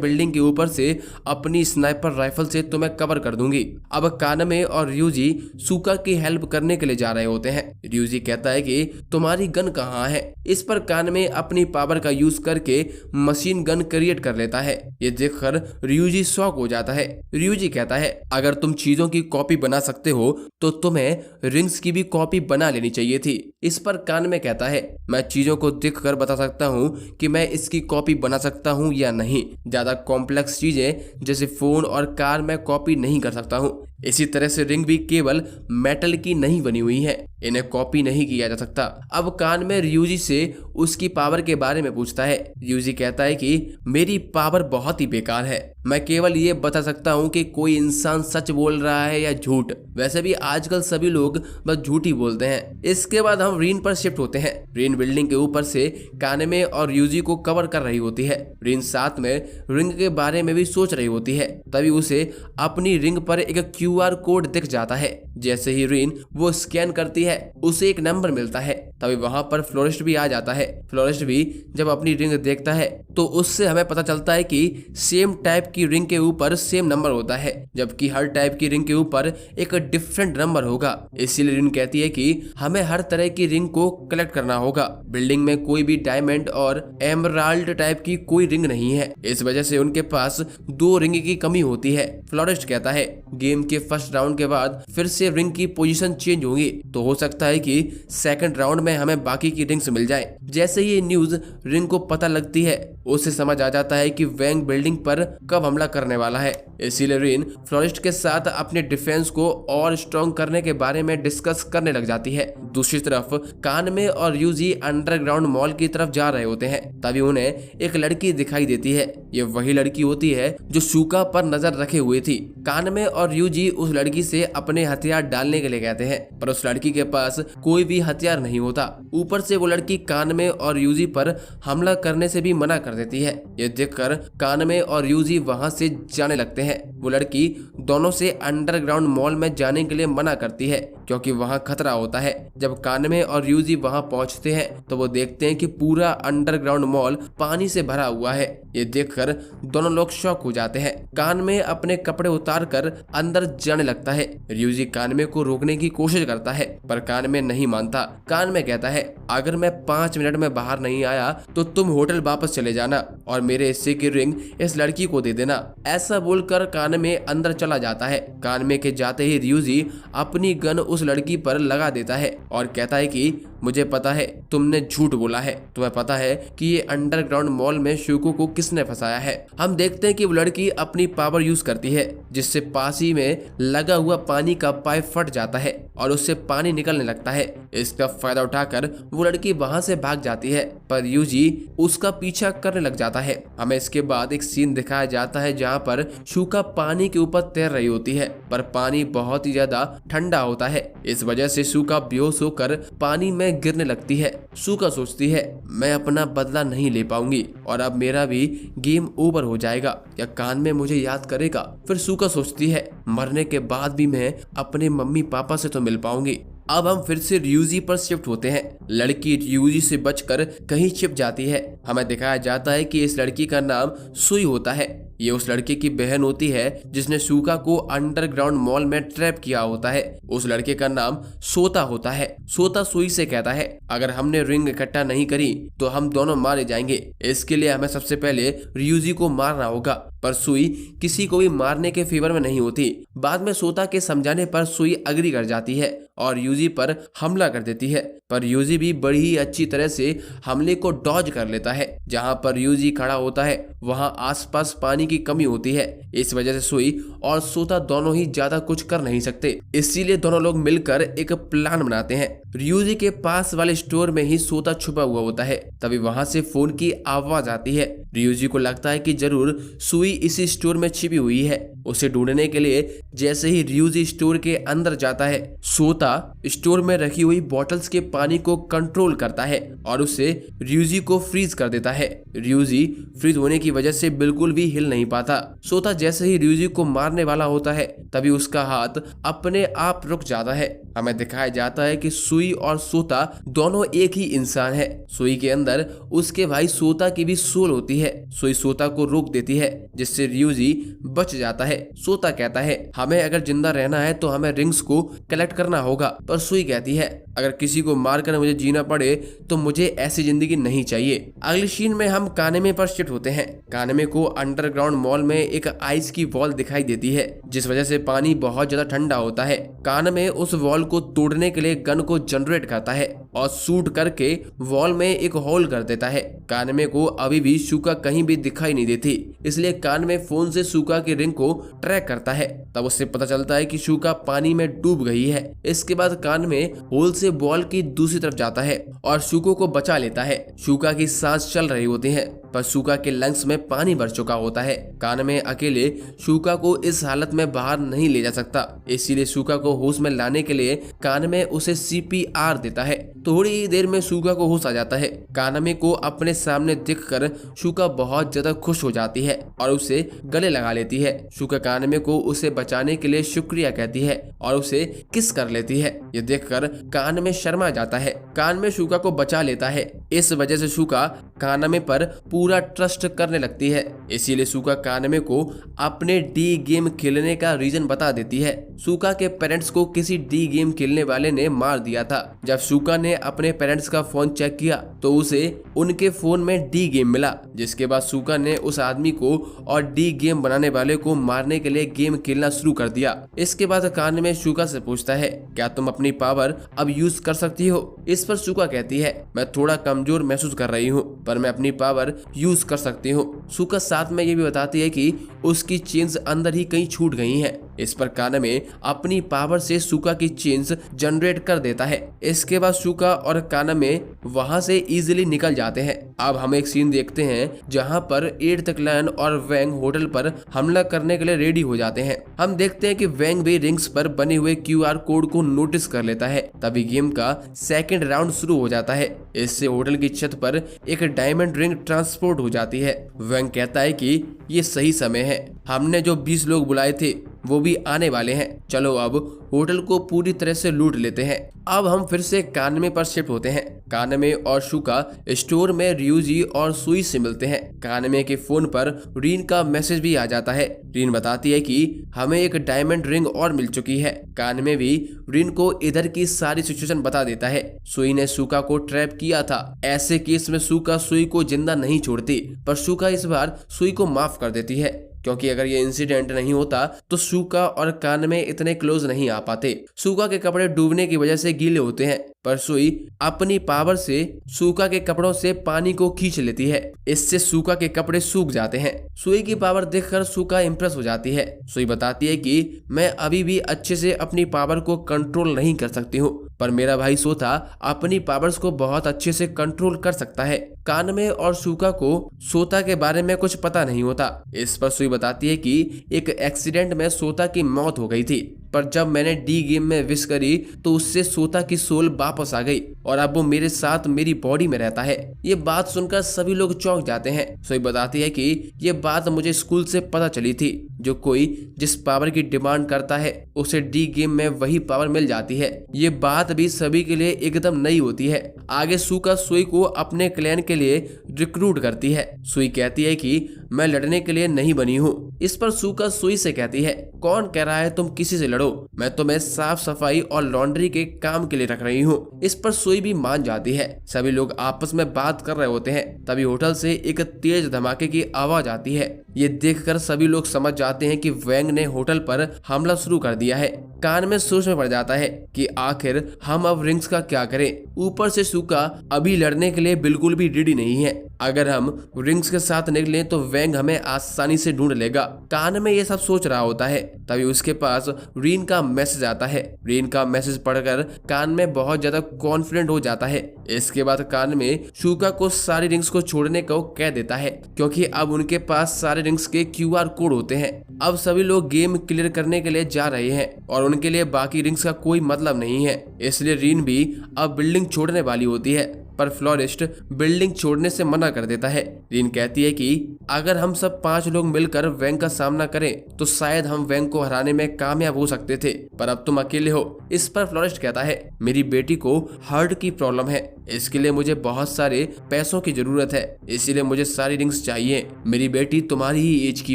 बिल्डिंग के ऊपर से अपनी स्नाइपर राइफल से तुम्हें कवर कर दूंगी। अब कानमे और ryuji शूका की हेल्प करने के लिए जा रहे होते हैं। ryuji कहता है कि तुम्हारी गन कहाँ है। इस पर कानमे अपनी पावर का यूज करके मशीन गन क्रिएट कर लेता है। ये देखकर ryuji शॉक हो जाता है। ryuji कहता है, अगर तुम चीजों की कॉपी बना सकते हो तो तुम्हें रिंग्स की भी कॉपी बना लेनी चाहिए थी। इस पर कानमे कहता है, मैं चीजों को देखकर बता सकता हूँ कि मैं इसकी कॉपी बना सकता हूँ या नहीं। ज्यादा कॉम्प्लेक्स चीजें जैसे फोन और कार मैं कॉपी नहीं कर सकता हूँ। इसी तरह से रिंग भी केवल मेटल की नहीं बनी हुई है, इन्हें कॉपी नहीं किया जा सकता। अब कानमे ryuji से उसकी पावर के बारे में पूछता है। ryuji कहता है कि मेरी पावर बहुत ही बेकार है, मैं केवल ये बता सकता हूँ कि कोई इंसान सच बोल रहा है या झूठ। वैसे भी आजकल सभी लोग बस झूठ ही बोलते हैं। इसके बाद हम रीन पर शिफ्ट होते हैं। रीन बिल्डिंग के ऊपर से कानमे और ryuji को कवर कर रही होती है। रीन साथ में रिंग के बारे में भी सोच रही होती है। तभी उसे अपनी रिंग पर एक QR कोड दिख जाता है। जैसे ही रीन वो स्कैन करती है, उसे एक नंबर मिलता है। तभी वहां पर फ्लोरिस्ट भी आ जाता है। फ्लोरिस्ट भी जब अपनी रिंग देखता है तो उससे हमें पता चलता है कि सेम टाइप की रिंग के ऊपर सेम नंबर होता है, जबकि हर टाइप की रिंग के ऊपर एक डिफरेंट नंबर होगा। इसीलिए रिंग कहती है कि हमें हर तरह की रिंग को कलेक्ट करना होगा। बिल्डिंग में कोई भी डायमंड और एमराल्ड टाइप की कोई रिंग नहीं है, इस वजह से उनके पास 2 रिंग की कमी होती है। फ्लोरिस्ट कहता है, गेम के फर्स्ट राउंड के बाद फिर से रिंग की पोजीशन चेंज होगी, तो हो सकता है कि सेकंड राउंड में हमें बाकी की रिंग्स मिल जाए। जैसे ही न्यूज रिंग को पता लगती है, उसे समझ आ जाता है कि वैंग बिल्डिंग पर कब हमला करने वाला है। इसीलिए रिन फ्लोरिस्ट के साथ अपने डिफेंस को और स्ट्रॉन्ग करने के बारे में डिस्कस करने लग जाती है। दूसरी तरफ कानमे और ryuji अंडरग्राउंड मॉल की तरफ जा रहे होते हैं। तभी उन्हें एक लड़की दिखाई देती है। ये वही लड़की होती है जो शूका पर नजर रखे हुए थी। कानमे और ryuji उस लड़की से अपने हथियार डालने के लिए कहते हैं, पर उस लड़की के पास कोई भी हथियार नहीं होता। ऊपर से वो लड़की कानमे और ryuji पर हमला करने से भी मना कर देती है। ये देखकर कानमे और ryuji वहां से जाने लगते हैं। वो लड़की दोनों से अंडरग्राउंड मॉल में जाने के लिए मना करती है क्योंकि वहां खतरा होता है। जब कानमे और ryuji वहां पहुंचते हैं तो वो देखते हैं कि पूरा अंडरग्राउंड मॉल पानी से भरा हुआ है। ये देखकर दोनों लोग शॉक हो जाते हैं। कानमे अपने कपड़े उतारकर अंदर जाने लगता है। ryuji कानमे को रोकने की कोशिश करता है, पर कानमे नहीं मानता। कानमे कहता है, अगर मैं 5 मिनट में बाहर नहीं आया तो तुम होटल वापस चले जाना और मेरे हिस्से की रिंग इस लड़की को दे देना। ऐसा बोलकर कानमे अंदर चला जाता है। कानमे के जाते ही ryuji अपनी गन उस लड़की पर लगा देता है और कहता है कि मुझे पता है तुमने झूठ बोला है, तुम्हें पता है कि ये अंडरग्राउंड मॉल में शूको को किसने फंसाया है। हम देखते हैं कि वो लड़की अपनी पावर यूज करती है, जिससे पास ही में लगा हुआ पानी का पाइप फट जाता है और उससे पानी निकलने लगता है। इसका फायदा उठाकर वो लड़की वहां से भाग जाती है, पर यूजी उसका पीछा करने लग जाता है। हमें इसके बाद एक सीन दिखाया जाता है जहाँ पर शुका पानी के ऊपर तैर रही होती है, पर पानी बहुत ही ज्यादा ठंडा होता है। इस वजह से शुका बेहोश होकर पानी में गिरने लगती है। शुका सोचती है मैं अपना बदला नहीं ले पाऊंगी और अब मेरा भी गेम ओवर हो जाएगा, क्या कान में मुझे याद करेगा। फिर शुका सोचती है मरने के बाद भी मैं अपने मम्मी पापा से तो मिल पाऊंगी। अब हम फिर से रियूजी पर शिफ्ट होते हैं। लड़की रियूजी से बचकर कहीं छिप जाती है। हमें दिखाया जाता है कि इस लड़की का नाम सुई होता है। ये उस लड़के की बहन होती है जिसने शुका को अंडरग्राउंड मॉल में ट्रैप किया होता है। उस लड़के का नाम सोता होता है। सोता सुई से कहता है अगर हमने रिंग इकट्ठा नहीं करी तो हम दोनों मारे जाएंगे। इसके लिए हमें सबसे पहले रियूजी को मारना होगा, पर सुई किसी को भी मारने के फेवर में नहीं होती। बाद में सोता के समझाने पर सुई अग्री कर जाती है और यूजी पर हमला कर देती है, पर यूजी भी बड़ी ही अच्छी तरह से हमले को डॉज कर लेता है। जहां पर यूजी खड़ा होता है वहां आसपास पानी की कमी होती है। इस वजह से सुई और सोता दोनों ही ज्यादा कुछ कर नहीं सकते, इसीलिए दोनों लोग मिलकर एक प्लान बनाते हैं। रियूजी के पास वाले स्टोर में ही सोता छुपा हुआ होता है। तभी वहां से फोन की आवाज आती है। रियूजी को लगता है कि जरूर सुई इसी स्टोर में छिपी हुई है। उसे ढूंढने के लिए जैसे ही रियूजी स्टोर के अंदर जाता है, सोता स्टोर में रखी हुई बॉटल्स के पानी को कंट्रोल करता है और उसे रियूजी को फ्रीज कर देता है। रियूजी फ्रीज होने की वजह से बिल्कुल भी हिल नहीं पाता। सोता जैसे ही रियूजी को मारने वाला होता है तभी उसका हाथ अपने आप रुक जाता है। हमें दिखाया जाता है कि सुई और सोता दोनों एक ही इंसान है। सुई के अंदर उसके भाई सोता की भी सोल होती है। सुई सोता को रोक देती है जिससे रियूजी बच जाता है। सोता कहता है हमें अगर जिंदा रहना है तो हमें रिंग्स को कलेक्ट करना होगा, पर सुई कहती है अगर किसी को मारकर मुझे जीना पड़े तो मुझे ऐसी जिंदगी नहीं चाहिए। अगली सीन में हम कानेमे पर शिफ्ट होते हैं। कानेमे को अंडरग्राउंड मॉल में एक आइस की वॉल दिखाई देती है जिस वजह से पानी बहुत ज्यादा ठंडा होता है। कानेमे उस वॉल को तोड़ने के लिए गन को जनरेट करता है और शूट करके वॉल में एक होल कर देता है। कानेमे को अभी भी शुका कहीं भी दिखाई नहीं देती, इसलिए कानेमे फोन से शुका की रिंग को ट्रैक करता है। तब उससे पता चलता है कि शुका पानी में डूब गई है। इसके बाद कानेमे होल से बॉल की दूसरी तरफ जाता है और शुको को बचा लेता है। शुका की सांस चल रही होती है पर शुका के लंग्स में पानी भर चुका होता है। कानेमे अकेले शुका को इस हालत में बाहर नहीं ले जा सकता, इसीलिए शुका को होश में लाने के लिए कानेमे उसे CPR देता है। थोड़ी ही देर में शुका को होश आ जाता है। कानेमे को अपने सामने देखकर शुका बहुत ज्यादा खुश हो जाती है और उसे गले लगा लेती है। शुका कानेमे को उसे बचाने के लिए शुक्रिया कहती है और उसे किस कर लेती है। ये देखकर कानेमे शर्मा जाता है। कानेमे शुका को बचा लेता है। इस वजह से शुका कानेमे पर पूरा ट्रस्ट करने लगती है, इसीलिए शुका कानेमे को अपने डी गेम खेलने का रीजन बता देती है। शुका के पेरेंट्स को किसी डी गेम खेलने वाले ने मार दिया था। जब शुका ने अपने पेरेंट्स का फोन चेक किया तो उसे उनके फोन में डी गेम मिला, जिसके बाद शुका ने उस आदमी को और डी गेम बनाने वाले को मारने के लिए गेम खेलना शुरू कर दिया। इसके बाद कानेमे शुका से पूछता है क्या तुम अपनी पावर अब यूज कर सकती हो। इस पर शुका कहती है मैं थोड़ा कमजोर महसूस कर रही हूँ पर मैं अपनी पावर यूज कर सकती हूँ। शुका साथ में ये भी बताती है कि उसकी चेन्स अंदर ही कहीं छूट गई हैं। इस पर कानेमे अपनी पावर से शुका की चेन्स जनरेट कर देता है। इसके बाद शुका और कानेमे वहां से इजीली निकल जाते हैं। अब हम एक सीन देखते हैं जहां पर 8th क्लैन और वैंग होटल पर हमला करने के लिए रेडी हो जाते हैं। हम देखते हैं कि वैंग भी रिंग्स पर बने हुए QR कोड को नोटिस कर लेता है। तभी गेम का सेकंड राउंड शुरू हो जाता है। इससे होटल की छत पर एक डायमंड रिंग ट्रांसपोर्ट हो जाती है। वैंग कहता है कि ये सही समय है, हमने जो 20 लोग बुलाए थे वो भी आने वाले हैं, चलो अब होटल को पूरी तरह से लूट लेते हैं। अब हम फिर से कानेमे पर शिफ्ट होते हैं। कानेमे और शुका स्टोर में रियूजी और सुई से मिलते हैं। कानेमे के फोन पर रीन का मैसेज भी आ जाता है। रीन बताती है कि हमें एक डायमंड रिंग और मिल चुकी है। कानेमे भी रीन को इधर की सारी सिचुएशन बता देता है। सुई ने शुका को ट्रैप किया था। ऐसे केस में शुका सुई को जिंदा नहीं छोड़ती, पर शुका इस बार सुई को माफ कर देती है। क्योंकि अगर ये इंसिडेंट नहीं होता तो सूका और कानमे इतने क्लोज नहीं आ पाते। सूका के कपड़े डूबने की वजह से गीले होते हैं, पर सुई अपनी पावर से सूका के कपड़ों से पानी को खींच लेती है। इससे सूका के कपड़े सूख जाते हैं। सुई की पावर देखकर सूका इंप्रेस हो जाती है। सुई बताती है कि मैं अभी भी अच्छे से अपनी पावर को कंट्रोल नहीं कर सकती हूँ, पर मेरा भाई सोता अपनी पावर्स को बहुत अच्छे से कंट्रोल कर सकता है। कानमे और सूका को सोता के बारे में कुछ पता नहीं होता। इस पर सुई बताती है कि एक एक्सीडेंट में सोता की मौत हो गई थी, पर जब मैंने डी गेम में विश करी तो उससे सोता की सोल वापस आ गई और अब वो मेरे साथ मेरी बॉडी में रहता है। ये बात सुनकर सभी लोग चौंक जाते हैं। सुई बताती है कि ये बात मुझे स्कूल से पता चली थी, जो कोई जिस पावर की डिमांड करता है उसे डी गेम में वही पावर मिल जाती है। ये बात भी सभी के लिए एकदम नई होती है। आगे सूका सुई को अपने क्लैन के लिए रिक्रूट करती है। सुई कहती है कि मैं लड़ने के लिए नहीं बनी हूँ। इस पर सूका सुई से कहती है, कौन कह रहा है तुम किसी से लड़ो, मैं तुम्हें साफ सफाई और लॉन्ड्री के काम के लिए रख रही हूँ। इस पर सुई भी मान जाती है। सभी लोग आपस में बात कर रहे होते हैं, तभी होटल से एक तेज धमाके की आवाज आती है। ये देखकर सभी लोग समझ जाते हैं कि वैंग ने होटल पर हमला शुरू कर दिया है। कान में सोच में पड़ जाता है कि आखिर हम अब रिंग्स का क्या करें। ऊपर से सूका अभी लड़ने के लिए बिल्कुल भी रेडी नहीं है। अगर हम रिंग्स के साथ निकलें तो वैंग हमें आसानी से ढूंढ लेगा। कान में ये सब सोच रहा होता है, तभी उसके पास रीन का मैसेज आता है। रीन का मैसेज पढ़कर कान में बहुत ज्यादा कॉन्फिडेंट हो जाता है। इसके बाद कान में सूका को सारी रिंग्स को छोड़ने को कह देता है, क्योंकि अब उनके पास सारे रिंग्स के QR कोड होते हैं। अब सभी लोग गेम क्लियर करने के लिए जा रहे हैं और उनके लिए बाकी रिंग्स का कोई मतलब नहीं है। इसलिए रीन भी अब बिल्डिंग छोड़ने वाली होती है, पर फ्लोरिस्ट बिल्डिंग छोड़ने से मना कर देता है। रीन कहती है कि अगर हम सब 5 लोग मिलकर वैंग का सामना करें तो शायद हम वैंग को हराने में कामयाब हो सकते थे, पर अब तुम अकेले हो। इस पर फ्लोरिस्ट कहता है, मेरी बेटी को हार्ट की प्रॉब्लम है, इसके लिए मुझे बहुत सारे पैसों की जरूरत है, इसीलिए मुझे सारी रिंग्स चाहिए। मेरी बेटी तुम्हारी ही एज की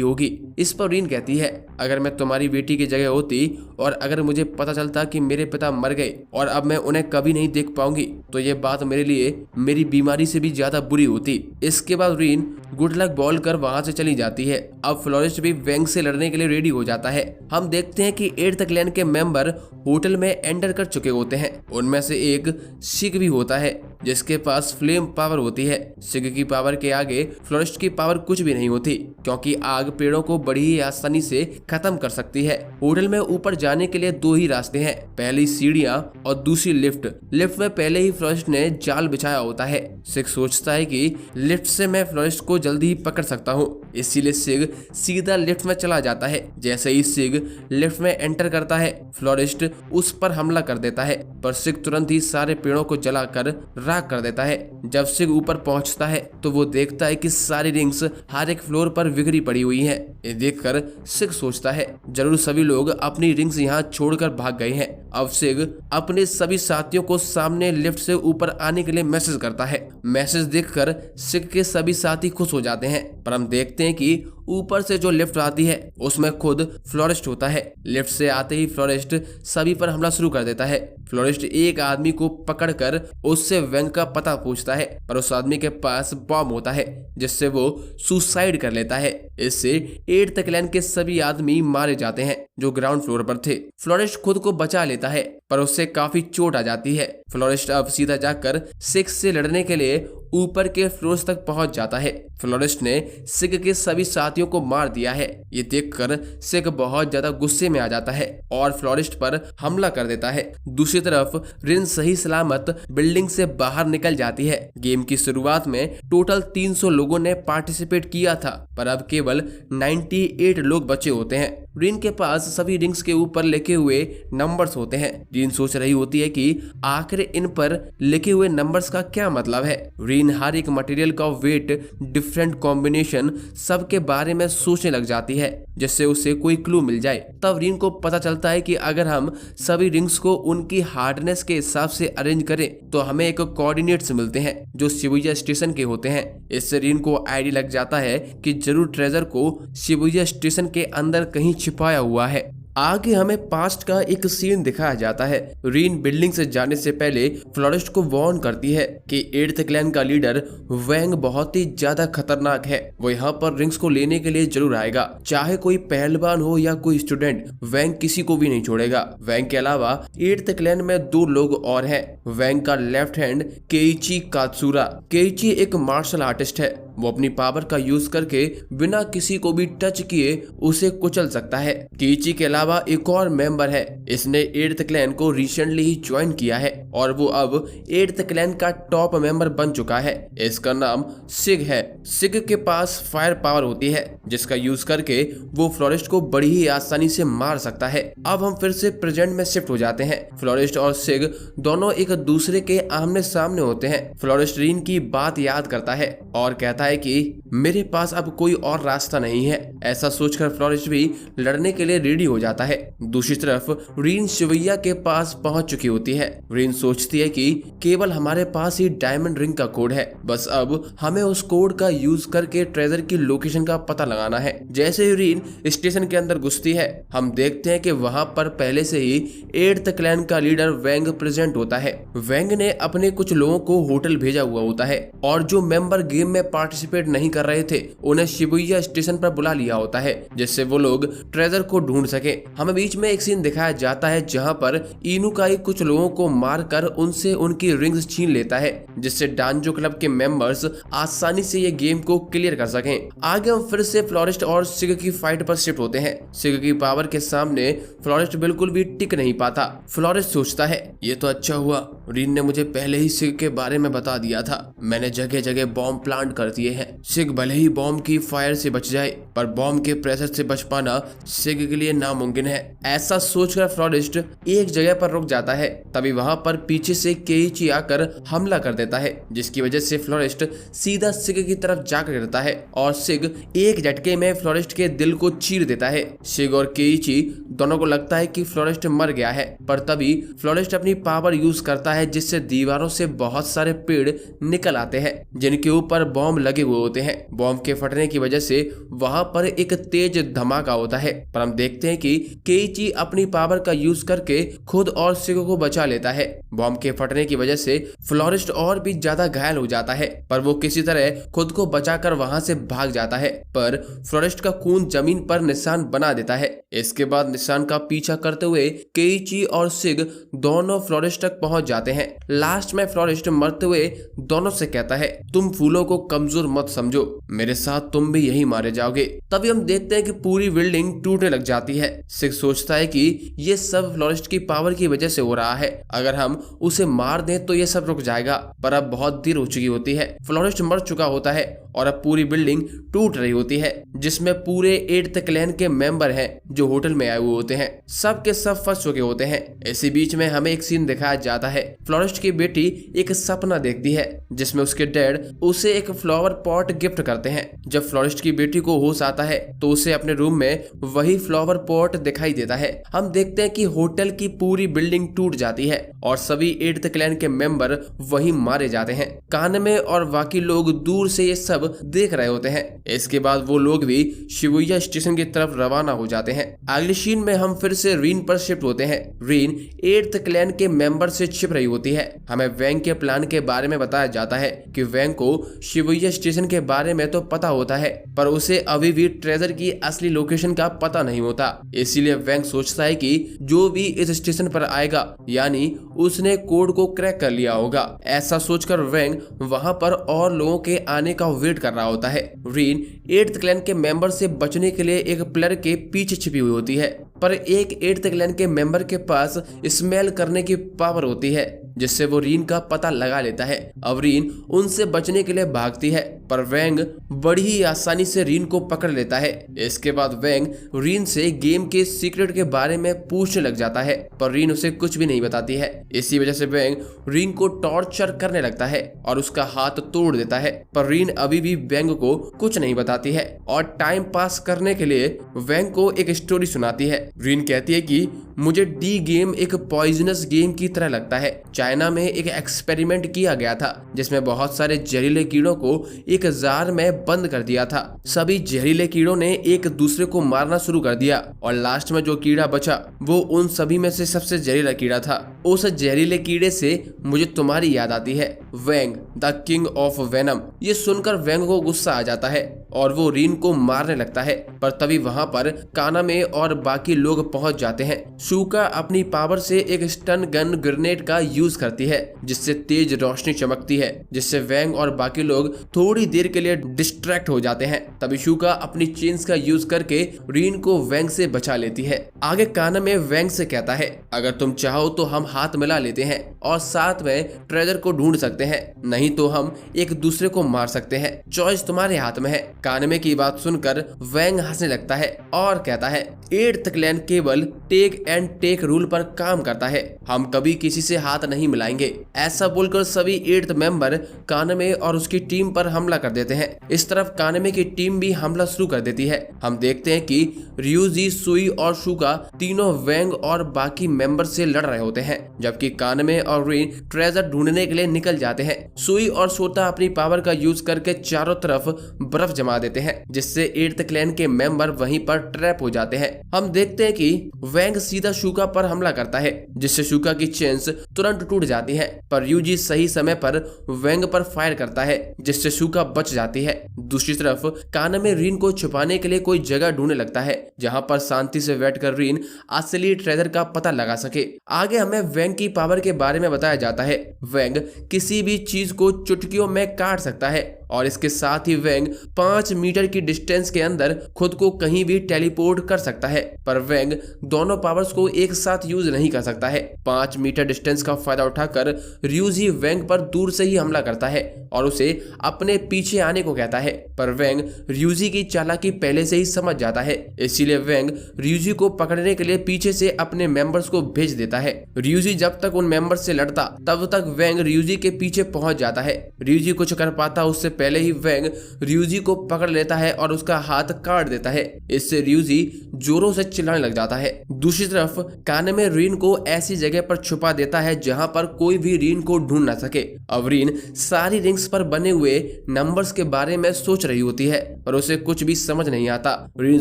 होगी। इस पर रीन कहती है, अगर मैं तुम्हारी बेटी की जगह होती और अगर मुझे पता चलता कि मेरे पिता मर गए और अब मैं उन्हें कभी नहीं देख पाऊंगी तो ये बात मेरे लिए मेरी बीमारी से भी ज्यादा बुरी होती। इसके बाद रीन गुड लक बोल कर वहां से चली जाती है। अब फ्लोरिस्ट भी वैंग से लड़ने के लिए रेडी हो जाता है। हम देखते हैं कि 8th क्लैन के मेंबर होटल में एंटर कर चुके होते हैं। उनमें से एक सिग भी होता है, जिसके पास फ्लेम पावर होती है। सिग की पावर के आगे फ्लोरिस्ट की पावर कुछ भी नहीं होती, क्योंकि आग पेड़ों को बड़ी ही आसानी से खत्म कर सकती है। होटल में ऊपर जाने के लिए 2 ही रास्ते हैं, पहली सीढ़ियां और दूसरी लिफ्ट। लिफ्ट में पहले ही फ्लोरिस्ट ने जाल बिछाया होता है। सिग सोचता है कि लिफ्ट से मैं फ्लोरिस्ट को जल्दी ही पकड़ सकता हूँ, इसीलिए सिग सीधा लिफ्ट में चला जाता है। जैसे ही सिग लिफ्ट में एंटर करता है, फ्लोरिस्ट उस पर हमला कर देता है, पर सिग तुरंत ही सारे पेड़ों को जलाकर राख कर देता है। जब सिग ऊपर पहुंचता है तो वो देखता है कि सारी रिंग्स हर एक फ्लोर पर बिखरी पड़ी हुई हैं। ये देखकर सिग सोचता है, जरूर सभी लोग अपनी रिंग्स यहाँ छोड़कर भाग गए हैं। अब सिग अपने सभी साथियों को सामने लिफ्ट से ऊपर आने के लिए मैसेज करता है। मैसेज देखकर सिग के सभी साथी खुश हो जाते हैं, पर हम देखते हैं कि ऊपर से जो लिफ्ट आती है उसमें खुद फ्लोरिस्ट होता है। लिफ्ट से आते ही फ्लोरिस्ट सभी पर हमला शुरू कर देता है। फ्लोरिस्ट एक आदमी को पकड़कर उससे वैंग का पता पूछता है, पर उस आदमी के पास बॉम्ब होता है, जिससे वो सुसाइड कर लेता है। इससे 8th क्लैन के सभी आदमी मारे जाते हैं जो ग्राउंड फ्लोर पर थे। फ्लोरिस्ट खुद को बचा लेता है, पर उससे काफी चोट आ जाती है। फ्लोरिस्ट अब सीधा जाकर सिग से लड़ने के लिए ऊपर के फ्लोर्स तक पहुंच जाता है। फ्लोरिस्ट ने सिग के सभी साथियों को मार दिया है। ये देखकर सिग बहुत ज्यादा गुस्से में आ जाता है और फ्लोरिस्ट पर हमला कर देता है। दूसरी तरफ रिन सही सलामत बिल्डिंग से बाहर निकल जाती है। गेम की शुरुआत में टोटल 300 लोगों ने पार्टिसिपेट किया था, पर अब केवल 98 लोग बचे होते हैं। रिन के पास सभी रिंग्स के ऊपर लिखे हुए नंबर्स होते हैं। रिन सोच रही होती है कि आखिर इन पर लिखे हुए नंबर्स का क्या मतलब है। रिन हर एक मटेरियल का वेट, डिफरेंट कॉम्बिनेशन सबके बारे में सोचने लग जाती है, जिससे उसे कोई क्लू मिल जाए। तब रिन को पता चलता है कि अगर हम सभी रिंग्स को उनकी हार्डनेस के हिसाब से अरेंज करें तो हमें एक कोऑर्डिनेट्स मिलते हैं जो शिबुया स्टेशन के होते हैं। इससे रिन को आइडिया लग जाता है कि जरूर ट्रेजर को शिबुया स्टेशन के अंदर कहीं छिपाया हुआ है। आगे हमें पास्ट का एक सीन दिखाया जाता है। रीन बिल्डिंग से जाने से पहले फ्लोरेस्ट को वार्न करती है कि 8th क्लैन का लीडर वैंग बहुत ही ज्यादा खतरनाक है। वो यहाँ पर रिंग्स को लेने के लिए जरूर आएगा, चाहे कोई पहलवान हो या कोई स्टूडेंट, वैंग किसी को भी नहीं छोड़ेगा। वैंग के अलावा 8th क्लैन में 2 लोग और हैं। वैंग का लेफ्ट हैंड केइची कात्सुरा। केइची एक मार्शल आर्टिस्ट है। वो अपनी पावर का यूज करके बिना किसी को भी टच किए उसे कुचल सकता है। केइची के अलावा एक और मेंबर है। इसने 8th क्लैन को रिसेंटली ही ज्वाइन किया है और वो अब 8th क्लैन का टॉप मेंबर बन चुका है। इसका नाम सिग है। सिग के पास फायर पावर होती है जिसका यूज करके वो फ्लोरेस्ट को बड़ी ही आसानी से मार सकता है। अब हम फिर से प्रेजेंट में शिफ्ट हो जाते हैं। फ्लोरेस्ट और सिग दोनों एक दूसरे के आमने सामने होते हैं। फ्लोरेस्ट रीन की बात याद करता है और कहता है कि मेरे पास अब कोई और रास्ता नहीं है। ऐसा सोचकर फ्लोरेस्ट भी लड़ने के लिए रेडी हो जाता है। दूसरी तरफ रीन शिवैया के पास पहुंच चुकी होती है। रीन सोचती है कि केवल हमारे पास ही डायमंड रिंग का कोड है, बस अब हमें उस कोड का यूज करके ट्रेजर की लोकेशन का पता लगाना है। जैसे ही रीन स्टेशन के अंदर घुसती है, हम देखते हैं कि वहां पर पहले से ही 8th क्लैन का लीडर वैंग प्रेजेंट होता है। वैंग ने अपने कुछ लोगों को होटल भेजा हुआ होता है और जो मेंबर गेम में पार्टिसिपेट नहीं कर रहे थे उन्हें शिबुया स्टेशन पर बुला लिया होता है जिससे वो लोग ट्रेजर को ढूंढ सके। हमें बीच में एक सीन दिखाया जाता है जहां पर इनुकाई कुछ लोगों को मारकर उनसे उनकी रिंग्स छीन लेता है जिससे डांजो क्लब के मेंबर्स आसानी से ये गेम को क्लियर कर सकें। आगे हम फिर से फ्लोरेस्ट और सिग की फाइट पर शिफ्ट होते हैं। सिग की पावर के सामने फ्लोरेस्ट बिल्कुल भी टिक नहीं पाता। फ्लोरेस्ट सोचता है ये तो अच्छा हुआ, रीन ने मुझे पहले ही सिग के बारे में बता दिया था। मैंने जगह जगह बॉम्ब प्लांट कर दिए हैं। सिग भले ही बॉम्ब की फायर से बच जाए पर बॉम्ब के प्रेशर से बच पाना सिग के लिए नामुमकिन है। ऐसा सोचकर फ्लोरेस्ट एक जगह पर रुक जाता है। तभी वहां पर पीछे से केइची आकर हमला कर देता है जिसकी वजह से फ्लोरेस्ट सीधा सिग की तरफ जाकर गिरता है और सिग एक झटके में फ्लोरेस्ट के दिल को चीर देता है। सिग और केइची दोनों को लगता है कि फ्लोरेस्ट मर गया है, पर तभी फ्लोरेस्ट अपनी पावर यूज करता है जिससे दीवारों से बहुत सारे पेड़ निकल आते हैं जिनके ऊपर बॉम्ब लगे हुए होते हैं। बॉम्ब के फटने की वजह से वहां पर एक तेज धमाका होता है, पर हम देखते हैं कि केइची अपनी पावर का यूज करके खुद और सिग को बचा लेता है। बॉम्ब के फटने की वजह से फ्लोरेस्ट और भी ज्यादा घायल हो जाता है, पर वो किसी तरह खुद को बचाकर वहां से भाग जाता है, पर फ्लोरेस्ट का खून जमीन पर निशान बना देता है। इसके बाद निशान का पीछा करते हुए केइची और सिग दोनों फ्लोरेस्ट तक पहुंच जाते हैं। लास्ट में फ्लोरेस्ट मरते हुए दोनों से कहता है तुम फूलों को कमजोर मत समझो, मेरे साथ तुम भी यही मारे जाओगे। तभी हम देखते हैं कि पूरी बिल्डिंग टूटने लग जाती है। सिग सोचता है कि ये सब फ्लोरेस्ट की पावर की वजह से हो रहा है, अगर हम उसे मार दें तो ये सब रुक जाएगा, पर अब बहुत देर हो चुकी होती है। फ्लोरेस्ट मर चुका होता है और अब पूरी बिल्डिंग टूट रही होती है जिसमें पूरे 8th क्लैन के मेंबर हैं जो होटल में आए हुए होते हैं। सब के सब फंस चुके होते हैं। इसी बीच में हमें एक सीन दिखाया जाता है। फ्लोरेस्ट की बेटी एक सपना देखती है जिसमें उसके डैड उसे एक फ्लावर पॉट गिफ्ट करते हैं। जब फ्लोरेस्ट की बेटी को होश आता है तो उसे अपने रूम में वही फ्लावर पॉट दिखाई देता है। हम देखते हैं कि होटल की पूरी बिल्डिंग टूट जाती है और सभी 8th क्लैन के मेंबर वहीं मारे जाते हैं। कानमे और बाकी लोग दूर से ये सब देख रहे होते हैं। इसके बाद वो लोग भी शिबुया स्टेशन की तरफ रवाना हो जाते हैं। अगली सीन में हम फिर से रीन पर शिफ्ट होते हैं। रीन 8th क्लैन के मेंबर से छिप रही होती है। हमें वैंग के प्लान के बारे में बताया जाता है कि वैंग को शिबुया स्टेशन के बारे में तो पता होता है, पर उसे अभी भी ट्रेजर की असली लोकेशन का पता नहीं होता। इसीलिए वैंग सोचता है कि जो भी इस स्टेशन पर आएगा यानी उसने कोड को क्रैक कर लिया होगा। ऐसा सोचकर वैंग वहां पर और लोगों के आने का वेट कर रहा होता है। रीन 8th क्लैन के मेंबर से बचने के लिए एक पिलर के पीछे छिपी हुई होती है, पर एक 8th क्लैन के मेंबर के पास स्मेल करने की पावर होती है जिससे वो रीन का पता लगा लेता है। अब रीन उनसे बचने के लिए भागती है, पर वैंग बड़ी ही आसानी से रीन को पकड़ लेता है। इसके बाद वैंग रीन से गेम के सीक्रेट के बारे में पूछने लग जाता है, पर रीन उसे कुछ भी नहीं बताती है। इसी वजह से वैंग रीन को टॉर्चर करने लगता है और उसका हाथ तोड़ देता है, पर रीन अभी भी वैंग को कुछ नहीं बताती है और टाइम पास करने के लिए वैंग को एक स्टोरी सुनाती है। रीन कहती है कि मुझे डी गेम एक पॉइजनस गेम की तरह लगता है, चाहे चाइना में एक एक्सपेरिमेंट किया गया था जिसमें बहुत सारे जहरीले कीड़ों को एक जार में बंद कर दिया था। सभी जहरीले कीड़ों ने एक दूसरे को मारना शुरू कर दिया और लास्ट में जो कीड़ा बचा वो उन सभी में से सबसे जहरीला कीड़ा था। उस जहरीले कीड़े से मुझे तुम्हारी याद आती है, वेंग द किंग ऑफ वेनम। ये सुनकर वेंग को गुस्सा आ जाता है और वो रीन को मारने लगता है, पर तभी वहां पर कानामे और बाकी लोग पहुंच जाते हैं। शूका अपनी पावर से एक स्टन गन ग्रेनेड का यूज करती है जिससे तेज रोशनी चमकती है, जिससे वेंग और बाकी लोग थोड़ी देर के लिए डिस्ट्रैक्ट हो जाते हैं। तभी शूका अपनी चेन्स का यूज करके रीन को वेंग से बचा लेती है। आगे कानामे वेंग से कहता है, अगर तुम चाहो तो हम हाथ मिला लेते हैं और साथ में ट्रेजर को ढूंढ सकते हैं, नहीं तो हम एक दूसरे को मार सकते हैं। चॉइस तुम्हारे हाथ में है। कानमे की बात सुनकर वेंग हंसने लगता है और कहता है, 8th क्लैन केवल टेक एंड टेक रूल पर काम करता है, हम कभी किसी से हाथ नहीं मिलाएंगे। ऐसा बोलकर सभी 8th मेंबर कानमे और उसकी टीम पर हमला कर देते हैं। इस तरफ कानमे की टीम भी हमला शुरू कर देती है। हम देखते हैं कि रियूजी, सुई और शूका तीनों वेंग और बाकी मेंबर से लड़ रहे होते हैं, जबकि कानमे और रीन ट्रेजर ढूंढने के लिए निकल जाते हैं। सुई और सोता अपनी पावर का यूज करके चारों तरफ बर्फ जमा देते हैं, जिससे 8th क्लैन के मेंबर वहीं पर ट्रैप हो जाते हैं। हम देखते हैं कि वेंग सीधा शूका पर हमला करता है, जिससे शूका की चेन्स तुरंत टूट जाती है, पर यूजी सही समय पर वेंग पर फायर करता है, जिससे शूका बच जाती है। दूसरी तरफ कानमे रीन को छुपाने के लिए कोई जगह ढूंढने लगता है जहां पर शांति से बैठकर रीन असली ट्रेजर का पता लगा सके। आगे हमें वेंग की पावर के बारे में बताया जाता है। वेंग किसी भी चीज को चुटकियों में काट सकता है और इसके साथ ही वेंग 5 मीटर की डिस्टेंस के अंदर खुद को कहीं भी टेलीपोर्ट कर सकता है, पर वेंग दोनों पावर्स को एक साथ यूज नहीं कर सकता है। 5 मीटर डिस्टेंस का फायदा उठाकर रियूजी वेंग पर दूर से ही हमला करता है और उसे अपने पीछे आने को कहता है, पर वेंग रियूजी की चालाकी पहले से ही समझ जाता है, इसीलिए वेंग रियूजी को पकड़ने के लिए पीछे से अपने मेंबर्स को भेज देता है। रियूजी जब तक उन मेंबर्स से लड़ता तब तक वेंग रियूजी के पीछे पहुंच जाता है। रियूजी कुछ कर पाता उससे पहले ही वेंग रियूजी को पकड़ लेता है और उसका हाथ काट देता है। इससे रियूजी जोरों से चिल्लाने लग जाता है। दूसरी तरफ कानमे रीन को ऐसी जगह पर छुपा देता है जहां पर कोई भी रीन को ढूंढ ना सके। अब रीन सारी रिंग्स पर बने हुए नंबर्स के बारे में सोच रही होती है, पर उसे कुछ भी समझ नहीं आता। रीन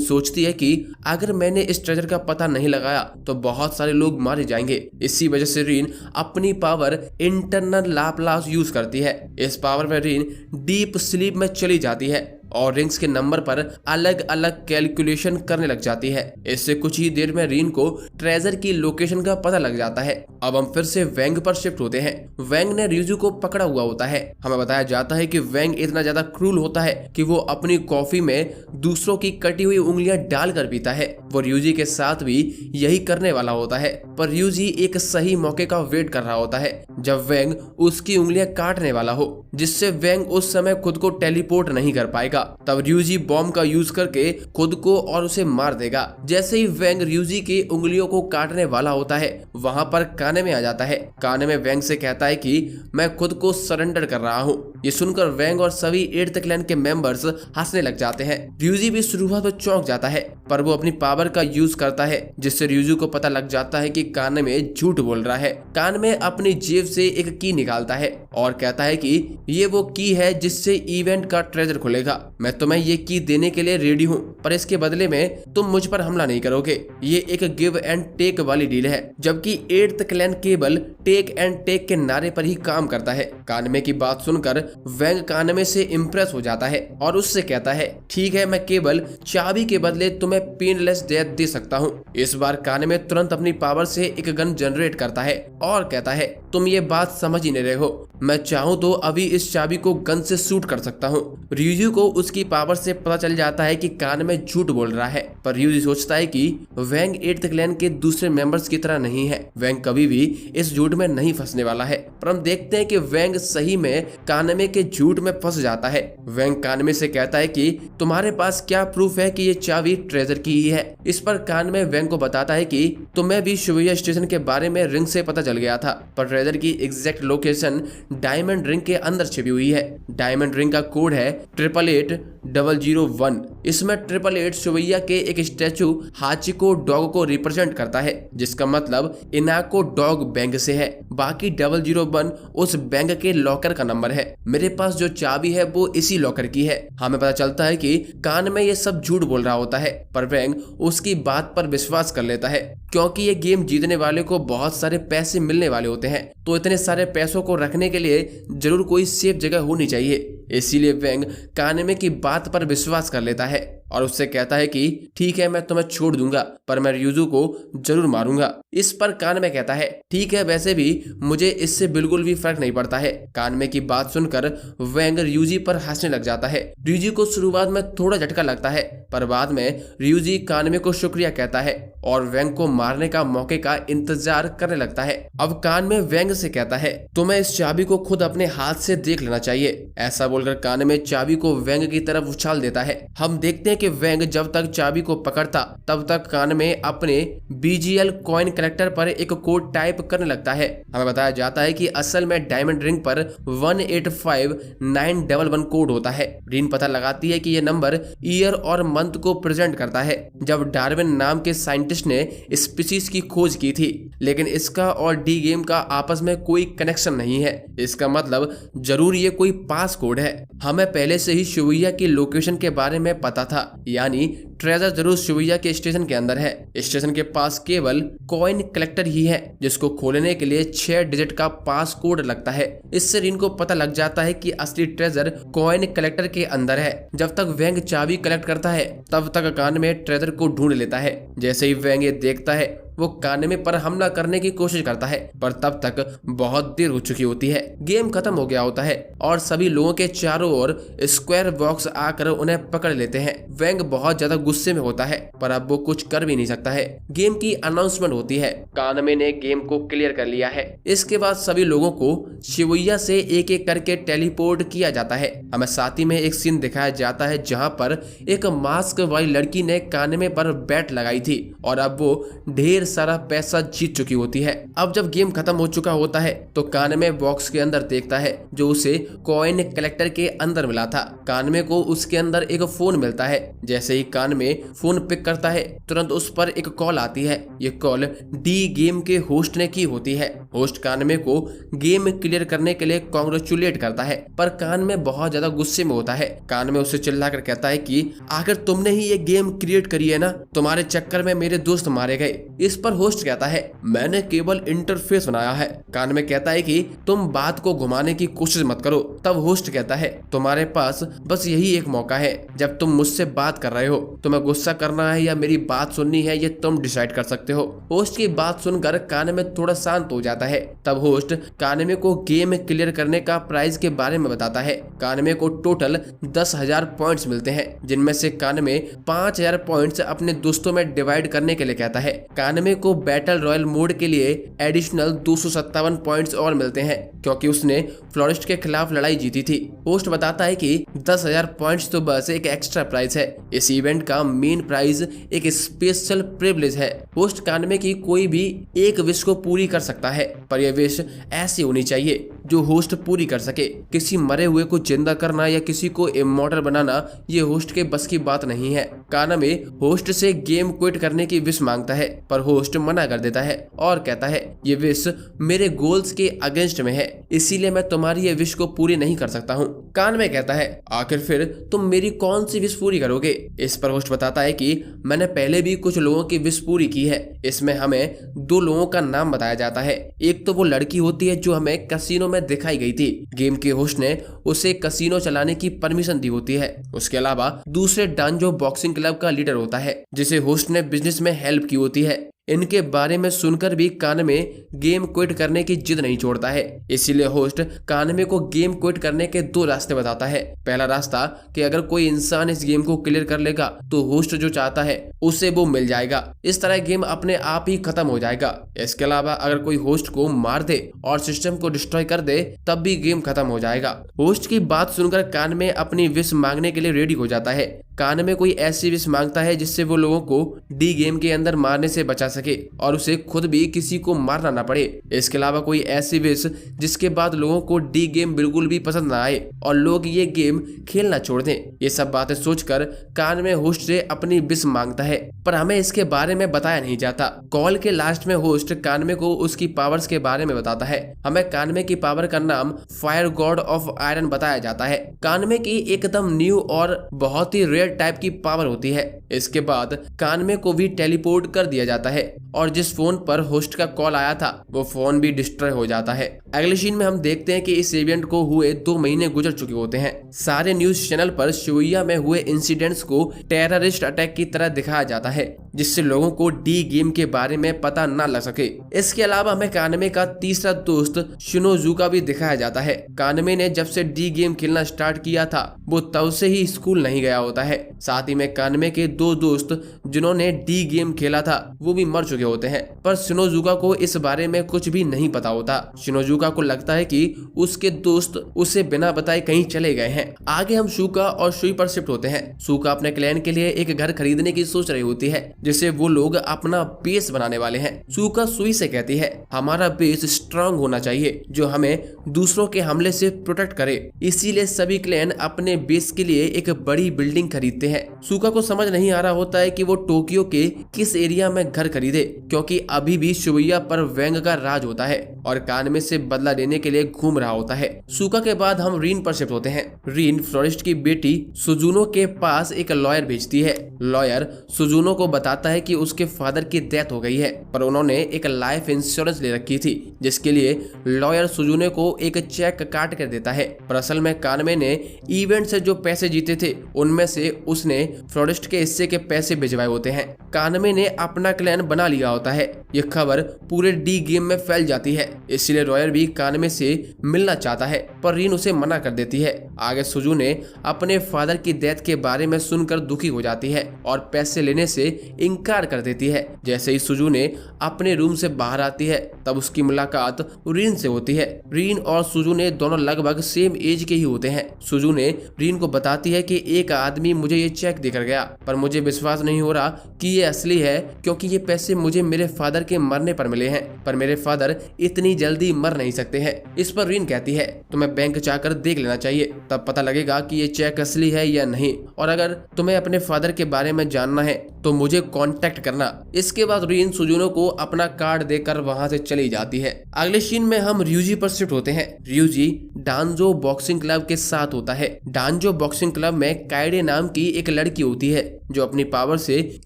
सोचती है कि अगर मैंने इस ट्रेजर का पता नहीं लगाया तो बहुत सारे लोग मारे जाएंगे। इसी वजह से रीन अपनी पावर इंटरनल लाप्लास यूज करती है। इस पावर में रीन डीप स्लीप में चली जाती है और रिंग्स के नंबर पर अलग अलग कैलकुलेशन करने लग जाती है। इससे कुछ ही देर में रीन को ट्रेजर की लोकेशन का पता लग जाता है। अब हम फिर से वेंग पर शिफ्ट होते हैं। वेंग ने रियूजी को पकड़ा हुआ होता है। हमें बताया जाता है कि वेंग इतना ज्यादा क्रूल होता है कि वो अपनी कॉफी में दूसरों की कटी हुई उंगलियां डालकर पीता है। वो रियूजी के साथ भी यही करने वाला होता है, पर रियूजी एक सही मौके का वेट कर रहा होता है जब वेंग उसकी उंगलियां काटने वाला हो, जिससे वेंग उस समय खुद को टेलीपोर्ट नहीं कर पाएगा। तब रियूजी बॉम्ब का यूज करके खुद को और उसे मार देगा। जैसे ही वेंग रियूजी की उंगलियों को काटने वाला होता है, वहां पर कानमे आ जाता है। कानमे वेंग से कहता है कि मैं खुद को सरेंडर कर रहा हूँ। ये सुनकर वेंग और सभी 8th क्लैन के मेंबर्स हंसने लग जाते हैं। रियूजी भी शुरुआत में चौंक जाता है, पर वो अपनी पावर का यूज करता है, जिससे रियूजी को पता लग जाता है कि कानमे झूठ बोल रहा है। कानमे अपनी जेब से एक की निकालता है और कहता है कि ये वो की है जिससे इवेंट का ट्रेजर खुलेगा। मैं तुम्हें ये की देने के लिए रेडी हूँ, पर इसके बदले में तुम मुझ पर हमला नहीं करोगे। ये एक गिव एंड टेक वाली डील है, जबकि 8th क्लैन केवल टेक एंड टेक के नारे पर ही काम करता है। कानमे की बात सुनकर वेंग कानमे से इम्प्रेस हो जाता है और उससे कहता है, ठीक है, मैं केवल चाबी के बदले तुम्हें पेनलेस डेथ दे सकता हूँ। इस बार कानमे तुरंत अपनी पावर से एक गन जनरेट करता है और कहता है, तुम ये बात समझ ही नहीं रहे हो। मैं चाहूँ तो अभी इस चाबी को गन से शूट कर सकता हूँ। रियूजी को उसकी पावर से पता चल जाता है कि कानमे झूठ बोल रहा है, पर रियूजी सोचता है कि वेंग 8th क्लैन के दूसरे मेंबर्स की तरह नहीं है। वेंग कभी भी इस झूठ में नहीं फंसने वाला है। पर हम देखते हैं कि वेंग सही में कानमे के झूठ में फंस जाता है। वेंग कानमे से कहता है कि तुम्हारे पास क्या प्रूफ है कि ये चाबी ट्रेजर की ही है। इस पर कानमे वेंग को बताता है कि तुम्हें भी शिबुया स्टेशन के बारे में रिंग से पता चल गया था, पर ट्रेजर की एग्जैक्ट लोकेशन डायमंड रिंग के अंदर छिपी हुई है। डायमंड रिंग का कोड है 888001। इसमें 888 शिबुया के एक स्टैचू हाचिको डॉग को रिप्रेजेंट करता है, जिसका मतलब इनाको डॉग बैंक से है। बाकी 001 उस बैंक के लॉकर का नंबर है। मेरे पास जो चाबी है वो इसी लॉकर की है। हमें पता चलता है कि कान में ये सब झूठ बोल रहा होता है, पर वेंग उसकी बात पर विश्वास कर लेता है क्योंकि ये गेम जीतने वाले को बहुत सारे पैसे मिलने वाले होते हैं, तो इतने सारे पैसों को रखने के लिए जरूर कोई सेफ जगह होनी चाहिए। इसीलिए वेंग कानमे की बात पर विश्वास कर लेता है और उससे कहता है कि ठीक है, मैं तुम्हें छोड़ दूंगा, पर मैं रियूजू को जरूर मारूंगा। इस पर कानमे कहता है ठीक है, वैसे भी मुझे इससे बिल्कुल भी फर्क नहीं पड़ता है। कानमे की बात सुनकर वेंग रियूजी पर हंसने लग जाता है। रियूजी को शुरुआत में थोड़ा झटका लगता है, पर बाद में रियूजी कानमे को शुक्रिया कहता है और वेंग को मारने का मौके का इंतजार करने लगता है। अब कानमे वेंग से कहता है तुम्हें इस चाबी को खुद अपने हाथ से देख लेना चाहिए। ऐसा बोलकर कानमे चाबी को वेंग की तरफ उछाल देता है। हम देखते हैं कि वेंग जब तक चाबी को पकड़ता तब तक कानमे अपने BGL कॉइन कलेक्टर पर एक कोड टाइप करने लगता है। हमें बताया जाता है कि असल में डायमंड रिंग पर 185911 कोड होता है। रीन पता लगाती है कि यह नंबर ईयर और मंथ को प्रेजेंट करता है जब डार्विन नाम के साइंटिस्ट ने स्पीशीज की खोज की थी, लेकिन इसका और डी गेम का आपस में कोई कनेक्शन नहीं है। इसका मतलब जरूर ये कोई पास कोड है। हमें पहले से ही शिबुया की लोकेशन के बारे में पता था, यानी ट्रेजर जरूर शिबुया के स्टेशन के अंदर है। स्टेशन के पास केवल कॉइन कलेक्टर ही है जिसको खोलने के लिए 6 डिजिट का पास कोड लगता है। इससे रीन को पता लग जाता है कि असली ट्रेजर कॉइन कलेक्टर के अंदर है। जब तक वेंग चाबी कलेक्ट करता है तब तक कान में ट्रेजर को ढूंढ लेता है। जैसे ही वेंग ये देखता है वो कानमे पर हमला करने की कोशिश करता है, पर तब तक बहुत देर हो चुकी होती है। गेम खत्म हो गया होता है और सभी लोगों के चारों ओर स्क्वायर बॉक्स आकर उन्हें पकड़ लेते हैं। वेंग बहुत ज्यादा गुस्से में होता है, पर अब वो कुछ कर भी नहीं सकता है। गेम की अनाउंसमेंट होती है, कानमे ने गेम को क्लियर कर लिया है। इसके बाद सभी लोगों को शिबुया से एक एक करके टेलीपोर्ट किया जाता है। हमें साथ ही में एक सीन दिखाया जाता है जहाँ पर एक मास्क वाली लड़की ने कानमे पर बैट लगाई थी और अब वो ढेर सारा पैसा जीत चुकी होती है। अब जब गेम खत्म हो चुका होता है तो कानमे बॉक्स के अंदर देखता है जो उसे कॉइन कलेक्टर के अंदर मिला था। कानमे को उसके अंदर एक फोन मिलता है। जैसे ही कानमे फोन पिक करता है तुरंत उस पर एक कॉल आती है। ये कॉल डी गेम के होस्ट ने की होती है। होस्ट कानमे को गेम क्लियर करने के लिए कांग्रेचुलेट करता है, पर कानमे बहुत ज्यादा गुस्से में होता है। कानमे उससे चिल्लाकर कहता है कि आखिर तुमने ही ये गेम क्रिएट करी है ना, तुम्हारे चक्कर में मेरे दोस्त मारे गए। इस पर होस्ट कहता है मैंने केवल इंटरफेस बनाया है। कानमे कहता है कि तुम बात को घुमाने की कोशिश मत करो। तब होस्ट कहता है तुम्हारे पास बस यही एक मौका है, जब तुम मुझसे बात कर रहे हो तुम्हें गुस्सा करना है या मेरी बात सुननी है, ये तुम डिसाइड कर सकते हो। होस्ट की बात सुनकर कानमे थोड़ा शांत हो जाता है। तब होस्ट कानमे को गेम क्लियर करने का प्राइज के बारे में बताता है। कानमे को टोटल 10,000 पॉइंट्स मिलते हैं, जिनमें से कानमे 5,000 पॉइंट्स अपने दोस्तों में डिवाइड करने के लिए कहता है। कानमे को बैटल रॉयल मोड के लिए एडिशनल 257 पॉइंट्स और मिलते हैं क्योंकि उसने फ्लोरिस्ट के खिलाफ लड़ाई जीती थी। होस्ट बताता है कि 10,000 पॉइंट्स तो बस एक एक्स्ट्रा प्राइज है। इस इवेंट का मेन प्राइज एक स्पेशल प्रिविलेज है। होस्ट कानमे की कोई भी एक विश को पूरी कर सकता है, पर यह विश ऐसी होनी चाहिए जो होस्ट पूरी कर सके। किसी मरे हुए को जिंदा करना या किसी को इमॉर्टल बनाना ये होस्ट के बस की बात नहीं है। कानमे होस्ट से गेम क्विट करने की विश मांगता है, पर होस्ट मना कर देता है और कहता है ये विश मेरे गोल्स के अगेंस्ट में है, इसीलिए मैं तुम्हारी ये विश को पूरी नहीं कर सकता हूँ। कानमे कहता है आखिर फिर तुम मेरी कौन सी विश पूरी करोगे? इस पर होस्ट बताता है कि मैंने पहले भी कुछ लोगों की विश पूरी की है। इसमें हमें 2 लोगों का नाम बताया जाता है। एक तो वो लड़की होती है जो हमें कैसीनो में दिखाई गई थी। गेम के होस्ट ने उसे कैसीनो चलाने की परमिशन दी होती है। उसके अलावा दूसरे डांजो बॉक्सिंग क्लब का लीडर होता है जिसे होस्ट ने बिजनेस में हेल्प की होती है। इनके बारे में सुनकर भी कानमे गेम क्विट करने की जिद नहीं छोड़ता है। इसीलिए होस्ट कानमे को गेम क्विट करने के 2 रास्ते बताता है। पहला रास्ता कि अगर कोई इंसान इस गेम को क्लियर कर लेगा तो होस्ट जो चाहता है उसे वो मिल जाएगा। इस तरह गेम अपने आप ही खत्म हो जाएगा। इसके अलावा अगर कोई होस्ट को मार दे और सिस्टम को डिस्ट्रॉय कर दे तब भी गेम खत्म हो जाएगा। होस्ट की बात सुनकर कानमे अपनी विश मांगने के लिए रेडी हो जाता है। कान में कोई ऐसी विश मांगता है जिससे वो लोगों को डी गेम के अंदर मारने से बचा सके और उसे खुद भी किसी को मारना ना पड़े। इसके अलावा कोई ऐसी विश जिसके बाद लोगों को डी गेम बिल्कुल भी पसंद ना आए और लोग ये गेम खेलना छोड़ दें। ये सब बातें सोचकर कान में होस्ट से अपनी विश मांगता है, पर हमें इसके बारे में बताया नहीं जाता। कॉल के लास्ट में होस्ट कानमे को उसकी पावर्स के बारे में बताता है। हमें कानमे की पावर का नाम फायर गॉड ऑफ आयरन बताया जाता है। कानमे की एकदम न्यू और बहुत ही रेयर टाइप की पावर होती है। इसके बाद कानमे को भी टेलीपोर्ट कर दिया जाता है और जिस फोन पर होस्ट का कॉल आया था वो फोन भी डिस्ट्रॉय हो जाता है। अगले सीन में हम देखते हैं कि इस इवेंट को हुए 2 महीने गुजर चुके होते हैं। सारे न्यूज चैनल पर शिबुया में हुए इंसिडेंट्स को टेररिस्ट अटैक की तरह दिखाया जाता है जिससे लोगों को डी गेम के बारे में पता न लग सके। इसके अलावा हमें कानमे का तीसरा दोस्त शिनोजुका भी दिखाया जाता है। कानमे ने जब से डी गेम खेलना स्टार्ट किया था वो तब से ही स्कूल नहीं गया होता है। साथ ही में कानमे के 2 दोस्त जिन्होंने डी गेम खेला था वो भी मर चुके होते हैं, पर शिनोजुका को इस बारे में कुछ भी नहीं पता होता। शिनोजुका को लगता है कि उसके दोस्त उसे बिना बताए कहीं चले गए हैं। आगे हम शूका और शुई पर शिफ्ट होते हैं। शूका अपने क्लैन के लिए एक घर खरीदने की सोच रही होती है जिसे वो लोग अपना बेस बनाने वाले हैं। शूका सुई से कहती है हमारा बेस स्ट्रांग होना चाहिए जो हमें दूसरों के हमले से प्रोटेक्ट करे, इसीलिए सभी क्लैन अपने बेस के लिए एक बड़ी बिल्डिंग खरीदते हैं। शूका को समझ नहीं आ रहा होता है कि वो टोक्यो के किस एरिया में घर खरीदे क्योंकि अभी भी शिबुया पर वेंग का राज होता है और कानमे से बदला लेने के लिए घूम रहा होता है। शूका के बाद हम रीन पर शिफ्ट होते हैं। रीन फ्लोरिस्ट की बेटी सुजुनो के पास एक लॉयर भेजती है। लॉयर सुजुनो को बताता है कि उसके फादर की डेथ हो गई है पर उन्होंने एक लाइफ इंश्योरेंस ले रखी थी जिसके लिए लॉयर सुजुनो को एक चेक काट कर देता है। पर असल में कानमे ने इवेंट से जो पैसे जीते थे उनमें से उसने फ्लोरिस्ट के हिस्से के पैसे भिजवाए होते हैं। कानमे ने अपना क्लैन बना लिया होता है। ये खबर पूरे डी गेम में फैल जाती है, इसलिए लॉयर भी कानमे से मिलना चाहता है पर रीन उसे मना कर देती है। आगे सुजू ने अपने फादर की डेथ के बारे में सुनकर दुखी हो जाती है और पैसे लेने से इनकार कर देती है। जैसे ही सुजू ने अपने रूम से बाहर आती है तब उसकी मुलाकात रीन से होती है। रीन और सुजू ने दोनों लगभग सेम एज के ही होते हैं। सुजू ने रीन को बताती है कि एक आदमी मुझे ये चेक देकर गया पर मुझे विश्वास नहीं हो रहा कि ये असली है क्योंकि ये पैसे मुझे मेरे फादर के मरने पर मिले हैं, पर मेरे फादर इतनी जल्दी मर नहीं सकते हैं। इस पर रीन कहती है तुम्हें बैंक जाकर देख लेना चाहिए, तब पता लगेगा कि ये चेक असली है या नहीं, और अगर तुम्हें अपने फादर के बारे में जानना है तो मुझे कांटेक्ट करना। इसके बाद रीन सुजुनो को अपना कार्ड देकर वहां से चली जाती है। अगले सीन में हम ryuji पर शिफ्ट होते हैं। ryuji डांजो बॉक्सिंग क्लब के साथ होता है। डांजो बॉक्सिंग क्लब में काइडे नाम की एक लड़की होती है जो अपनी पावर से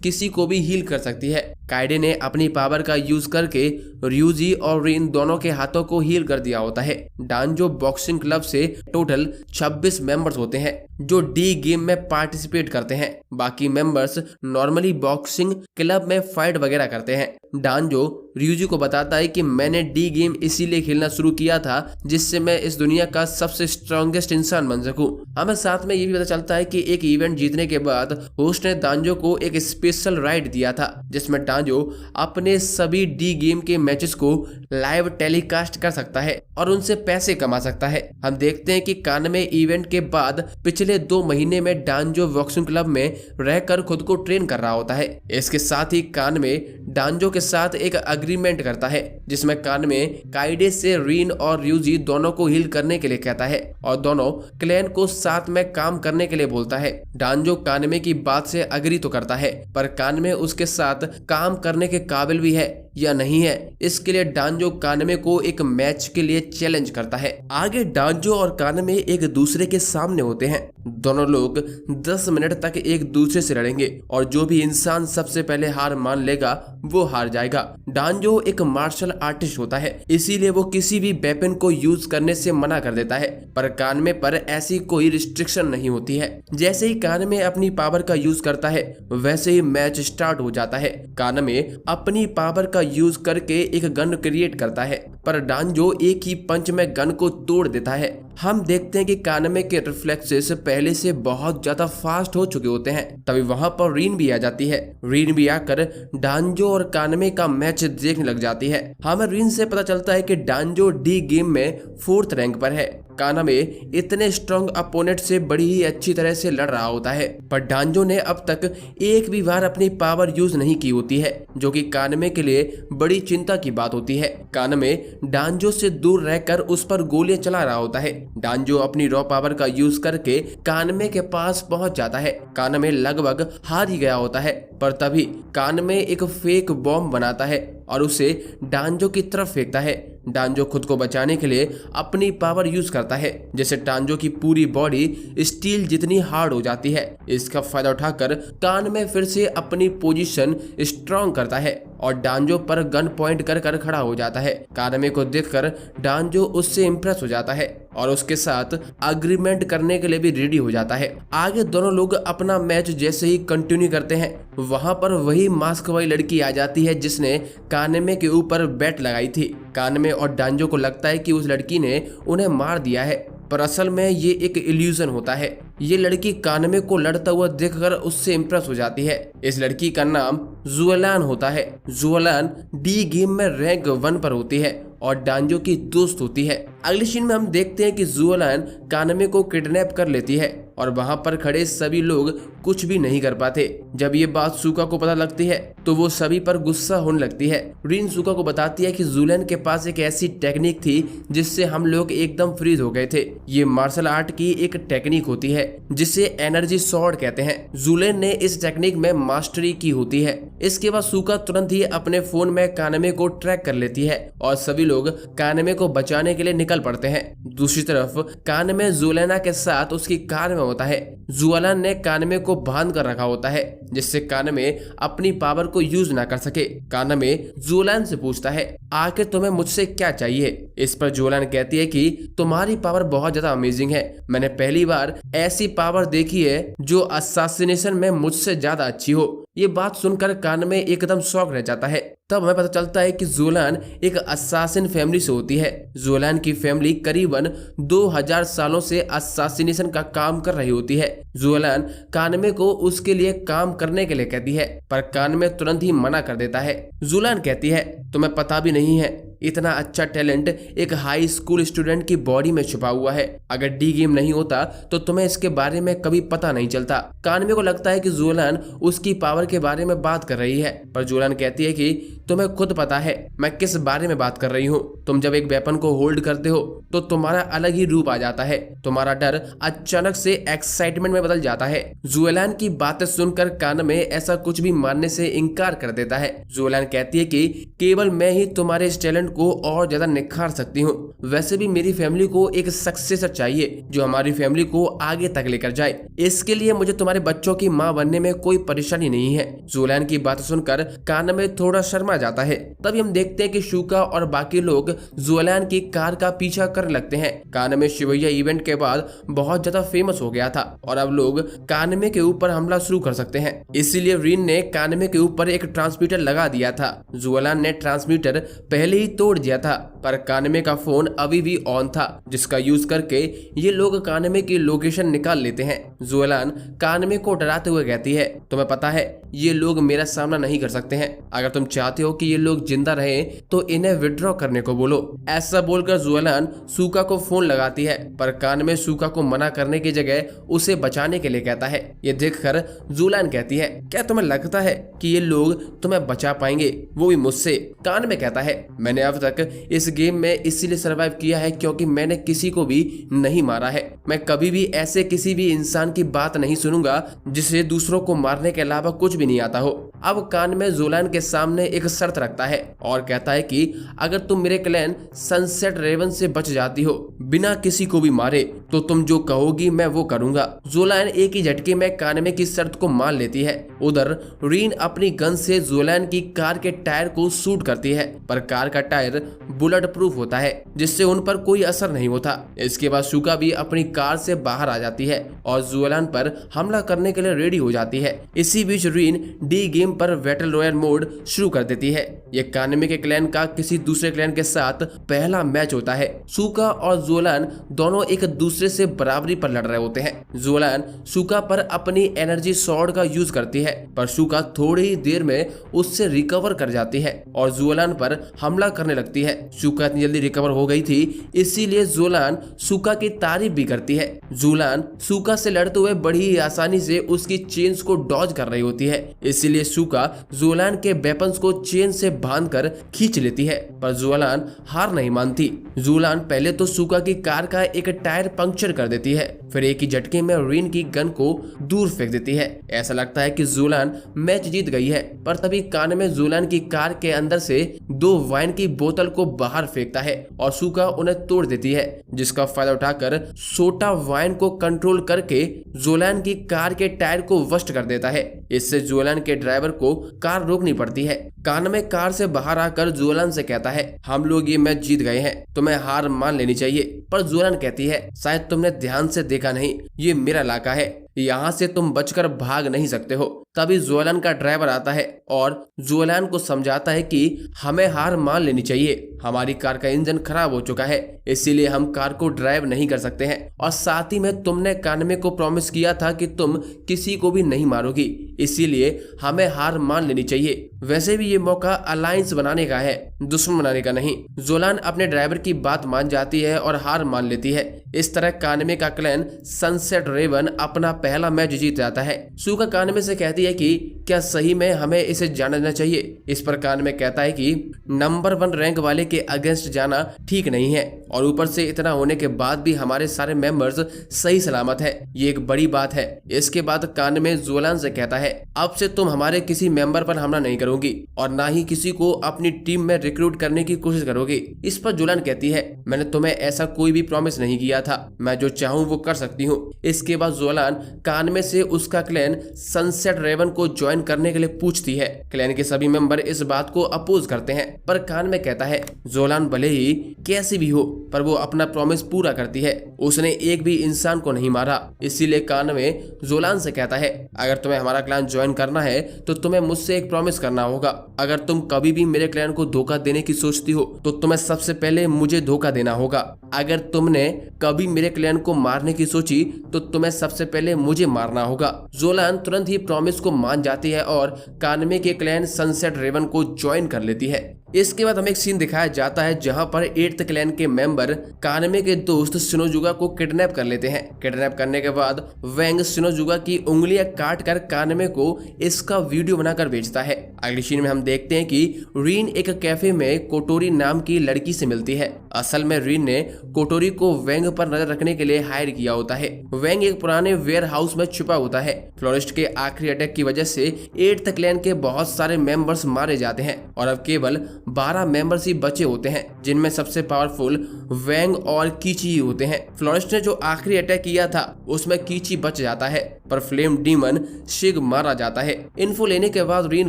किसी को भी हील कर सकती है। काइडे ने अपनी पावर का यूज करके ryuji और रीन दोनों के हाथों को हील कर दिया होता है। डांजो बॉक्सिंग क्लब से टोटल 26 मेंबर्स होते हैं जो डी गेम में पार्टिसिपेट करते हैं। बाकी मेंबर्स नॉर्मली बॉक्सिंग क्लब में फाइट वगैरह करते हैं। डांजो ryuji को बताता है कि मैंने डी गेम इसीलिए खेलना शुरू किया था जिससे मैं इस दुनिया का सबसे स्ट्रॉन्गेस्ट इंसान बन सकूं। हमें साथ में ये भी पता चलता है कि एक इवेंट जीतने के बाद होस्ट ने डांजो को एक स्पेशल राइड दिया था जिसमें डांजो अपने सभी डी गेम के मैचेस को लाइव टेलीकास्ट कर सकता है और उनसे पैसे कमा सकता है। हम देखते हैं कि कानमे इवेंट के बाद पिछले 2 महीने में डांजो बॉक्सिंग क्लब में रहकर खुद को ट्रेन कर रहा होता है। इसके साथ ही कानमे डांजो के साथ एक अग्रीमेंट करता है जिसमें कानमे काइडे से रीन और ryuji दोनों को हील करने के लिए कहता है और दोनों क्लैन को साथ में काम करने के लिए बोलता है। डांजो कानमे की बात से अग्री तो करता है पर कानमे उसके साथ काम करने के काबिल भी है या नहीं है, इसके लिए डांजो कानमे को एक मैच के लिए चैलेंज करता है। आगे डांजो और कानमे एक दूसरे के सामने होते हैं। दोनों लोग 10 मिनट तक एक दूसरे से लड़ेंगे और जो भी इंसान सबसे पहले हार मान लेगा वो हार जाएगा। डांजो एक मार्शल आर्टिस्ट होता है इसीलिए वो किसी भी वेपन को यूज करने से मना कर देता है, पर कानमे पर ऐसी कोई रिस्ट्रिक्शन नहीं होती है। जैसे ही कानमे अपनी पावर का यूज करता है वैसे ही मैच स्टार्ट हो जाता है। कानमे अपनी पावर का यूज करके एक गन क्रिएट करता है पर डांजो एक ही पंच में गन को तोड़ देता है। हम देखते हैं कि कानमे के रिफ्लेक्सेस पहले से बहुत ज्यादा फास्ट हो चुके होते हैं। तभी वहां पर रीन भी आ जाती है। रीन भी आकर डांजो और कानमे का मैच देखने लग जाती है। हमें रीन से पता चलता है कि डांजो डी गेम में 4th रैंक पर है। कानमे इतने स्ट्रॉन्ग अपोनेंट से बड़ी ही अच्छी तरह से लड़ रहा होता है, पर डांजो ने अब तक एक भी बार अपनी पावर यूज नहीं की होती है, जो कि कानमे के लिए बड़ी चिंता की बात होती है। कानमे डांजो से दूर रहकर उस पर गोलियां चला रहा होता है। डांजो अपनी रॉ पावर का यूज करके कानमे के पास पहुंच जाता है। कानमे लगभग हार ही गया होता है, पर तभी कानमे एक फेक बॉम्ब बनाता है और उसे डांजो की तरफ फेंकता है। डांजो खुद को बचाने के लिए अपनी पावर यूज करता है, जिससे डांजो की पूरी बॉडी स्टील जितनी हार्ड हो जाती है। इसका फायदा उठाकर कानमे फिर से अपनी पोजीशन स्ट्रॉन्ग करता है और डांजो पर गन पॉइंट कर कर खड़ा हो जाता है। कानमे को देखकर डांजो उससे इम्प्रेस हो जाता है और उसके साथ अग्रीमेंट करने के लिए भी रेडी हो जाता है। आगे दोनों लोग अपना मैच जैसे ही कंटिन्यू करते हैं, वहां पर वही मास्क वाली लड़की आ जाती है जिसने कानमे के ऊपर बेट लगाई थी। कानमे और डांजो को लगता है कि उस लड़की ने उन्हें मार दिया है, पर असल में ये एक इल्यूजन होता है। ये लड़की कानमे को लड़ता हुआ देखकर उससे इम्प्रेस हो जाती है। इस लड़की का नाम जुएलान होता है। जुएलान डी गेम में रैंक 1 पर होती है और डांजो की दोस्त होती है। अगली सीन में हम देखते हैं कि जुएलान कानमे को किडनैप कर लेती है और वहां पर खड़े सभी लोग कुछ भी नहीं कर पाते। जब ये बात सुका को पता लगती है तो वो सभी पर गुस्सा होने लगती है। रीन सुका को बताती है कि जुएलान के पास एक ऐसी टेक्निक थी जिससे हम लोग एकदम फ्रीज हो गए थे। ये मार्शल आर्ट की एक टेक्निक होती है जिसे एनर्जी स्वॉर्ड कहते हैं। जुएलान ने इस टेक्निक में मास्टरी की होती है। इसके बाद सुका तुरंत ही अपने फोन में कानमे को ट्रैक कर लेती है और सभी लोग कानमे को बचाने के लिए निकल पड़ते हैं। दूसरी तरफ कानमे जुएलान के साथ उसकी कार में होता है। जुएलान ने कानमे को बांध कर रखा होता है जिससे कानमे अपनी पावर को यूज ना कर सके। कानमे जुएलान से पूछता है, आखिर तुम्हें मुझसे क्या चाहिए? इस पर जुएलान कहती है कि तुम्हारी पावर बहुत ज्यादा अमेजिंग है। मैंने पहली बार ऐसी पावर देखी है जो असैसिनेशन में मुझसे ज्यादा अच्छी हो। ये बात सुनकर कानमे एकदम शॉक रह जाता है। तब हमें पता चलता है कि जुएलान एक असैसिन फैमिली से होती है। जुएलान की फैमिली करीबन 2000 सालों से असैसिनेशन का काम कर रही होती है। जुएलान कानमे को उसके लिए काम करने के लिए कहती है, पर कानमे तुरंत ही मना कर देता है। जुएलान कहती है, तुम्हें पता भी नहीं है, इतना अच्छा टैलेंट एक हाई स्कूल स्टूडेंट की बॉडी में छुपा हुआ है। अगर डी गेम नहीं होता तो तुम्हें इसके बारे में कभी पता नहीं चलता। कानमे को लगता है कि जुएलान उसकी पावर के बारे में बात कर रही है, पर जुएलान कहती है कि तुम्हें खुद पता है मैं किस बारे में बात कर रही हूँ। तुम जब एक वेपन को होल्ड करते हो तो तुम्हारा अलग ही रूप आ जाता है। तुम्हारा डर अचानक से एक्साइटमेंट में बदल जाता है। जुएलान की बातें सुनकर कानमे ऐसा कुछ भी मानने से इनकार कर देता है। जुएलान कहती है कि केवल मैं ही तुम्हारे इस टैलेंट को और ज्यादा निखार सकती हूँ। वैसे भी मेरी फैमिली को एक सक्सेसर चाहिए जो हमारी फैमिली को आगे तक लेकर जाए। इसके लिए मुझे तुम्हारे बच्चों की माँ बनने में कोई परेशानी नहीं है। जुएलान की बात सुनकर कानमे थोड़ा शर्मा जाता है। तभी हम देखते हैं कि शुका और बाकी लोग जुएलान की कार का पीछा करने लगते हैं। कानमे शिवैया इवेंट के बाद बहुत ज्यादा फेमस हो गया था और अब लोग कानमे के ऊपर हमला शुरू कर सकते हैं। इसीलिए रीन ने कानमे के ऊपर एक ट्रांसमीटर लगा दिया था। जुएलान ने ट्रांसमीटर पहले ही तोड़ दिया था, पर कानमे का फोन अभी भी ऑन था, जिसका यूज करके ये लोग कानमे की लोकेशन निकाल लेते हैं। जुएलान कानमे को डराते हुए कहती है, तुम्हें पता है ये लोग मेरा सामना नहीं कर सकते हैं। अगर तुम चाहते हो कि ये लोग जिंदा रहे तो इन्हें विड्रॉ करने को बोलो। ऐसा बोलकर जुएलान सुका को फोन लगाती है, पर कानमे सुका को मना करने की जगह उसे बचाने के लिए कहता है। ये देखकर जुएलान कहती है, क्या तुम्हें लगता है कि ये लोग तुम्हें बचा पाएंगे, वो भी मुझसे? कानमे कहता है, मैंने अब तक इस गेम में इसीलिए सर्वाइव किया है क्योंकि मैंने किसी को भी नहीं मारा है। मैं कभी भी ऐसे किसी भी इंसान की बात नहीं सुनूंगा जिसे दूसरों को मारने के अलावा कुछ भी नहीं आता हो। अब कानमे जुएलान के सामने एक शर्त रखता है और कहता है कि अगर तुम मेरे क्लैन सनसेट रेवन से बच जाती हो बिना किसी को भी मारे तो तुम जो कहोगी मैं वो करूंगा। जुएलान एक ही झटके में कानमे की शर्त को मान लेती है। उधर रीन अपनी गन से जुएलान की कार के टायर को शूट करती है, पर कार का टायर टायर बुलेट प्रूफ होता है, जिससे उन पर कोई असर नहीं होता। इसके बाद शुका भी अपनी कार से बाहर आ जाती है और जुएलान पर हमला करने के लिए रेडी हो जाती है। इसी बीच रीन डी गेम पर बैटल रॉयल मोड शुरू कर देती है। ये कानमे के क्लैन का किसी दूसरे क्लैन के साथ पहला मैच होता है। शुका और जुएलान दोनों एक दूसरे से बराबरी पर लड़ रहे होते हैं। जुएलान शुका पर अपनी एनर्जी स्वॉर्ड का यूज करती है, पर शुका थोड़ी ही देर में उससे रिकवर कर जाती है और जुएलान पर हमला करने लगती है। शुका इतनी जल्दी रिकवर हो गई थी, इसीलिए जुएलान शुका की तारीफ भी करती है। जुएलान शुका से लड़ते हुए बड़ी आसानी से उसकी चेन्स को डॉज कर रही होती है, इसीलिए शुका जुएलान के वेपन्स को चेन से बांधकर खींच लेती है, पर जुएलान हार नहीं मानती। जुएलान पहले तो शुका की कार का एक टायर पंक्चर कर देती है, फिर एक ही झटके में रीन की गन को दूर फेंक देती है। ऐसा लगता है कि जुएलान मैच जीत गई है, पर तभी कान में जुएलान की कार के अंदर से 2 वाइन की बोतल को बाहर फेंकता है और शुका उन्हें तोड़ देती है, जिसका फायदा उठाकर सोटा वाइन को कंट्रोल करके जुएलान की कार के टायर को वस्ट कर देता है। इससे जुएलान के ड्राइवर को कार रोकनी पड़ती है। कान में कार से बाहर आकर जुएलान से कहता है, हम लोग ये मैच जीत गए हैं, तुम्हें हार मान लेनी चाहिए। पर जुएलान कहती है, शायद तुमने ध्यान से देखा नहीं, ये मेरा इलाका है, यहाँ से तुम बचकर भाग नहीं सकते हो। तभी जुएलान का ड्राइवर आता है और जुएलान को समझाता है कि हमें हार मान लेनी चाहिए, हमारी कार का इंजन खराब हो चुका है, इसीलिए हम कार को ड्राइव नहीं कर सकते हैं, और साथ ही में तुमने कानमे को प्रॉमिस किया था कि तुम किसी को भी नहीं मारोगी, इसीलिए हमें हार मान लेनी चाहिए। वैसे भी ये मौका अलायंस बनाने का है, दुश्मन बनाने का नहीं। जुएलान अपने ड्राइवर की बात मान जाती है और हार मान लेती है। इस तरह कानमे का क्लैन सनसेट रेवन अपना पहला मैच जीत जाता है। शुका कानमे से कहती है कि क्या सही में हमें इसे जाना देना चाहिए। इस पर कानमे कहता है कि नंबर 1 रैंक वाले के अगेंस्ट जाना ठीक नहीं है, और ऊपर से इतना होने के बाद भी हमारे सारे मेंबर्स सही सलामत है, ये एक बड़ी बात है। इसके बाद कानमे जुएलान से कहता है, अब से तुम हमारे किसी मेंबर पर हमला नहीं करोगी और ना ही किसी को अपनी टीम में रिक्रूट करने की कोशिश करोगी। इस पर जुएलान कहती है, मैंने तुम्हें ऐसा कोई भी प्रॉमिस नहीं किया था, मैं जो चाहूँ वो कर सकती हूँ। इसके बाद जुएलान कानमे से उसका क्लैन सनसेट रेवन को ज्वाइन करने के लिए पूछती है। क्लैन के सभी मेंबर इस बात को अपोज करते हैं, पर कानमे कहता है, जुएलान भले ही कैसी भी हो, पर वो अपना प्रॉमिस पूरा करती है, उसने एक भी इंसान को नहीं मारा। इसीलिए कानमे जुएलान से कहता है, अगर तुम्हें हमारा क्लैन ज्वाइन करना है तो तुम्हें मुझसे एक प्रॉमिस करना होगा। अगर तुम कभी भी मेरे क्लैन को धोखा देने की सोचती हो तो तुम्हें सबसे पहले मुझे धोखा देना होगा। अगर तुमने कभी मेरे क्लैन को मारने की सोची तो तुम्हें सबसे पहले मुझे मारना होगा। जुएलान तुरंत ही प्रॉमिस को मान जाती है और कानमे के क्लैन सनसेट रेवन को ज्वाइन कर लेती है। इसके बाद हमें एक सीन दिखाया जाता है जहां पर 8th क्लैन के मेंबर कानमे के दोस्त शिनोजुका को किडनैप कर लेते हैं। किडनैप करने के बाद वेंग शिनोजुका की उंगलियां काट कर कानमे को इसका वीडियो बनाकर भेजता है। अगली सीन में हम देखते हैं कि रीन एक कैफे में कोटोरी नाम की लड़की से मिलती है। असल में रीन ने कोटोरी को वेंग पर नजर रखने के लिए हायर किया होता है। वेंग एक पुराने वेयर हाउस में छुपा होता है। फ्लोरिस्ट के आखिरी अटैक की वजह से 8th क्लैन के बहुत सारे मेंबर्स मारे जाते हैं और अब केवल 12 मेंबर्स ही बचे होते हैं, जिनमें सबसे पावरफुल वेंग और कीची ही होते हैं। फ्लोरिस्ट ने जो आखिरी अटैक किया था उसमें कीची बच जाता है, पर फ्लेम डीमन शिग मारा जाता है। इन्फो लेने के बाद रीन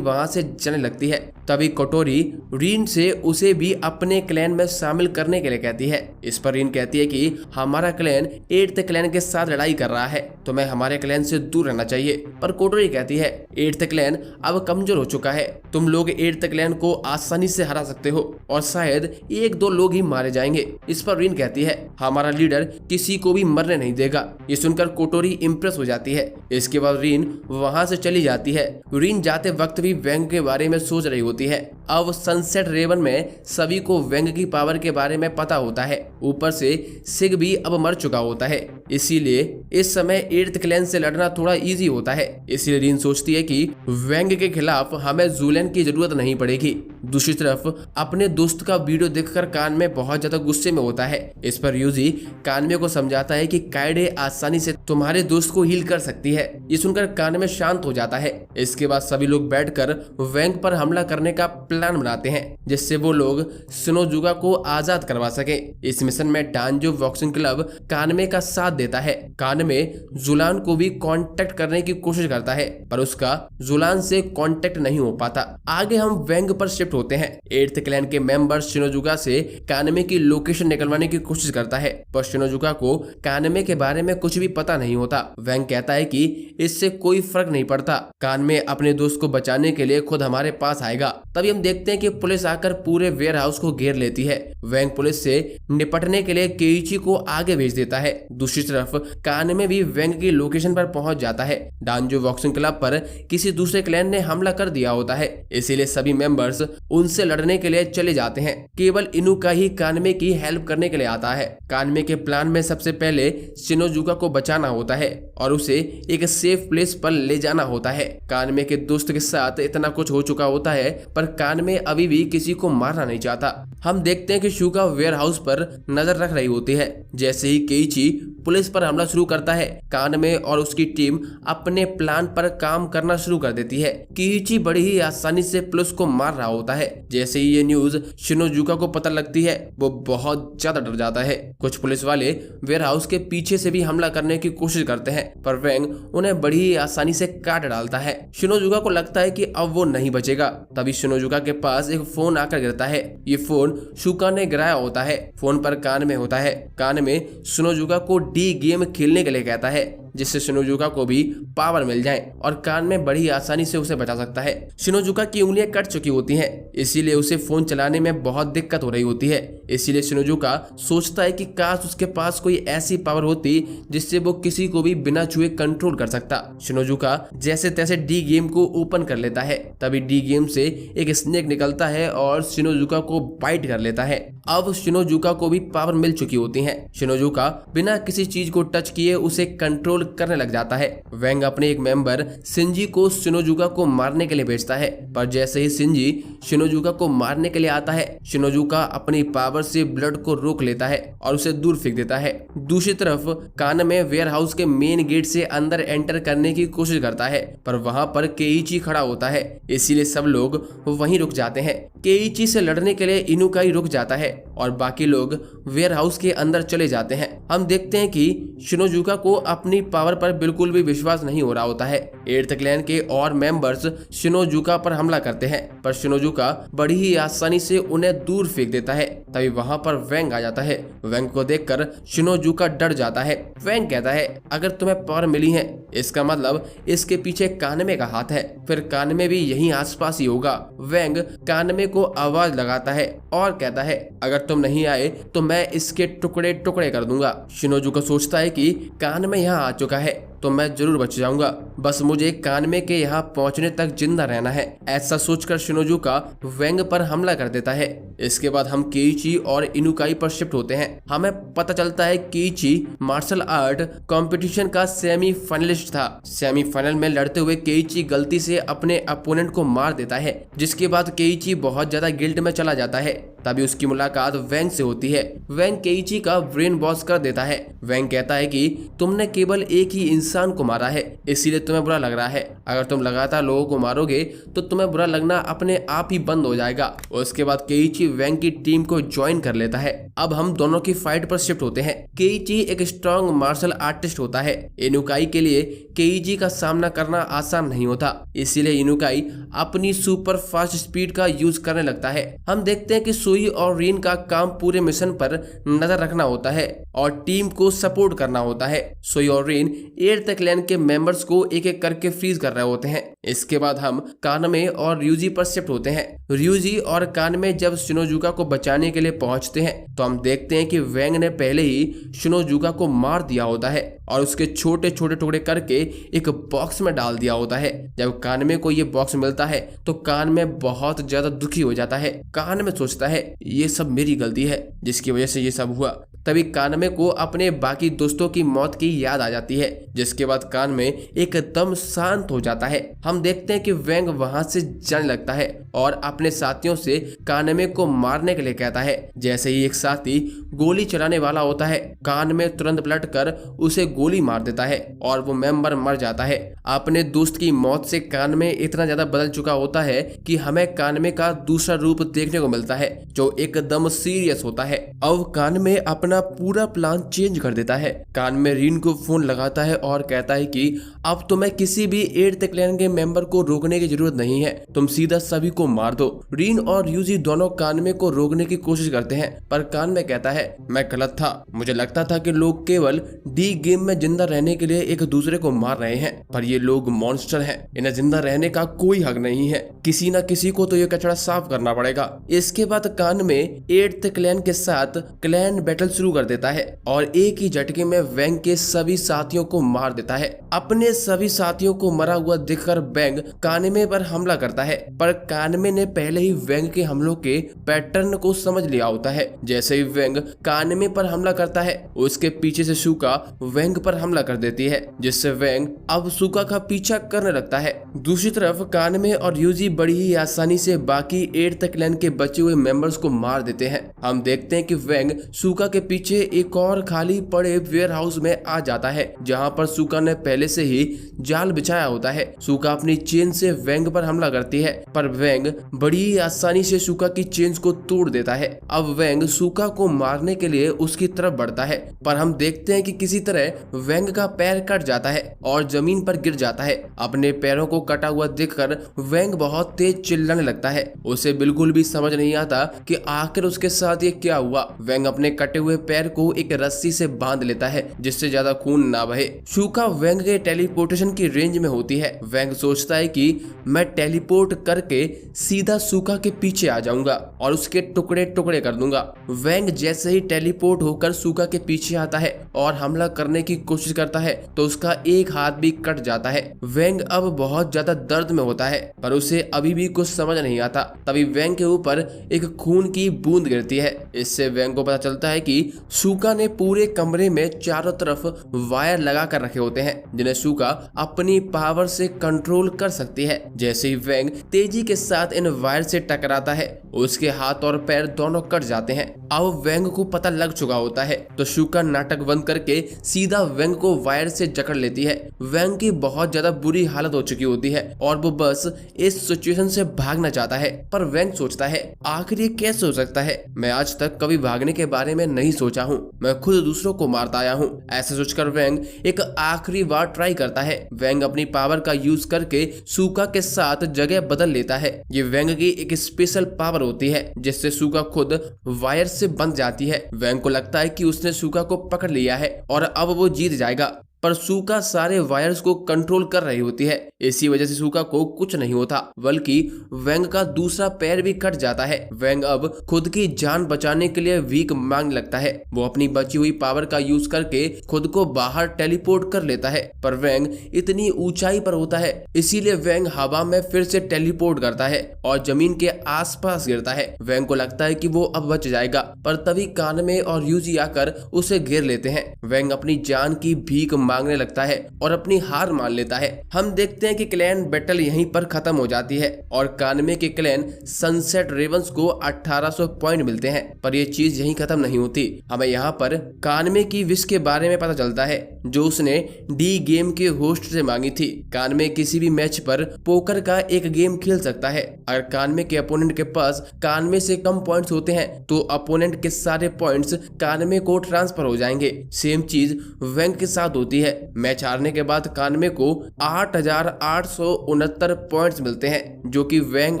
वहां से जाने लगती है। तभी कोटोरी रीन से उसे भी अपने क्लैन में शामिल करने के लिए कहती है। इस पर रीन कहती है कि हमारा क्लैन 8th क्लैन के साथ लड़ाई कर रहा है, तुम्हें हमारे क्लैन से दूर रहना चाहिए। पर कोटोरी कहती है, 8th क्लैन अब कमजोर हो चुका है, तुम लोग 8th क्लैन को आसानी से हरा सकते हो और शायद 1-2 लोग ही मारे जाएंगे। इस पर रीन कहती है, हमारा लीडर किसी को भी मरने नहीं देगा। ये सुनकर कोटोरी इंप्रेस हो जाती है। इसके बाद रीन वहां से चली जाती है। रीन जाते वक्त भी वेंग के बारे में सोच रही होती है। अब सनसेट रेवन में सभी को वेंग की पावर के बारे में पता होता है, ऊपर से सिग भी अब मर चुका होता है, इसीलिए इस समय 8th क्लैन से लड़ना थोड़ा इजी होता है। इसलिए रीन सोचती है कि वेंग के खिलाफ हमें जुएलान की जरूरत नहीं पड़ेगी। दूसरी तरफ अपने दोस्त का वीडियो देखकर कानमे बहुत ज्यादा गुस्से में होता है। इस पर यूजी कानमे को समझाता है कि काइडे आसानी से तुम्हारे दोस्त को हील कर सकती है। ये सुनकर कानमे शांत हो जाता है। इसके बाद सभी लोग बैठकर वेंग पर हमला करने का प्लान बनाते हैं, जिससे वो लोग शिनोजुका को आजाद करवा सके। इस मिशन में डांजो बॉक्सिंग क्लब कानमे का साथ देता है। कान में जुलान को भी कांटेक्ट करने की कोशिश करता है पर उसका जुलान से कांटेक्ट नहीं हो पाता। आगे हम वेंग पर शिफ्ट होते हैं। 8th क्लैन के मेंबर शिनोजुका से कानमे की लोकेशन निकलवाने की कोशिश करता है पर शिनोजुका को कानमे के बारे में कुछ भी पता नहीं होता। वेंग कहता है कि इससे कोई फर्क नहीं पड़ता, कानमे अपने दोस्त को बचाने के लिए खुद हमारे पास आएगा। तभी हम देखते हैं कि पुलिस आकर पूरे वेयर हाउस को घेर लेती है। वेंग पुलिस से निपटने के लिए केइची को आगे भेज देता है। दूसरी तरफ कानमे भी वेंग की लोकेशन पर पहुंच जाता है। डांजो बॉक्सिंग क्लब पर किसी दूसरे क्लैन ने हमला कर दिया होता है, इसीलिए सभी मेंबर्स उनसे लड़ने के लिए चले जाते हैं। केवल इनुका ही कानमे की हेल्प करने के लिए आता है। कानमे के प्लान में सबसे पहले शिनोजुका को बचाना होता है और उसे एक सेफ प्लेस पर ले जाना होता है। कानमे के दोस्त के साथ इतना कुछ हो चुका होता है पर कानमे अभी भी किसी को मारना नहीं चाहता। हम देखते हैं कि शुका वेयर हाउस पर नजर रख रही होती है। जैसे ही केइची पुलिस पर हमला शुरू करता है, कानमे और उसकी टीम अपने प्लान पर काम करना शुरू कर देती है। केइची बड़ी ही आसानी से पुलिस को मार रहा होता है। जैसे ही ये न्यूज शिनोजुका को पता लगती है, वो बहुत ज्यादा डर जाता है। कुछ पुलिस वाले वेयर हाउस के पीछे से भी हमला करने की कोशिश करते हैं पर वेंग उन्हें बड़ी ही आसानी से काट डालता है। शिनोजुका को लगता है कि अब वो नहीं बचेगा। तभी शिनोजुका के पास एक फोन आकर गिरता है। ये फोन शुका ने गिराया होता है। फोन पर कानमे होता है। कानमे शिनोजुका को डी गेम खेलने के लिए कहता है जिससे शिनोजुका को भी पावर मिल जाए और कानमे बड़ी आसानी से उसे बचा सकता है। शिनोजुका की उंगलियां कट चुकी होती हैं, इसीलिए उसे फोन चलाने में बहुत दिक्कत हो रही होती है। इसीलिए शिनोजुका सोचता है कि काश उसके पास कोई ऐसी पावर होती जिससे वो किसी को भी बिना छुए कंट्रोल कर सकता। शिनोजुका जैसे तैसे डी गेम को ओपन कर लेता है। तभी डी गेम से एक स्नेक निकलता है और शिनोजुका को बाइट कर लेता है। अब शिनोजुका को भी पावर मिल चुकी होती है। शिनोजुका बिना किसी चीज को टच किए उसे कंट्रोल करने लग जाता है। वेंग अपने एक मेंबर शिंजी को शिनोजुका को मारने के लिए भेजता है पर जैसे ही शिंजी शिनोजुका को मारने के लिए आता है, शिनोजुका अपनी पावर से ब्लड को रोक लेता है और उसे दूर फेंक देता है। दूसरी तरफ कानमे वेयर हाउस के मेन गेट से अंदर एंटर करने की कोशिश करता है पर वहां पर केइची खड़ा होता है, इसीलिए सब लोग वहीं रुक जाते हैं। केइची से लड़ने के लिए इनुकाई रुक जाता है और बाकी लोग वेयर हाउस के अंदर चले जाते हैं। हम देखते हैं कि शिनोजुका को अपनी पावर पर बिल्कुल भी विश्वास नहीं हो रहा होता है। 8th क्लैन के और मेंबर्स शिनोजुका पर हमला करते हैं पर शिनोजुका बड़ी ही आसानी से उन्हें दूर फेंक देता है। तभी वहां पर वेंग आ जाता है। वेंग को देखकर शिनोजुका डर जाता है। वेंग कहता है अगर तुम्हें पावर मिली है इसका मतलब इसके पीछे कानमे का हाथ है, फिर कानमे भी यहीं आसपास ही होगा। वेंग कानमे को आवाज लगाता है और कहता है अगर तुम नहीं आए तो मैं इसके टुकड़े टुकड़े कर दूंगा। शिनोजुका सोचता है कि कानमे यहाँ आ चुका है तो मैं जरूर बच जाऊंगा, बस मुझे कानमे के यहाँ पहुंचने तक जिंदा रहना है। ऐसा सोचकर शिनोजुका वेंग पर हमला कर देता है। इसके बाद हम केइची और इनुकाई पर शिफ्ट होते हैं। हमें पता चलता है केइची मार्शल आर्ट कंपटीशन का सेमीफाइनलिस्ट था। सेमीफाइनल में लड़ते हुए केइची गलती से अपने अपोनेंट को मार देता है, जिसके बाद केइची बहुत ज्यादा गिल्ट में चला जाता है। तभी उसकी मुलाकात वेंग से होती है। वेंग केइची का ब्रेन वॉश कर देता है। वेंग कहता है कि तुमने केवल एक ही इंसान को मारा है, इसीलिए तुम्हें बुरा लग रहा है। अगर तुम लगातार लोगों को मारोगे तो तुम्हें बुरा लगना अपने आप ही बंद हो जाएगा। उसके बाद केइची वेंग की टीम को ज्वाइन कर लेता है। अब हम दोनों की फाइट पर शिफ्ट होते हैं। केइची एक स्ट्रॉन्ग मार्शल आर्टिस्ट होता है। इनुकाई के लिए केइची का सामना करना आसान नहीं होता, इसीलिए इनुकाई अपनी सुपर फास्ट स्पीड का यूज करने लगता है। हम देखते हैं कि सुई और रीन का काम पूरे मिशन पर नजर रखना होता है और टीम को सपोर्ट करना होता है। सुई और रीन 8th क्लैन के मेंबर्स को एक एक करके फ्रीज कर रहे होते हैं। इसके बाद हम कानमे और ryuji पर शिफ्ट होते हैं। ryuji और कानमे जब शिनोजुका को बचाने के लिए पहुंचते हैं तो हम देखते हैं कि वेंग ने पहले ही शिनोजुका को मार दिया होता है और उसके छोटे छोटे टुकड़े करके एक बॉक्स में डाल दिया होता है। जब कानमे को ये बॉक्स मिलता है तो कानमे बहुत ज्यादा दुखी हो जाता है। कानमे सोचता है ये सब मेरी गलती है जिसकी वजह से ये सब हुआ। तभी कानमे को अपने बाकी दोस्तों की मौत की याद आ जाती है, जिसके बाद कानमे एकदम शांत हो जाता है। हम देखते हैं कि वेंग वहां से जाने लगता है और अपने साथियों से कानमे को मारने के लिए कहता है। जैसे ही एक साथी गोली चलाने वाला होता है, कानमे तुरंत पलटकर उसे गोली मार देता है और वो मेंबर मर जाता है। अपने दोस्त की मौत से कानमे इतना ज्यादा बदल चुका होता है कि हमें कानमे का दूसरा रूप देखने को मिलता है जो एकदम सीरियस होता है। अब कानमे अपना अपना पूरा प्लान चेंज कर देता है। कान में रीन को फोन लगाता है और कहता है कि अब तुम्हें किसी भी 8th क्लैन के मेंबर को रोकने की जरूरत नहीं है, तुम सीधा सभी को मार दो। रीन और यूजी दोनों कानमे को रोकने की कोशिश करते हैं, पर कानमे कहता है मैं गलत था, मुझे लगता था कि लोग केवल डी गेम में जिंदा रहने के लिए एक दूसरे को मार रहे हैं, पर ये लोग मॉन्स्टर हैं, इन्हें जिंदा रहने का कोई हक नहीं है, किसी न किसी को तो ये कचरा साफ करना पड़ेगा। इसके बाद कानमे 8th क्लैन के साथ क्लैन बैटल शुरू कर देता है और एक ही झटके में वेंग के सभी साथियों को मार देता है। अपने सभी साथियों को मरा हुआ देखकर वेंग कानमे पर हमला करता है, पर कानमे ने पहले ही वेंग के हमलों के पैटर्न को समझ लिया होता है। जैसे ही वेंग कानमे पर हमला करता है, उसके पीछे से शुका वेंग पर हमला कर देती है, जिससे वेंग अब शुका का पीछा करने लगता है। दूसरी तरफ कानमे और यूजी बड़ी ही आसानी से बाकी 8th क्लैन के बचे हुए मेंबर्स को मार देते हैं। हम देखते हैं कि वेंग शुका के पीछे एक और खाली पड़े वेयर हाउस में आ जाता है, जहां पर शुका ने पहले से ही जाल बिछाया होता है। शुका अपनी चेन से वेंग पर हमला करती है, पर वेंग बड़ी आसानी से शुका की चेन को तोड़ देता है। अब वेंग शुका को मारने के लिए उसकी तरफ बढ़ता है, पर हम देखते हैं कि किसी तरह वेंग का पैर कट जाता है और जमीन पर गिर जाता है। अपने पैरों को कटा हुआ देखकर वेंग बहुत तेज चिल्लाने लगता है। उसे बिल्कुल भी समझ नहीं आता कि आखिर उसके साथ ये क्या हुआ। वेंग अपने कटे हुए पैर को एक रस्सी से बांध लेता है, जिससे ज्यादा खून ना बहे। शुका वेंग के टेलीपोर्टेशन की रेंज में होती है। वेंग सोचता है कि मैं टेलीपोर्ट करके सीधा शुका के पीछे आ जाऊंगा और उसके टुकड़े टुकड़े कर दूंगा। वेंग जैसे ही टेलीपोर्ट होकर शुका के पीछे आता है और हमला करने की कोशिश करता है, तो उसका एक हाथ भी कट जाता है। वेंग अब बहुत ज्यादा दर्द में होता है, पर उसे अभी भी कुछ समझ नहीं आता। तभी वेंग के ऊपर एक खून की बूंद गिरती है। इससे वेंग को पता चलता है कि शुका ने पूरे कमरे में चारों तरफ वायर लगा कर रखे होते हैं, जिन्हें शुका अपनी पावर से कंट्रोल कर सकती है। जैसे ही वेंग तेजी के साथ इन वायर से टकराता है, उसके हाथ और पैर दोनों कट जाते हैं। अब वेंग को पता लग चुका होता है, तो शुका नाटक बंद करके सीधा वेंग को वायर से जकड़ लेती है। वेंग की बहुत ज्यादा बुरी हालत हो चुकी होती है और वो बस इस सिचुएशन से भागना चाहता है, पर वेंग सोचता है आखिर ये कैसे हो सकता है, मैं आज तक कभी भागने के बारे में नहीं सोचा हूँ, मैं खुद दूसरों को मारता आया हूँ। ऐसे सोचकर वेंग एक आखिरी बार ट्राई करता है। वेंग अपनी पावर का यूज करके शुका के साथ जगह बदल लेता है। ये वेंग की एक स्पेशल पावर होती है, जिससे शुका खुद वायर से बंध जाती है। वेंग को लगता है कि उसने शुका को पकड़ लिया है और अब वो जीत जाएगा, पर शुका सारे वायर्स को कंट्रोल कर रही होती है। इसी वजह से शुका को कुछ नहीं होता, बल्कि वेंग का दूसरा पैर भी कट जाता है। वेंग अब खुद की जान बचाने के लिए वीक मांगने लगता है। वो अपनी बची हुई पावर का यूज करके खुद को बाहर टेलीपोर्ट कर लेता है, पर वेंग इतनी ऊंचाई पर होता है, इसीलिए वेंग हवा में फिर से टेलीपोर्ट करता है और जमीन के आसपास गिरता है। वेंग को लगता है कि वो अब बच जाएगा, पर तभी कानमे और यूजी आकर उसे घेर लेते हैं। वेंग अपनी जान की भीख मांगने लगता है और अपनी हार मान लेता है। हम देखते हैं कि क्लैन बैटल यहीं पर खत्म हो जाती है और कानमे के क्लैन सनसेट रेवंस को 1800 पॉइंट मिलते हैं, पर यह चीज यहीं खत्म नहीं होती। हमें यहाँ पर कानमे की विश के बारे में पता चलता है, जो उसने डी गेम के होस्ट से मांगी थी। कानमे किसी भी मैच पर पोकर का एक गेम खेल सकता है। अगर कानमे के अपोनेंट के पास कानमे से कम पॉइंट्स होते हैं, तो अपोनेंट के सारे पॉइंट्स कानमे को ट्रांसफर हो जाएंगे। सेम चीज वेंग के साथ होती है। मैच हारने के बाद कानमे को 8869 पॉइंट्स मिलते हैं, जो कि वेंग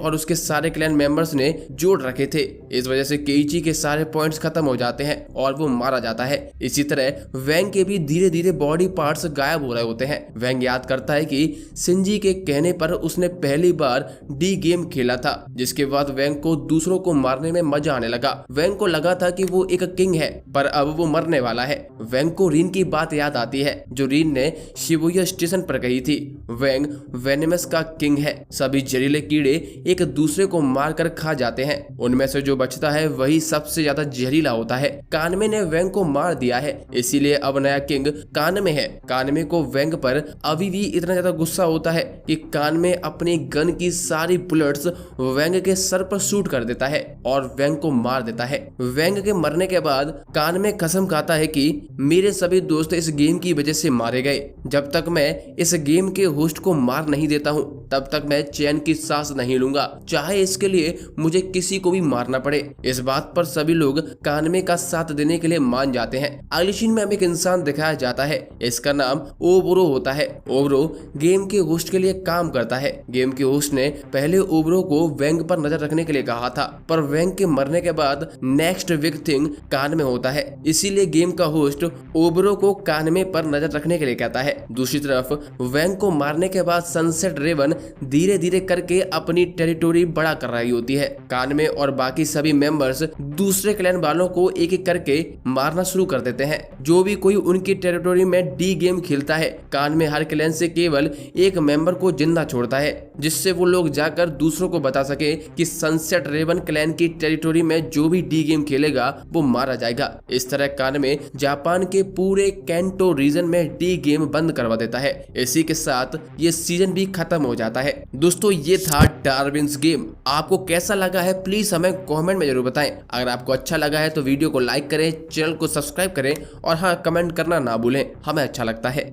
और उसके सारे क्लैन मेंबर्स ने जोड़ रखे थे। इस वजह से केइची के सारे पॉइंट्स खत्म हो जाते हैं और वो मारा जाता है। इसी तरह वेंग के भी धीरे धीरे बॉडी पार्ट्स गायब हो रहे होते हैं। वेंग याद करता है कि शिनजी के कहने पर उसने पहली बार डी गेम खेला था, जिसके बाद वेंग को दूसरों को मारने में मजा आने लगा। वेंग को लगा था कि वो एक किंग है, पर अब वो मरने वाला है। वेंग को रीन की बात याद आती है, जो रीन ने शिबुया स्टेशन पर कही थी। वेंग वेनेमस का किंग है। सभी जहरीले कीड़े एक दूसरे को मारकर खा जाते हैं, उनमें से जो बचता है वही सबसे ज्यादा जहरीला होता है। कानमे ने वेंग को मार दिया है, इसीलिए अब नया किंग कानमे है। कानमे को वेंग पर अभी भी इतना ज्यादा गुस्सा होता है कि कानमे अपनी गन की सारी बुलेट्स वेंग के सर पर शूट कर देता है और वेंग को मार देता है। वेंग के मरने के बाद कानमे कसम खाता है कि मेरे सभी दोस्त इस गेम की वजह से मारे गए, जब तक मैं इस गेम के होस्ट को मार नहीं देता हूँ तब तक मैं चैन की सांस नहीं लूंगा, चाहे इसके लिए मुझे किसी को भी मारना पड़े। इस बात पर सभी लोग कानमे का साथ देने के लिए मान जाते हैं। अगली सीन में हमें एक इंसान दिखाया जाता है, इसका नाम ओबरो होता है। ओबरो गेम के होस्ट के लिए काम करता है। गेम के होस्ट ने पहले ओबरो को वेंग पर नजर रखने के लिए कहा था, पर वेंग के मरने के बाद नेक्स्ट बिग थिंग कानमे होता है, इसीलिए गेम का होस्ट ओबरो को कानमे पर नजर रखने के लिए कहता है। दूसरी तरफ वेंग को मारने के बाद सनसेट रेवन धीरे धीरे करके अपनी टेरिटोरी बड़ा कर रही होती है। कानमे और बाकी सभी मेंबर्स दूसरे क्लैन वालों को एक एक करके मारना शुरू कर देते हैं। जो भी कोई उनकी टेरिटोरी में डी गेम खेलता है, कानमे हर क्लैन से केवल एक मेंबर को जिंदा छोड़ता है, जिससे वो लोग जाकर दूसरों को बता सके कि सनसेट रेवन क्लैन की टेरिटोरी में जो भी डी गेम खेलेगा वो मारा जाएगा। इस तरह कानमे जापान के पूरे कैंटो रीजन में डी गेम बंद करवा देता है। इसी के साथ ये सीजन भी खत्म हो जाता है। दोस्तों ये था डार्विन्स गेम। आपको कैसा लगा है प्लीज हमें कमेंट में जरूर बताएं। अगर आपको अच्छा लगा है तो वीडियो को लाइक करें, चैनल को सब्सक्राइब करें और हाँ, कमेंट करना ना भूलें, हमें अच्छा लगता है।